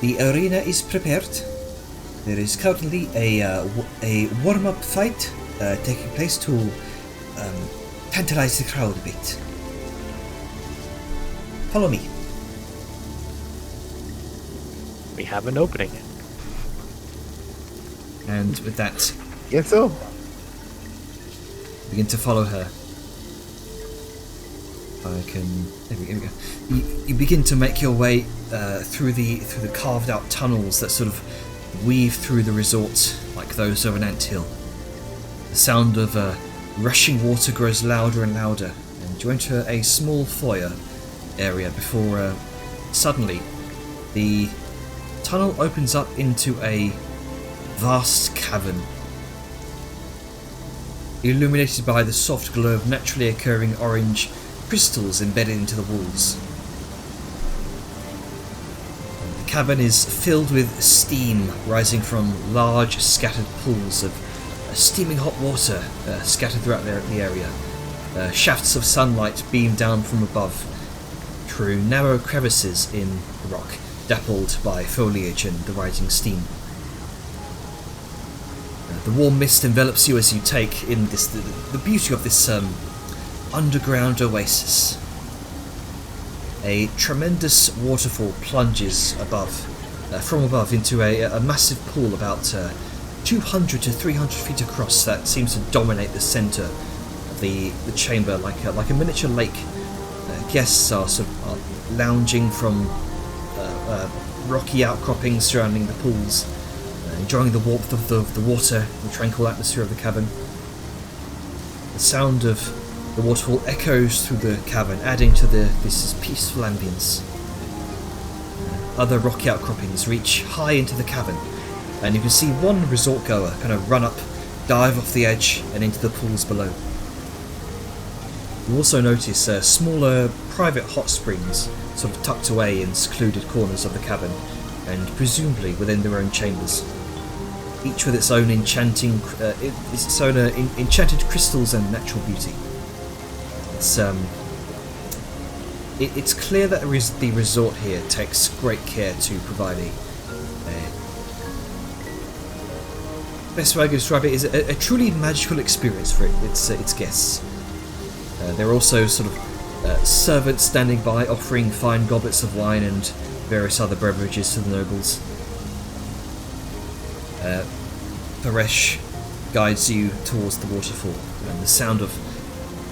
Speaker 1: The arena is prepared. There is currently a warm-up fight taking place to tantalize the crowd a bit. Follow me.
Speaker 2: We have an opening.
Speaker 1: And with that,
Speaker 6: Yes, so.
Speaker 1: begin to follow her. There we go. You begin to make your way through the carved out tunnels that sort of weave through the resort like those of an anthill. The sound of rushing water grows louder and louder, and you enter a small foyer area before suddenly the tunnel opens up into a vast cavern, illuminated by the soft glow of naturally occurring orange crystals embedded into the walls. The cavern is filled with steam rising from large scattered pools of steaming hot water scattered throughout the area. Shafts of sunlight beam down from above through narrow crevices in the rock, dappled by foliage and the rising steam. The warm mist envelops you as you take in the beauty of this underground oasis. A tremendous waterfall plunges from above into a massive pool about 200 to 300 feet across that seems to dominate the centre of the chamber like a miniature lake. Guests are lounging from rocky outcroppings surrounding the pools, enjoying the warmth of the water, the tranquil atmosphere of the cavern. The sound of the waterfall echoes through the cavern, adding to this peaceful ambience. Other rocky outcroppings reach high into the cavern, and you can see one resort goer kind of run up, dive off the edge, and into the pools below. You also notice smaller private hot springs sort of tucked away in secluded corners of the cavern, and presumably within their own chambers. Each with its own enchanted crystals and natural beauty. It's clear that the resort here takes great care to provide best way I can describe it is a truly magical experience for its guests. There are also sort of servants standing by offering fine goblets of wine and various other beverages to the nobles. Paresh guides you towards the waterfall, and the sound of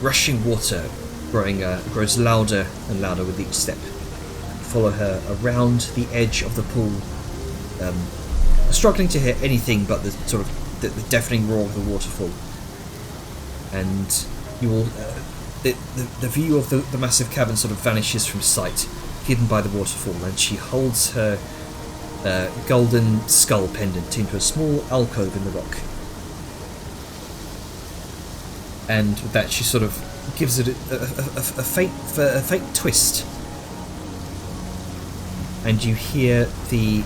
Speaker 1: rushing water grows louder and louder with each step. You follow her around the edge of the pool, struggling to hear anything but the sort of the deafening roar of the waterfall. And you will the view of the massive cavern sort of vanishes from sight, hidden by the waterfall, and she holds her golden skull pendant into a small alcove in the rock. And with that, she sort of gives it a faint twist, and you hear the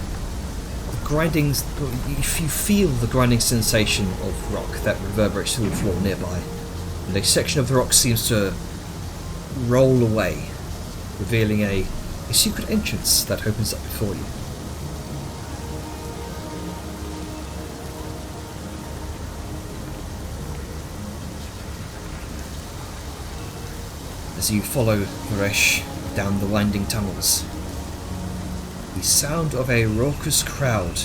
Speaker 1: grinding. You feel the grinding sensation of rock that reverberates through the floor nearby, and a section of the rock seems to roll away, revealing a secret entrance that opens up before you. As you follow Paresh down the winding tunnels, the sound of a raucous crowd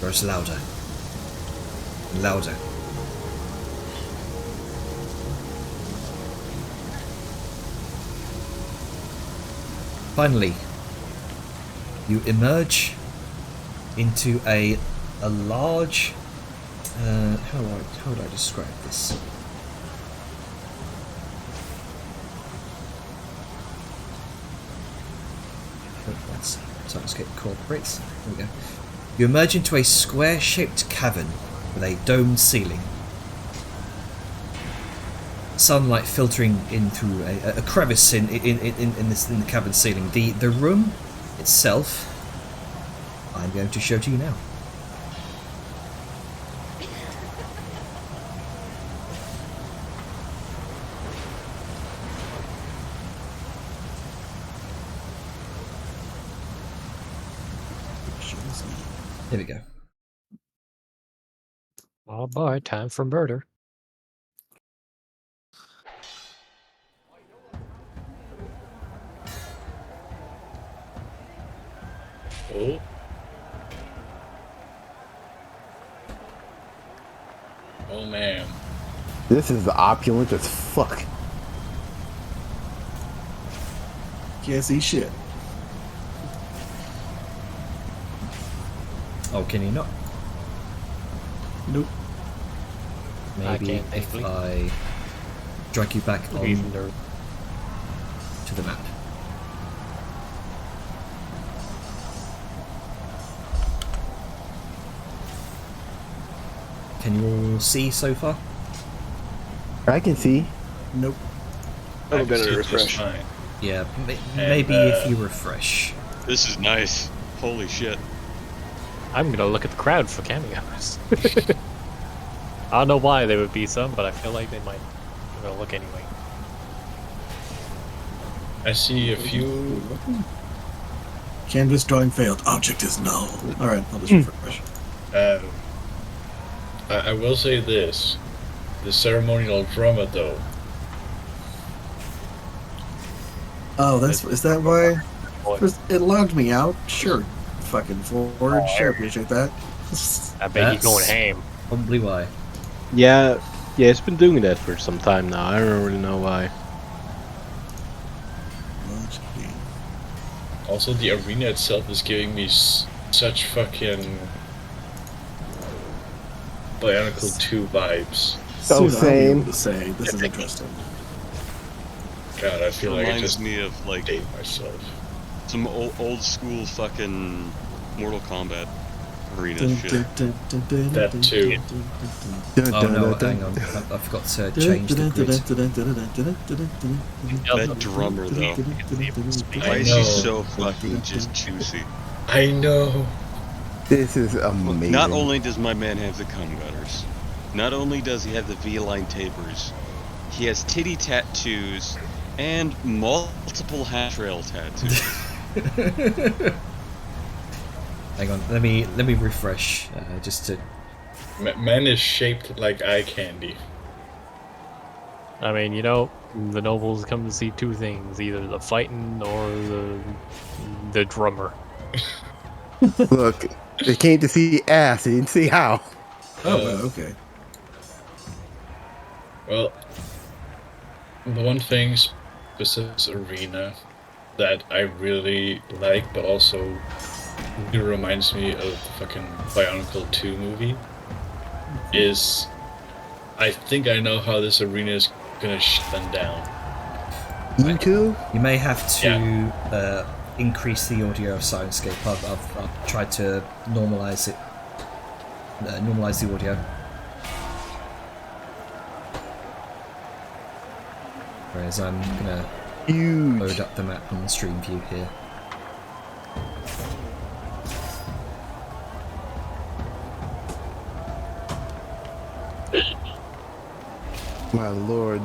Speaker 1: grows louder and louder. Finally, you emerge into a large. How would I describe this? So let's get corporates. There we go. You emerge into a square-shaped cavern with a domed ceiling. Sunlight filtering in through a crevice in the cavern ceiling. The room itself, I'm going to show to you now. Here we go.
Speaker 2: Oh boy, time for murder.
Speaker 4: Oh. Oh man.
Speaker 6: This is opulent as fuck.
Speaker 5: Can't see shit.
Speaker 1: Oh, can you not?
Speaker 5: Nope.
Speaker 1: Maybe
Speaker 2: can't,
Speaker 1: if
Speaker 2: thankfully.
Speaker 1: I drag you back on
Speaker 2: Even though-
Speaker 1: to the map. Can you all see so far?
Speaker 6: I can see.
Speaker 5: Nope.
Speaker 4: I'm
Speaker 9: gonna refresh.
Speaker 4: Fine.
Speaker 1: Yeah, maybe if you refresh.
Speaker 8: This is nice. Holy shit.
Speaker 2: I'm gonna look at the crowd for cameos. I don't know why there would be some, but I feel like they might. I'm gonna look anyway.
Speaker 4: I see a few.
Speaker 5: Canvas drawing failed. Object is null. Alright, I'll just refresh.
Speaker 4: I will say this: the ceremonial drama, though.
Speaker 5: Oh, is that why? It logged me out? Sure. Fucking forward. Sure, appreciate that.
Speaker 2: I bet he's going
Speaker 1: That's-
Speaker 2: ham.
Speaker 1: Probably why.
Speaker 7: Yeah, it's been doing that for some time now. I don't really know why.
Speaker 4: Also, the arena itself is giving me such fucking Bionicle 2 vibes.
Speaker 6: So
Speaker 5: Soon I'll be able
Speaker 6: same.
Speaker 5: to say this is interesting.
Speaker 4: God, I feel like I
Speaker 8: Reminds
Speaker 4: just
Speaker 8: me of like
Speaker 4: hate myself.
Speaker 8: some old school fucking Mortal Kombat. arena shit.
Speaker 4: That too.
Speaker 1: Oh no, hang on. I forgot to change the grid.
Speaker 8: That drummer though. Why
Speaker 4: I
Speaker 8: is he
Speaker 4: know.
Speaker 8: so fucking just juicy?
Speaker 4: I know.
Speaker 6: This is amazing.
Speaker 8: Not only does my man have the cum gutters, not only does he have the V-line tapers, he has titty tattoos and multiple hat trail tattoos.
Speaker 1: Hang on, let me refresh just to.
Speaker 4: Man is shaped like eye candy.
Speaker 2: I mean, you know, the nobles come to see two things: either the fighting or the drummer.
Speaker 6: Look, they came to see ass. They didn't see how.
Speaker 5: Oh, wow, okay.
Speaker 4: Well, the one thing specific to this arena that I really like, but also it reminds me of the fucking Bionicle 2 movie, is I think I know how this arena is gonna shut them down.
Speaker 6: You too?
Speaker 1: You may have to increase the audio of Sirenscape. I've tried to normalize it. Normalize the audio. Whereas I'm gonna
Speaker 6: Huge.
Speaker 1: load up the map on the stream view here.
Speaker 6: My lord.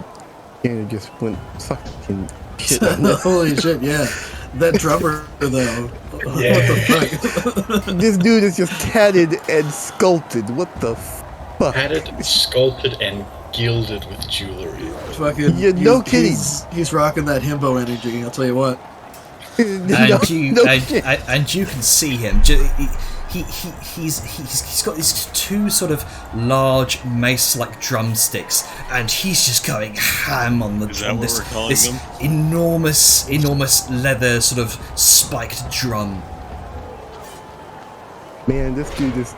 Speaker 6: Canada just went fucking shit on this.
Speaker 5: Holy shit, yeah. That drummer, though.
Speaker 4: Yeah.
Speaker 5: What the fuck?
Speaker 6: This dude is just tatted and sculpted. What the fuck?
Speaker 4: Padded, sculpted, and gilded with jewelry.
Speaker 5: Fucking,
Speaker 6: Yeah, no kidding.
Speaker 5: He's rocking that himbo energy, I'll tell you what.
Speaker 1: And you can see him. He's got these two sort of large mace-like drumsticks, and he's just going ham on the
Speaker 8: Is that what
Speaker 1: this,
Speaker 8: we're calling
Speaker 1: this
Speaker 8: them?
Speaker 1: enormous leather sort of spiked drum.
Speaker 6: Man, this dude is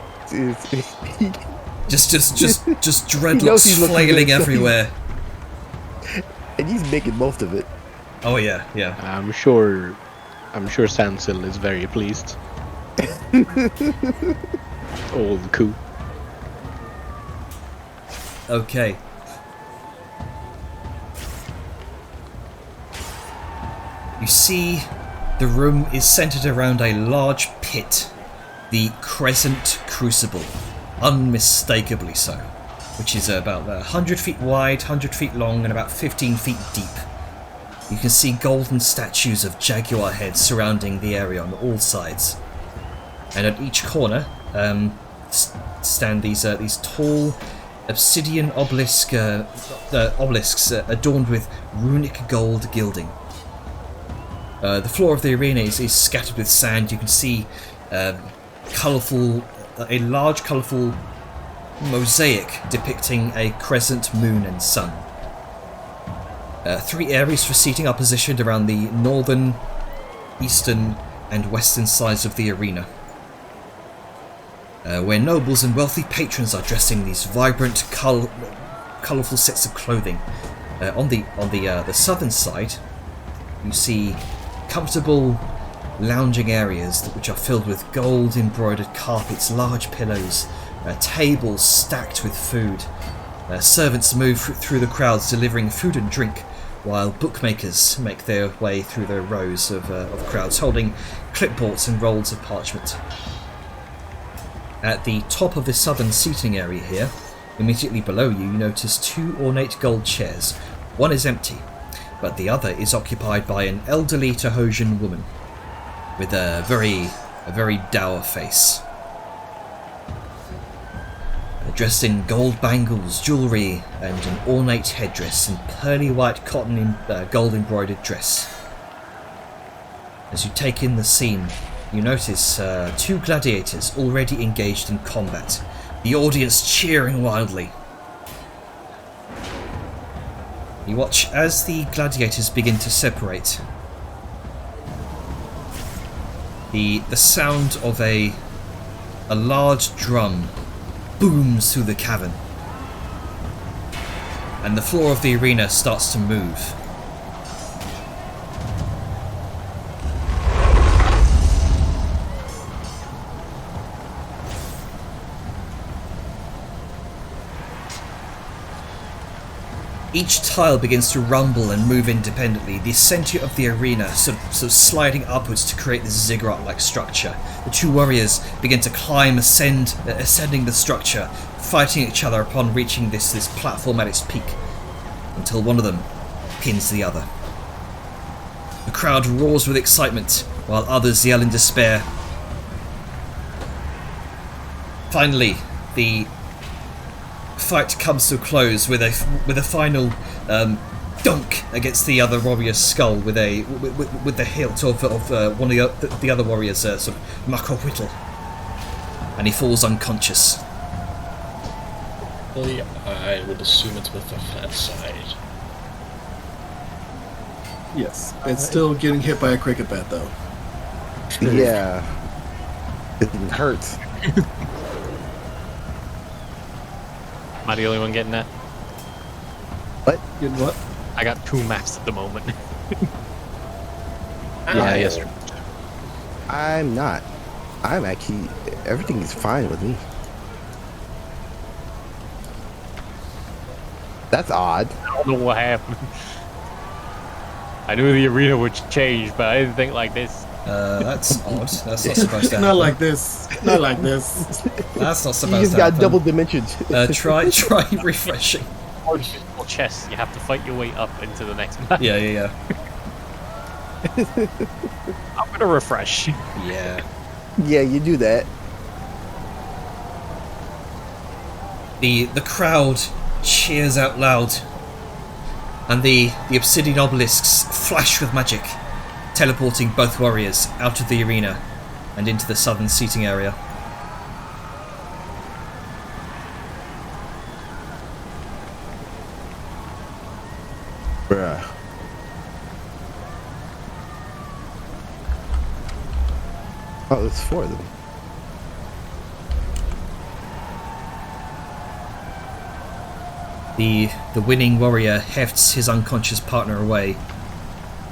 Speaker 1: Just
Speaker 6: He knows
Speaker 1: dreadlocks
Speaker 6: he's looking
Speaker 1: flailing
Speaker 6: good, so
Speaker 1: everywhere.
Speaker 6: and he's making most of it.
Speaker 1: Oh yeah.
Speaker 7: I'm sure Sansil is very pleased. Old coup.
Speaker 1: Okay. You see, the room is centered around a large pit, the Crescent Crucible, unmistakably so, which is about 100 feet wide, 100 feet long, and about 15 feet deep. You can see golden statues of jaguar heads surrounding the area on all sides. And at each corner stand these tall obsidian obelisks adorned with runic gold gilding. The floor of the arena is scattered with sand. You can see a large colourful mosaic depicting a crescent, moon and sun. 3 areas for seating are positioned around the northern, eastern and western sides of the arena, where nobles and wealthy patrons are dressing these vibrant, colourful sets of clothing. On the southern side, you see comfortable lounging areas which are filled with gold embroidered carpets, large pillows, tables stacked with food. Servants move through the crowds delivering food and drink, while bookmakers make their way through the rows of crowds holding clipboards and rolls of parchment. At the top of the southern seating area here, immediately below you, you notice 2 ornate gold chairs. One is empty, but the other is occupied by an elderly Tahosian woman with a very dour face. Dressed in gold bangles, jewellery, and an ornate headdress and pearly white cotton gold embroidered dress. As you take in the scene, you notice 2 gladiators already engaged in combat, the audience cheering wildly. You watch as the gladiators begin to separate. The sound of a large drum booms through the cavern, and the floor of the arena starts to move. Each tile begins to rumble and move independently, the center of the arena sort of sliding upwards to create this ziggurat-like structure. The two warriors begin to climb, ascending the structure, fighting each other upon reaching this platform at its peak, until one of them pins the other. The crowd roars with excitement, while others yell in despair. Finally, the fight comes to a close with a final dunk against the other warrior's skull with the hilt of one of the other warriors' sort of muck or whittle, and he falls unconscious.
Speaker 4: I would assume it's with the flat side.
Speaker 5: Yes. It's still getting hit by a cricket bat, though.
Speaker 6: Yeah. It hurts.
Speaker 2: Am I the only one getting that?
Speaker 6: What?
Speaker 5: Getting what?
Speaker 2: I got 2 max at the moment.
Speaker 7: Yeah, yes.
Speaker 6: I'm not. I'm actually... Everything is fine with me. That's odd.
Speaker 2: I don't know what happened. I knew the arena would change, but I didn't think like this.
Speaker 1: That's odd. That's not supposed to happen.
Speaker 5: Not like this. Not like this.
Speaker 1: That's not
Speaker 6: You
Speaker 1: supposed
Speaker 6: just
Speaker 1: to
Speaker 6: got
Speaker 1: happen.
Speaker 6: double dimensions.
Speaker 1: Try refreshing.
Speaker 2: Or chess, you have to fight your way up into the next map.
Speaker 1: Yeah.
Speaker 2: I'm gonna refresh.
Speaker 1: Yeah.
Speaker 6: Yeah, you do that.
Speaker 1: The crowd cheers out loud, and the obsidian obelisks flash with magic, teleporting both warriors out of the arena and into the southern seating area.
Speaker 6: Bruh. Oh, there's 4 of them.
Speaker 1: The winning warrior hefts his unconscious partner away,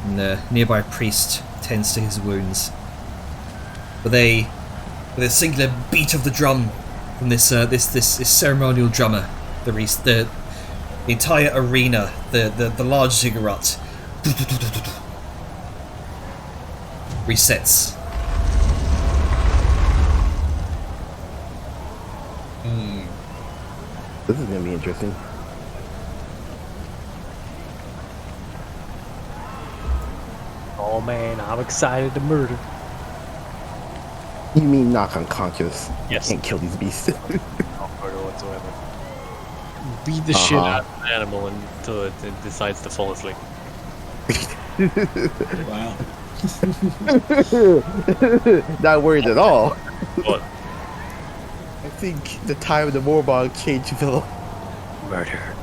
Speaker 1: and the nearby priest tends to his wounds. With a singular beat of the drum from this ceremonial drummer, the entire arena, the large ziggurat resets.
Speaker 6: This is gonna be interesting.
Speaker 2: Oh man, I'm excited to murder.
Speaker 6: You mean knock unconscious?
Speaker 2: Yes.
Speaker 6: Can't kill these beasts.
Speaker 2: No murder whatsoever. Beat the shit out of an animal until it decides to fall asleep.
Speaker 5: Wow.
Speaker 6: Not worried at all.
Speaker 2: What?
Speaker 6: I think the time of the Morbog changed Phil.
Speaker 7: Murder.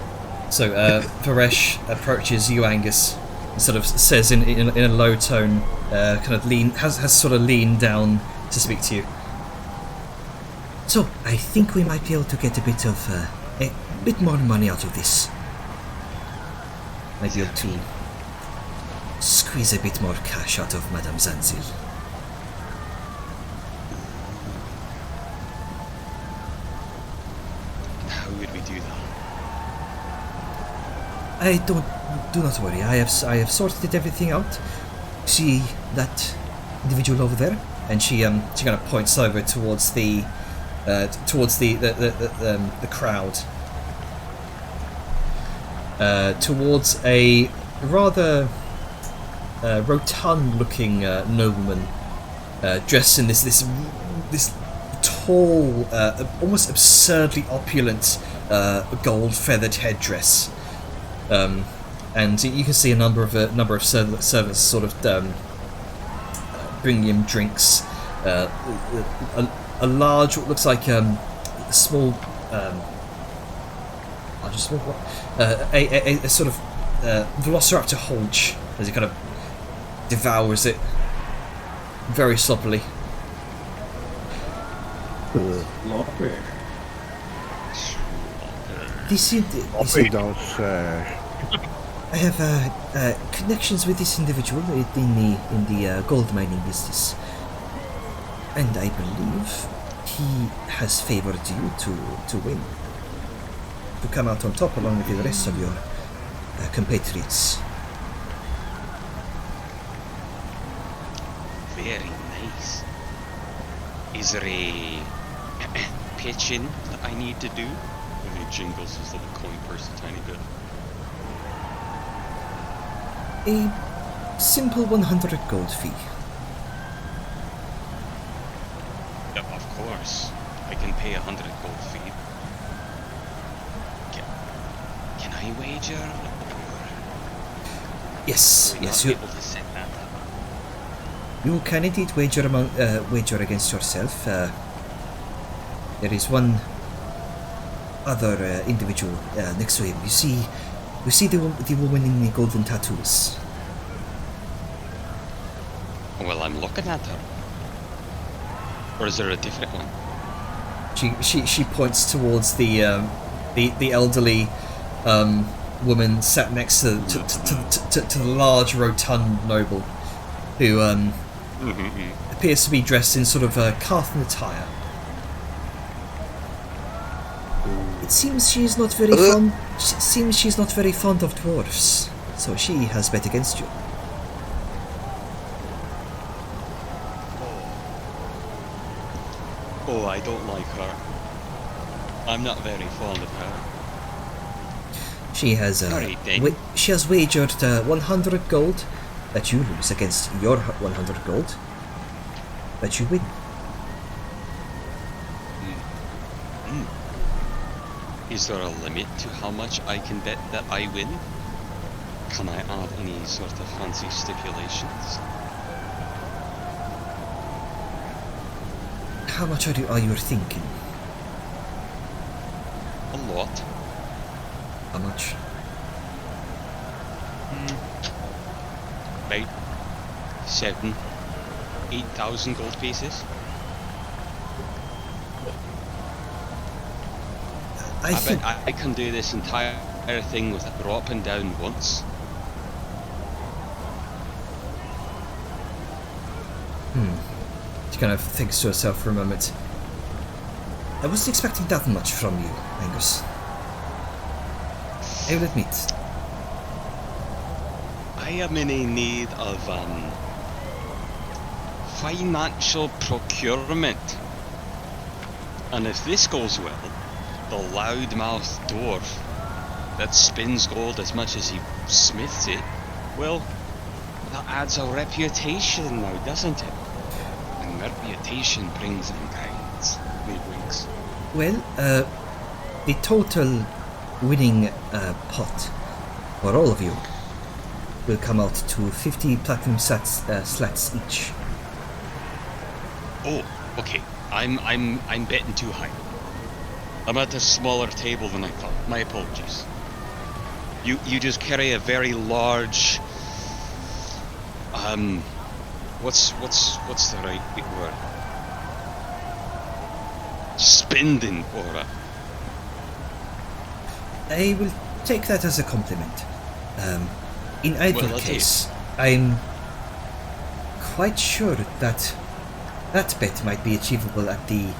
Speaker 1: So Varesh approaches you, Angus, and sort of says in a low tone, kind of has sort of leaned down to speak to you. So I think we might be able to get a bit more money out of this. Might be able to squeeze a bit more cash out of Madame Zanzil.
Speaker 8: How would we do that?
Speaker 1: Do not worry. I have sorted everything out. See that individual over there, and she kind of points over towards the crowd, towards a rather rotund-looking nobleman, dressed in this tall, almost absurdly opulent gold feathered headdress. And you can see a number of servants sort of bringing him drinks. A large, what looks like a small, a sort of velociraptor haunch as he kind of devours it very sloppily. This
Speaker 6: Don't say.
Speaker 1: I have connections with this individual in the gold mining business, and I believe he has favored you to win, to come out on top along with the rest of your compatriots.
Speaker 3: Very nice. Is there a pitch-in that I need to do? And he jingles his little coin purse a tiny bit.
Speaker 1: A simple 100 gold fee.
Speaker 3: Yeah, of course. I can pay 100 gold fee. Can I wager?
Speaker 1: Yes,
Speaker 3: Or are we
Speaker 1: yes,
Speaker 3: not
Speaker 1: you,
Speaker 3: able to set that up?
Speaker 1: you can indeed wager against yourself. There is one other individual next to him. You see the woman in the golden tattoos.
Speaker 3: Well, I'm looking at her. Or is there a different one?
Speaker 1: She points towards the elderly woman sat next to the large rotund noble, who appears to be dressed in sort of Carthan attire. It seems she's not very fond. It seems she's not very fond of dwarfs, so she has bet against you.
Speaker 3: Oh, I don't like her. I'm not very fond of her.
Speaker 1: She has
Speaker 3: Sorry, Dane.
Speaker 1: she has wagered 100 gold that you lose against your 100 gold that you win.
Speaker 3: Is there a limit to how much I can bet that I win? Can I add any sort of fancy stipulations?
Speaker 1: How much are you thinking?
Speaker 3: A lot.
Speaker 1: How much?
Speaker 3: About 8,000 gold pieces.
Speaker 1: I think
Speaker 3: bet I can do this entire thing without dropping down once.
Speaker 1: She kind of thinks to herself for a moment. I wasn't expecting that much from you, Angus. I will admit.
Speaker 3: I am in a need of financial procurement. And if this goes well, the loudmouth dwarf that spins gold as much as he smiths it, well, that adds a reputation now, doesn't it? And reputation brings in kinds. He winks.
Speaker 1: Well, the total winning pot for all of you will come out to 50 platinum slats each.
Speaker 3: Oh, okay. I'm betting too high. I'm at a smaller table than I thought. My apologies. You just carry a very large what's the right word? Spending aura.
Speaker 1: I will take that as a compliment. In either
Speaker 3: Well,
Speaker 1: case, I'm quite sure that that bet might be achievable at the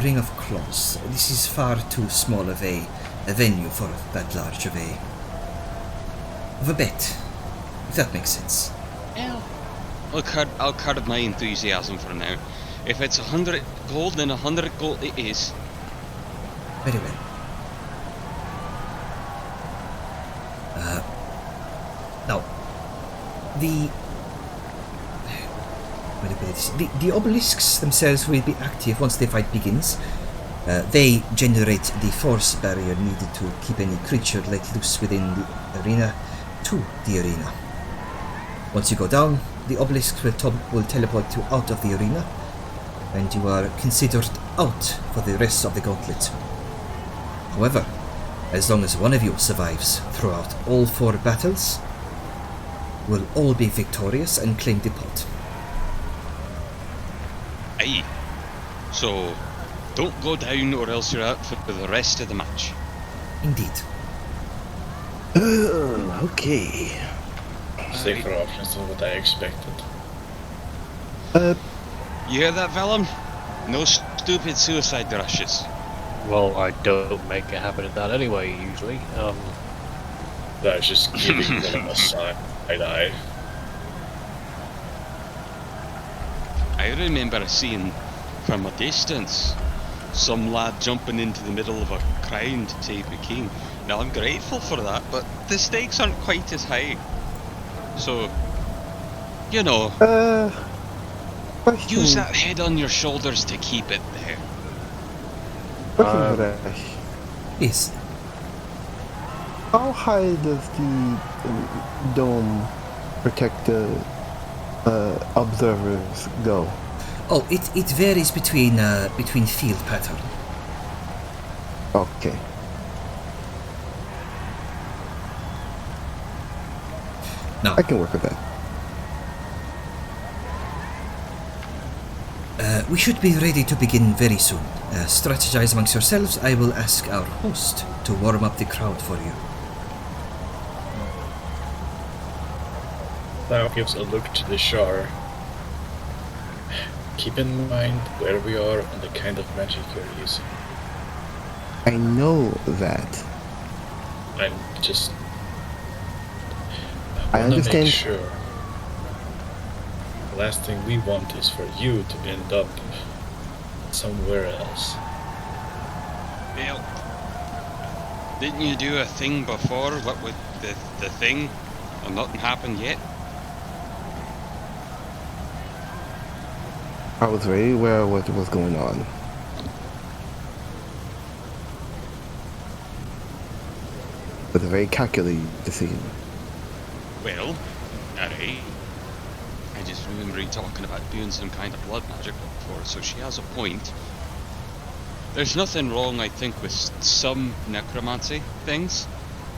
Speaker 1: Ring of Claws. This is far too small of a venue for that large of a bet, if that makes sense.
Speaker 3: Yeah. I'll curb my enthusiasm for now. If it's 100 gold, then 100 gold it is.
Speaker 1: Very well. Now, the obelisks themselves will be active once the fight begins. They generate the force barrier needed to keep any creature let loose within the arena to the arena. Once you go down, the obelisks will teleport you out of the arena, and you are considered out for the rest of the gauntlet. However, as long as one of you survives throughout all 4 battles, will all be victorious and claim the pot.
Speaker 3: Aye. So, don't go down or else you're out for the rest of the match.
Speaker 1: Indeed.
Speaker 6: Okay.
Speaker 4: Safer options than what I expected.
Speaker 3: You hear that, Vellum? No stupid suicide rushes.
Speaker 2: Well, I don't make a habit of that anyway, usually.
Speaker 4: That's just giving them a side eye.
Speaker 8: I remember seeing from a distance some lad jumping into the middle of a crowd to save the king. Now I'm grateful for that, but the stakes aren't quite as high. So, you know,
Speaker 6: Question,
Speaker 8: use that head on your shoulders to keep it there.
Speaker 6: question for Ash.
Speaker 1: Yes.
Speaker 6: How high does the dome protect the observers go?
Speaker 1: Oh, it varies between field pattern.
Speaker 6: Okay.
Speaker 1: Now,
Speaker 6: I can work with that.
Speaker 1: we should be ready to begin very soon. Strategize amongst yourselves. I will ask our host to warm up the crowd for you.
Speaker 4: Thou gives a look to the shore. Keep in mind where we are and the kind of magic you're using.
Speaker 6: I know that.
Speaker 4: I'm just...
Speaker 6: I
Speaker 4: wanna
Speaker 6: understand.
Speaker 4: Make sure. The last thing we want is for you to end up somewhere else.
Speaker 8: Well, didn't you do a thing before? What with the thing? And nothing happened yet?
Speaker 6: I was very aware of what was going on. It was a very calculated decision.
Speaker 8: Well, alright. I just remember you talking about doing some kind of blood magic before, so she has a point. There's nothing wrong, I think, with some necromancy things.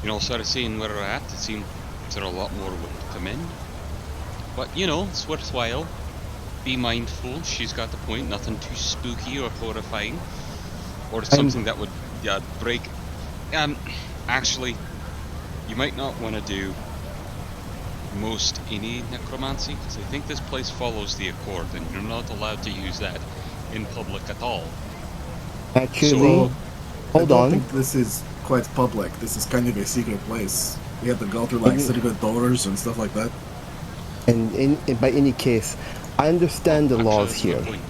Speaker 8: You know, sort of seeing where we're at, it seems there are a lot more would come in. But, you know, it's worthwhile. Be mindful, she's got the point, nothing too spooky or horrifying. Or something that would break... actually, you might not want to do most any necromancy, because I think this place follows the Accord, and you're not allowed to use that in public at all.
Speaker 6: Actually,
Speaker 5: I
Speaker 6: hold
Speaker 5: don't
Speaker 6: on.
Speaker 5: think this is quite public. This is kind of a secret place. We have to go through like secret doors and stuff like that.
Speaker 6: And by any case, I understand the
Speaker 8: Actually,
Speaker 6: laws
Speaker 8: that's a good
Speaker 6: here.
Speaker 8: point.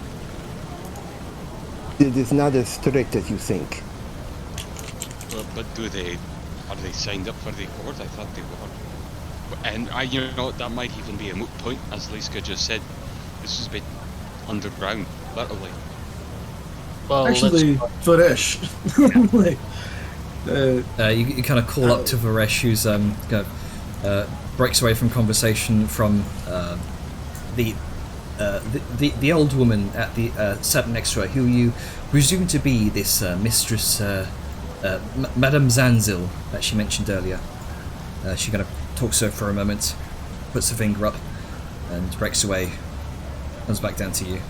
Speaker 6: It is not as strict as you think.
Speaker 8: But are they signed up for the Accord? I thought they were. And you know, that might even be a moot point, as Liska just said. This has been underground, literally.
Speaker 2: Well,
Speaker 5: Actually, Faresh. like,
Speaker 1: You kind of call up to Varesh, who's breaks away from conversation from the old woman at the sat next to her, who you presume to be this Mistress Madame Zanzil that she mentioned earlier. She kind of talks to her for a moment, puts her finger up, and breaks away. Comes back down to you.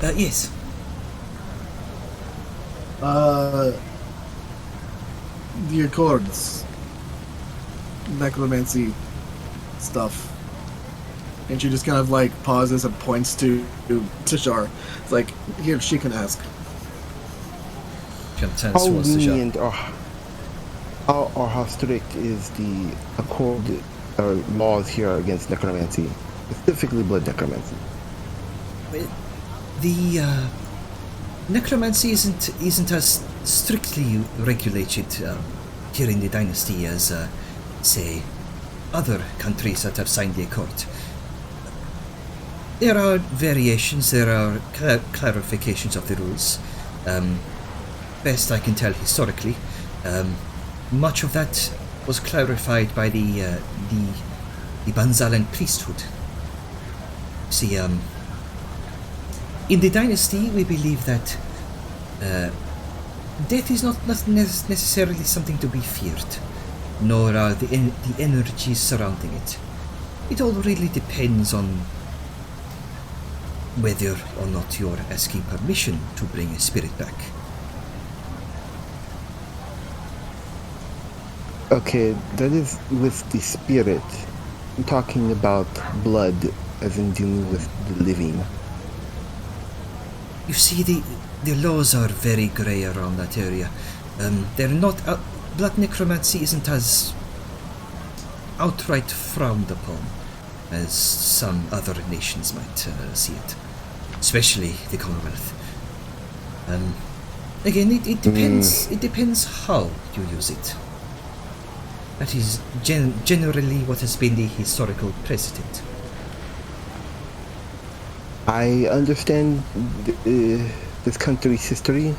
Speaker 1: Yes.
Speaker 5: The Accords. Necromancy stuff. And she just kind of like pauses and points to Tishar. It's like, here, she can ask.
Speaker 1: Kind of turns
Speaker 6: How
Speaker 1: towards the shop.
Speaker 6: lenient or how strict is the Accord laws here against necromancy, specifically blood necromancy?
Speaker 1: The necromancy isn't as strictly regulated here in the dynasty as, say, other countries that have signed the Accord. There are variations, there are clarifications of the rules. Best I can tell historically, much of that was clarified by the Banzalan priesthood. See, in the dynasty, we believe that death is not necessarily something to be feared, nor are the energies surrounding it. It all really depends on whether or not you're asking permission to bring a spirit back.
Speaker 6: Okay, that is with the spirit. I'm talking about blood, as in dealing with the living.
Speaker 1: You see, the laws are very grey around that area. They're not blood necromancy isn't as outright frowned upon as some other nations might see it, especially the Commonwealth. Again, it depends. It depends how you use it. That is generally what has been the historical precedent.
Speaker 6: I understand this country's history,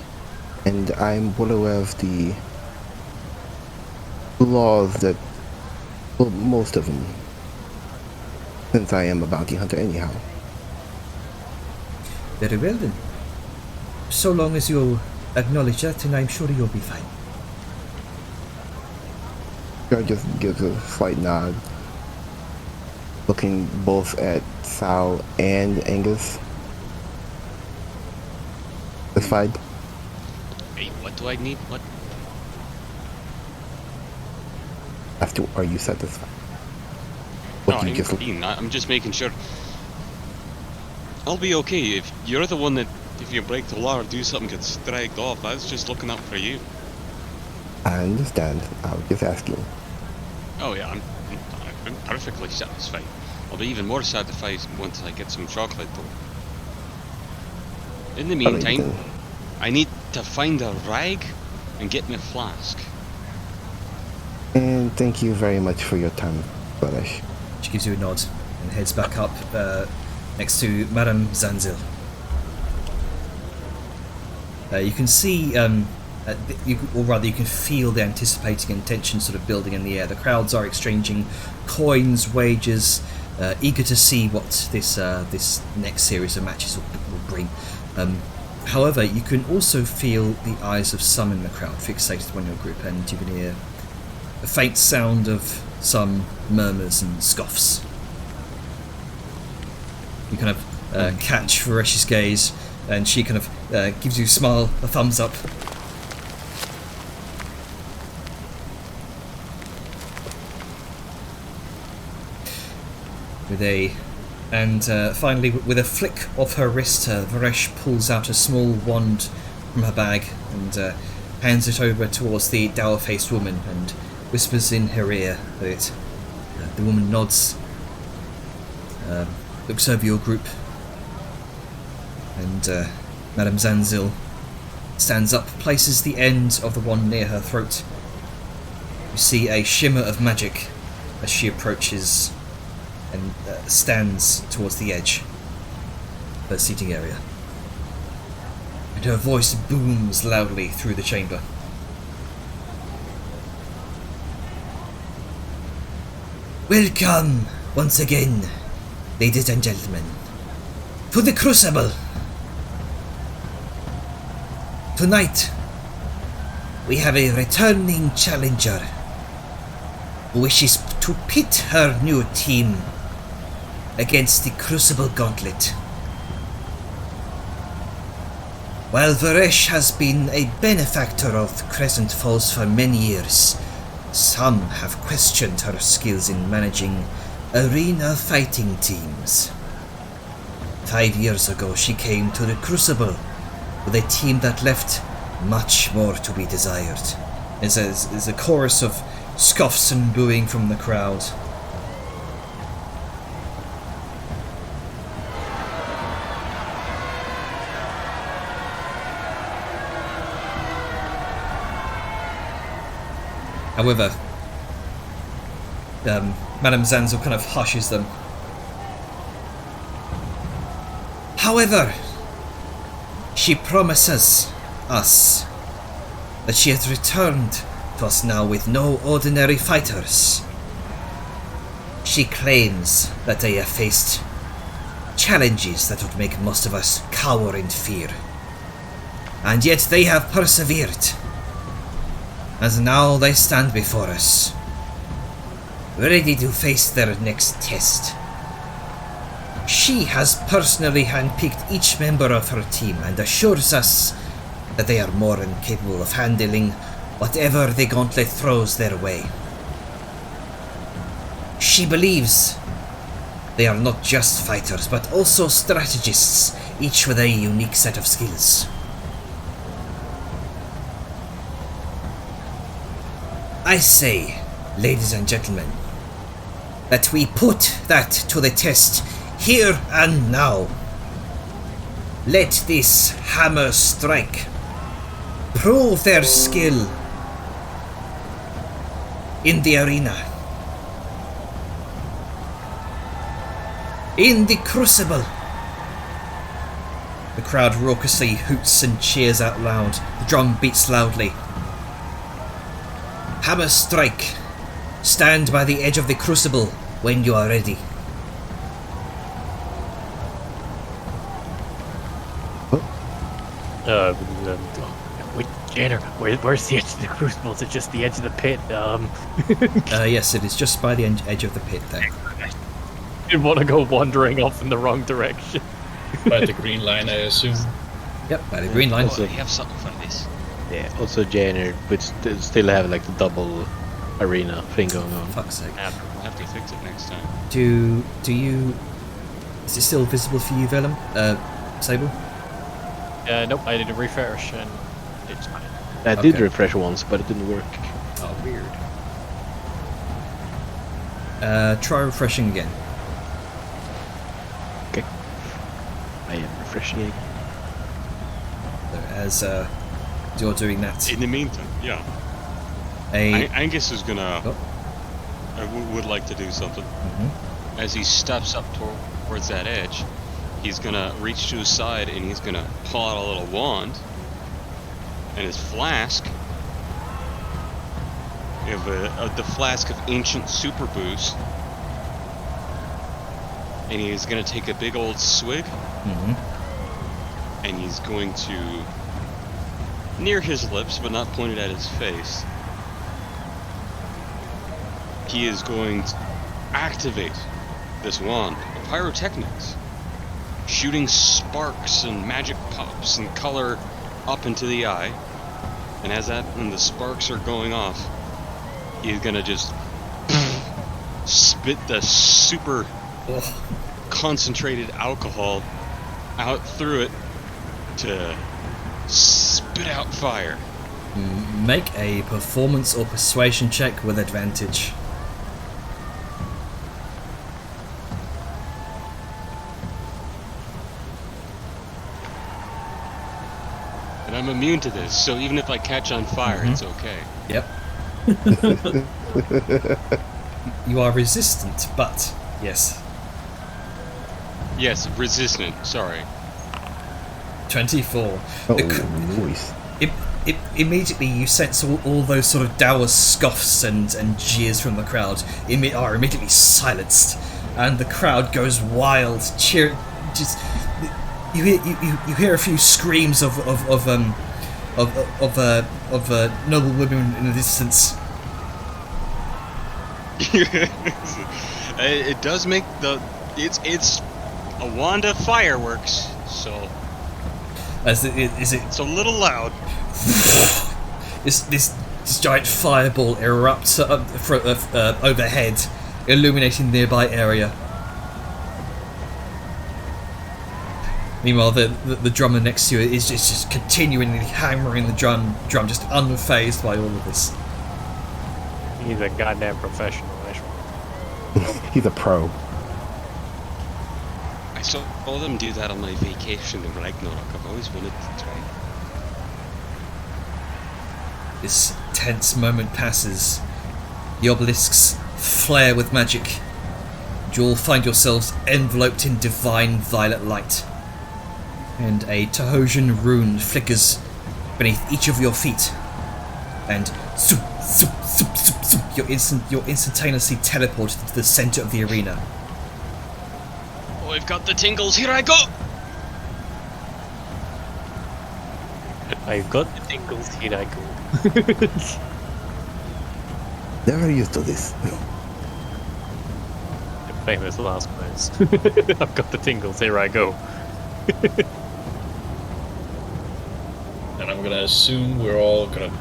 Speaker 6: and I'm well aware of the laws that, well, most of them, since I am a bounty hunter anyhow.
Speaker 1: Very well then. So long as you acknowledge that, and I'm sure you'll be fine.
Speaker 6: I just gives a slight nod, looking both at Sal and Angus. Satisfied?
Speaker 3: Hey, what do I need? What?
Speaker 6: Are you satisfied?
Speaker 3: No,
Speaker 6: What you
Speaker 3: I'm
Speaker 6: just
Speaker 3: fine. I'm just making sure. I'll be okay if you're the one that, if you break the law or do something, gets dragged off. I was just looking out for you.
Speaker 6: I understand. I was just asking.
Speaker 3: Oh yeah, I'm perfectly satisfied. I'll be even more satisfied once I get some chocolate though. In the meantime, I need to find a rag and get me a flask.
Speaker 6: And thank you very much for your time, Balash.
Speaker 1: She gives you a nod and heads back up next to Madame Zanzil. You can see, or rather, you can feel the anticipating and tension sort of building in the air. The crowds are exchanging coins, wages, eager to see what this next series of matches will bring. However, you can also feel the eyes of some in the crowd fixated on your group, and you can hear a faint sound of some murmurs and scoffs. You kind of catch Varesh's gaze, and she kind of gives you a smile, a thumbs up. Finally, with a flick of her wrist, Varesh pulls out a small wand from her bag and hands it over towards the dour-faced woman and whispers in her ear that it. The woman nods, looks over your group, and Madame Zanzil stands up, places the end of the wand near her throat. You see a shimmer of magic as she approaches and stands towards the edge of her seating area. And her voice booms loudly through the chamber. Welcome, once again, ladies and gentlemen, to the Crucible. Tonight, we have a returning challenger who wishes to pit her new team against the Crucible Gauntlet. While Varesh has been a benefactor of Crescent Falls for many years, some have questioned her skills in managing arena fighting teams. 5 years ago, she came to the Crucible with a team that left much more to be desired. There's a chorus of scoffs and booing from the crowd. However, Madame Zanzil kind of hushes them. However, she promises us that she has returned to us now with no ordinary fighters. She claims that they have faced challenges that would make most of us cower in fear. And yet they have persevered. And now they stand before us, ready to face their next test. She has personally handpicked each member of her team and assures us that they are more than capable of handling whatever the gauntlet throws their way. She believes they are not just fighters, but also strategists, each with a unique set of skills. I say, ladies and gentlemen, that we put that to the test here and now. Let this hammer strike prove their skill in the arena, in the crucible. The crowd raucously hoots and cheers out loud. The drum beats loudly. Hammer strike. Stand by the edge of the crucible when you are ready.
Speaker 7: Janner, where's the edge of the crucible? Is it just the edge of the pit?
Speaker 1: Yes, it is just by the edge of the pit there.
Speaker 2: I didn't want to go wandering off in the wrong direction.
Speaker 4: By the green line, I assume.
Speaker 1: Yep, by the green line.
Speaker 3: Oh, I have something for this.
Speaker 7: Yeah, also Janner would still have like the double arena thing going on.
Speaker 1: Fuck's sake.
Speaker 8: We'll have to fix it next time.
Speaker 1: Do you... Is it still visible for you, Vellum? Sable?
Speaker 2: Nope, I did a refresh and it's fine.
Speaker 7: I did
Speaker 1: Okay.
Speaker 7: refresh once, but it didn't work.
Speaker 1: Oh, weird. Try refreshing again.
Speaker 7: Okay. I am refreshing again.
Speaker 1: So as you're doing that,
Speaker 8: In the meantime, yeah. Angus is gonna...
Speaker 1: Oh.
Speaker 8: would like to do something.
Speaker 1: Mhm.
Speaker 8: As he steps up towards that edge, he's gonna reach to his side and he's gonna pull out a little wand and his flask of the flask of ancient super booze, and he's gonna take a big old swig and he's going to, near his lips but not pointed at his face, he is going to activate this wand of pyrotechnics, shooting sparks and magic pops and color up into the eye. And as the sparks are going off, he's gonna just spit the super concentrated alcohol out through it to spit out fire.
Speaker 1: make a performance or persuasion check with advantage.
Speaker 8: And I'm immune to this, so even if I catch on fire, it's okay.
Speaker 1: Yep. You are resistant, but yes.
Speaker 8: Yes, resistant, sorry.
Speaker 1: 24.
Speaker 6: Oh,
Speaker 1: The c-
Speaker 6: nice.
Speaker 1: Immediately you sense all those sort of dour scoffs and jeers from the crowd are immediately silenced, and the crowd goes wild, cheer. Just you hear a few screams of noble women in the distance.
Speaker 8: It does make it's a wand of fireworks, so
Speaker 1: As is it
Speaker 8: it's a little loud.
Speaker 1: this giant fireball erupts overhead, illuminating the nearby area. Meanwhile, the drummer next to you is just continually hammering the drum, just unfazed by all of this.
Speaker 2: He's a goddamn professional.
Speaker 6: He's a pro.
Speaker 8: I saw them do that on my vacation in Ragnarok. I've always wanted to try.
Speaker 1: This tense moment passes. The obelisks flare with magic. You all find yourselves enveloped in divine violet light. And a Tahosian rune flickers beneath each of your feet. And zoop, zoop, zoop, zoop, zoop, you're instantaneously teleported to the center of the arena.
Speaker 8: Oh, I've got the tingles. Here I go.
Speaker 2: I've got the tingles, here I go.
Speaker 6: Never used to this.
Speaker 2: Famous last words. I've got the tingles, here I go.
Speaker 4: And I'm gonna assume we're all gonna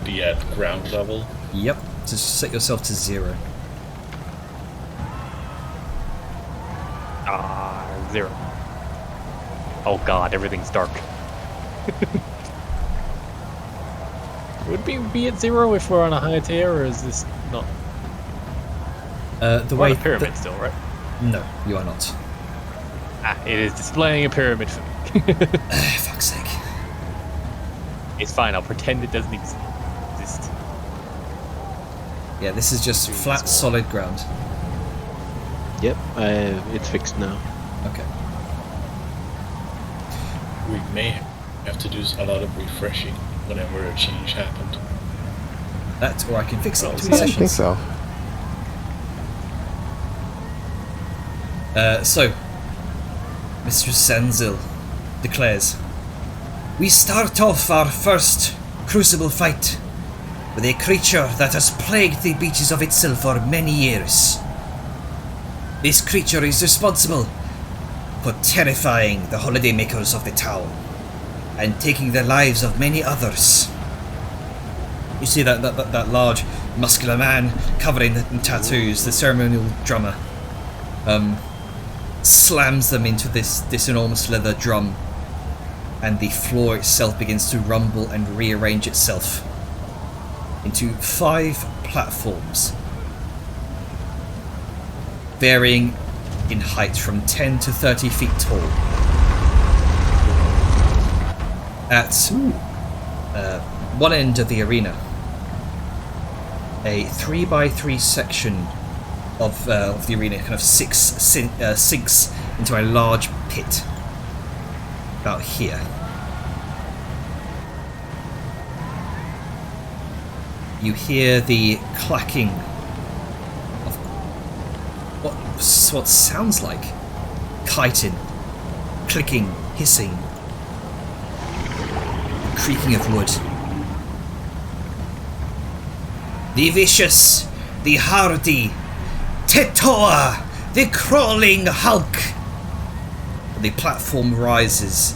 Speaker 4: be at ground level.
Speaker 1: Yep, just set yourself to 0.
Speaker 2: 0. Oh god, everything's dark. Would we be at 0 if we're on a higher tier, or is this not?
Speaker 1: The
Speaker 2: We're
Speaker 1: way
Speaker 2: on a pyramid still, right?
Speaker 1: No, you are not.
Speaker 2: It is displaying a pyramid for me.
Speaker 1: Fuck's sake.
Speaker 2: It's fine, I'll pretend it doesn't exist.
Speaker 1: Yeah, this is just flat, solid ground.
Speaker 7: Yep, it's fixed now.
Speaker 1: Okay.
Speaker 4: We may have to do a lot of refreshing whenever a change happened.
Speaker 1: That, or I can fix it in 3
Speaker 6: I think
Speaker 1: sessions.
Speaker 6: so.
Speaker 1: So, Mistress Itzil declares, "We start off our first crucible fight with a creature that has plagued the beaches of Itzil for many years. This creature is responsible for terrifying the holidaymakers of the town and taking the lives of many others." You see that large, muscular man covered in tattoos, the ceremonial drummer, slams them into this enormous leather drum, and the floor itself begins to rumble and rearrange itself into 5 platforms, varying in height from 10 to 30 feet tall. At one end of the arena, a 3x3 section of the arena kind of sinks into a large pit about here. You hear the clacking of what sounds like chitin, clicking, hissing, creaking of wood. The vicious, the hardy, Tetoa, the crawling hulk. The platform rises,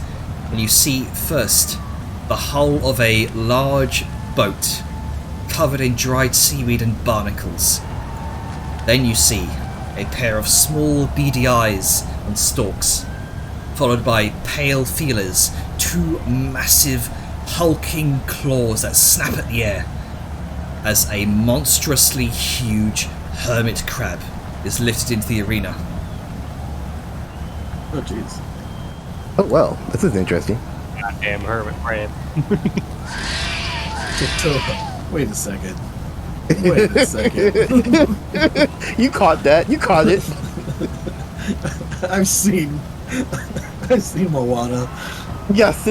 Speaker 1: and you see first the hull of a large boat covered in dried seaweed and barnacles. Then you see a pair of small beady eyes on stalks, followed by pale feelers, 2 massive hulking claws that snap at the air as a monstrously huge hermit crab is lifted into the arena.
Speaker 5: Oh, jeez.
Speaker 6: Oh well, this is interesting.
Speaker 2: Goddamn hermit crab.
Speaker 5: Wait a second. Wait a second.
Speaker 6: You caught that. You caught it.
Speaker 5: I've seen Moana.
Speaker 6: Yes.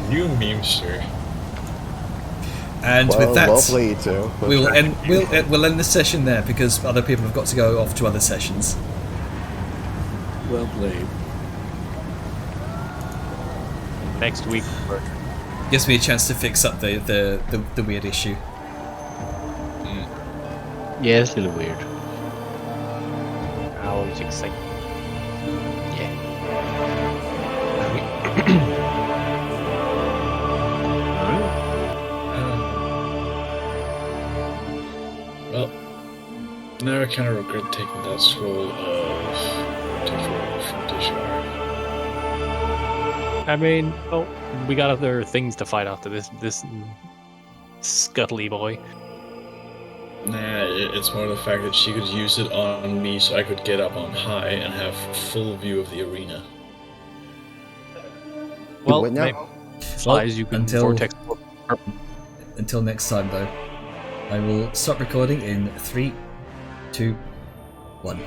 Speaker 4: You memester.
Speaker 1: And
Speaker 6: well,
Speaker 1: with that,
Speaker 6: well played, too.
Speaker 1: we'll end the session there because other people have got to go off to other sessions.
Speaker 5: Well played.
Speaker 2: Next week,
Speaker 1: Gives me a chance to fix up the weird issue.
Speaker 7: Yeah, it's a little weird.
Speaker 2: always exciting.
Speaker 7: Yeah.
Speaker 4: Well, now I kind of regret taking that scroll of Temporal from Dishar.
Speaker 2: I mean, oh, we got other things to fight after this scuttly boy.
Speaker 4: Nah, it's more the fact that she could use it on me so I could get up on high and have full view of the arena.
Speaker 2: Well,
Speaker 6: what now?
Speaker 2: maybe flies you can vortex.
Speaker 1: Until next time, though, I will stop recording in 3, 2, 1.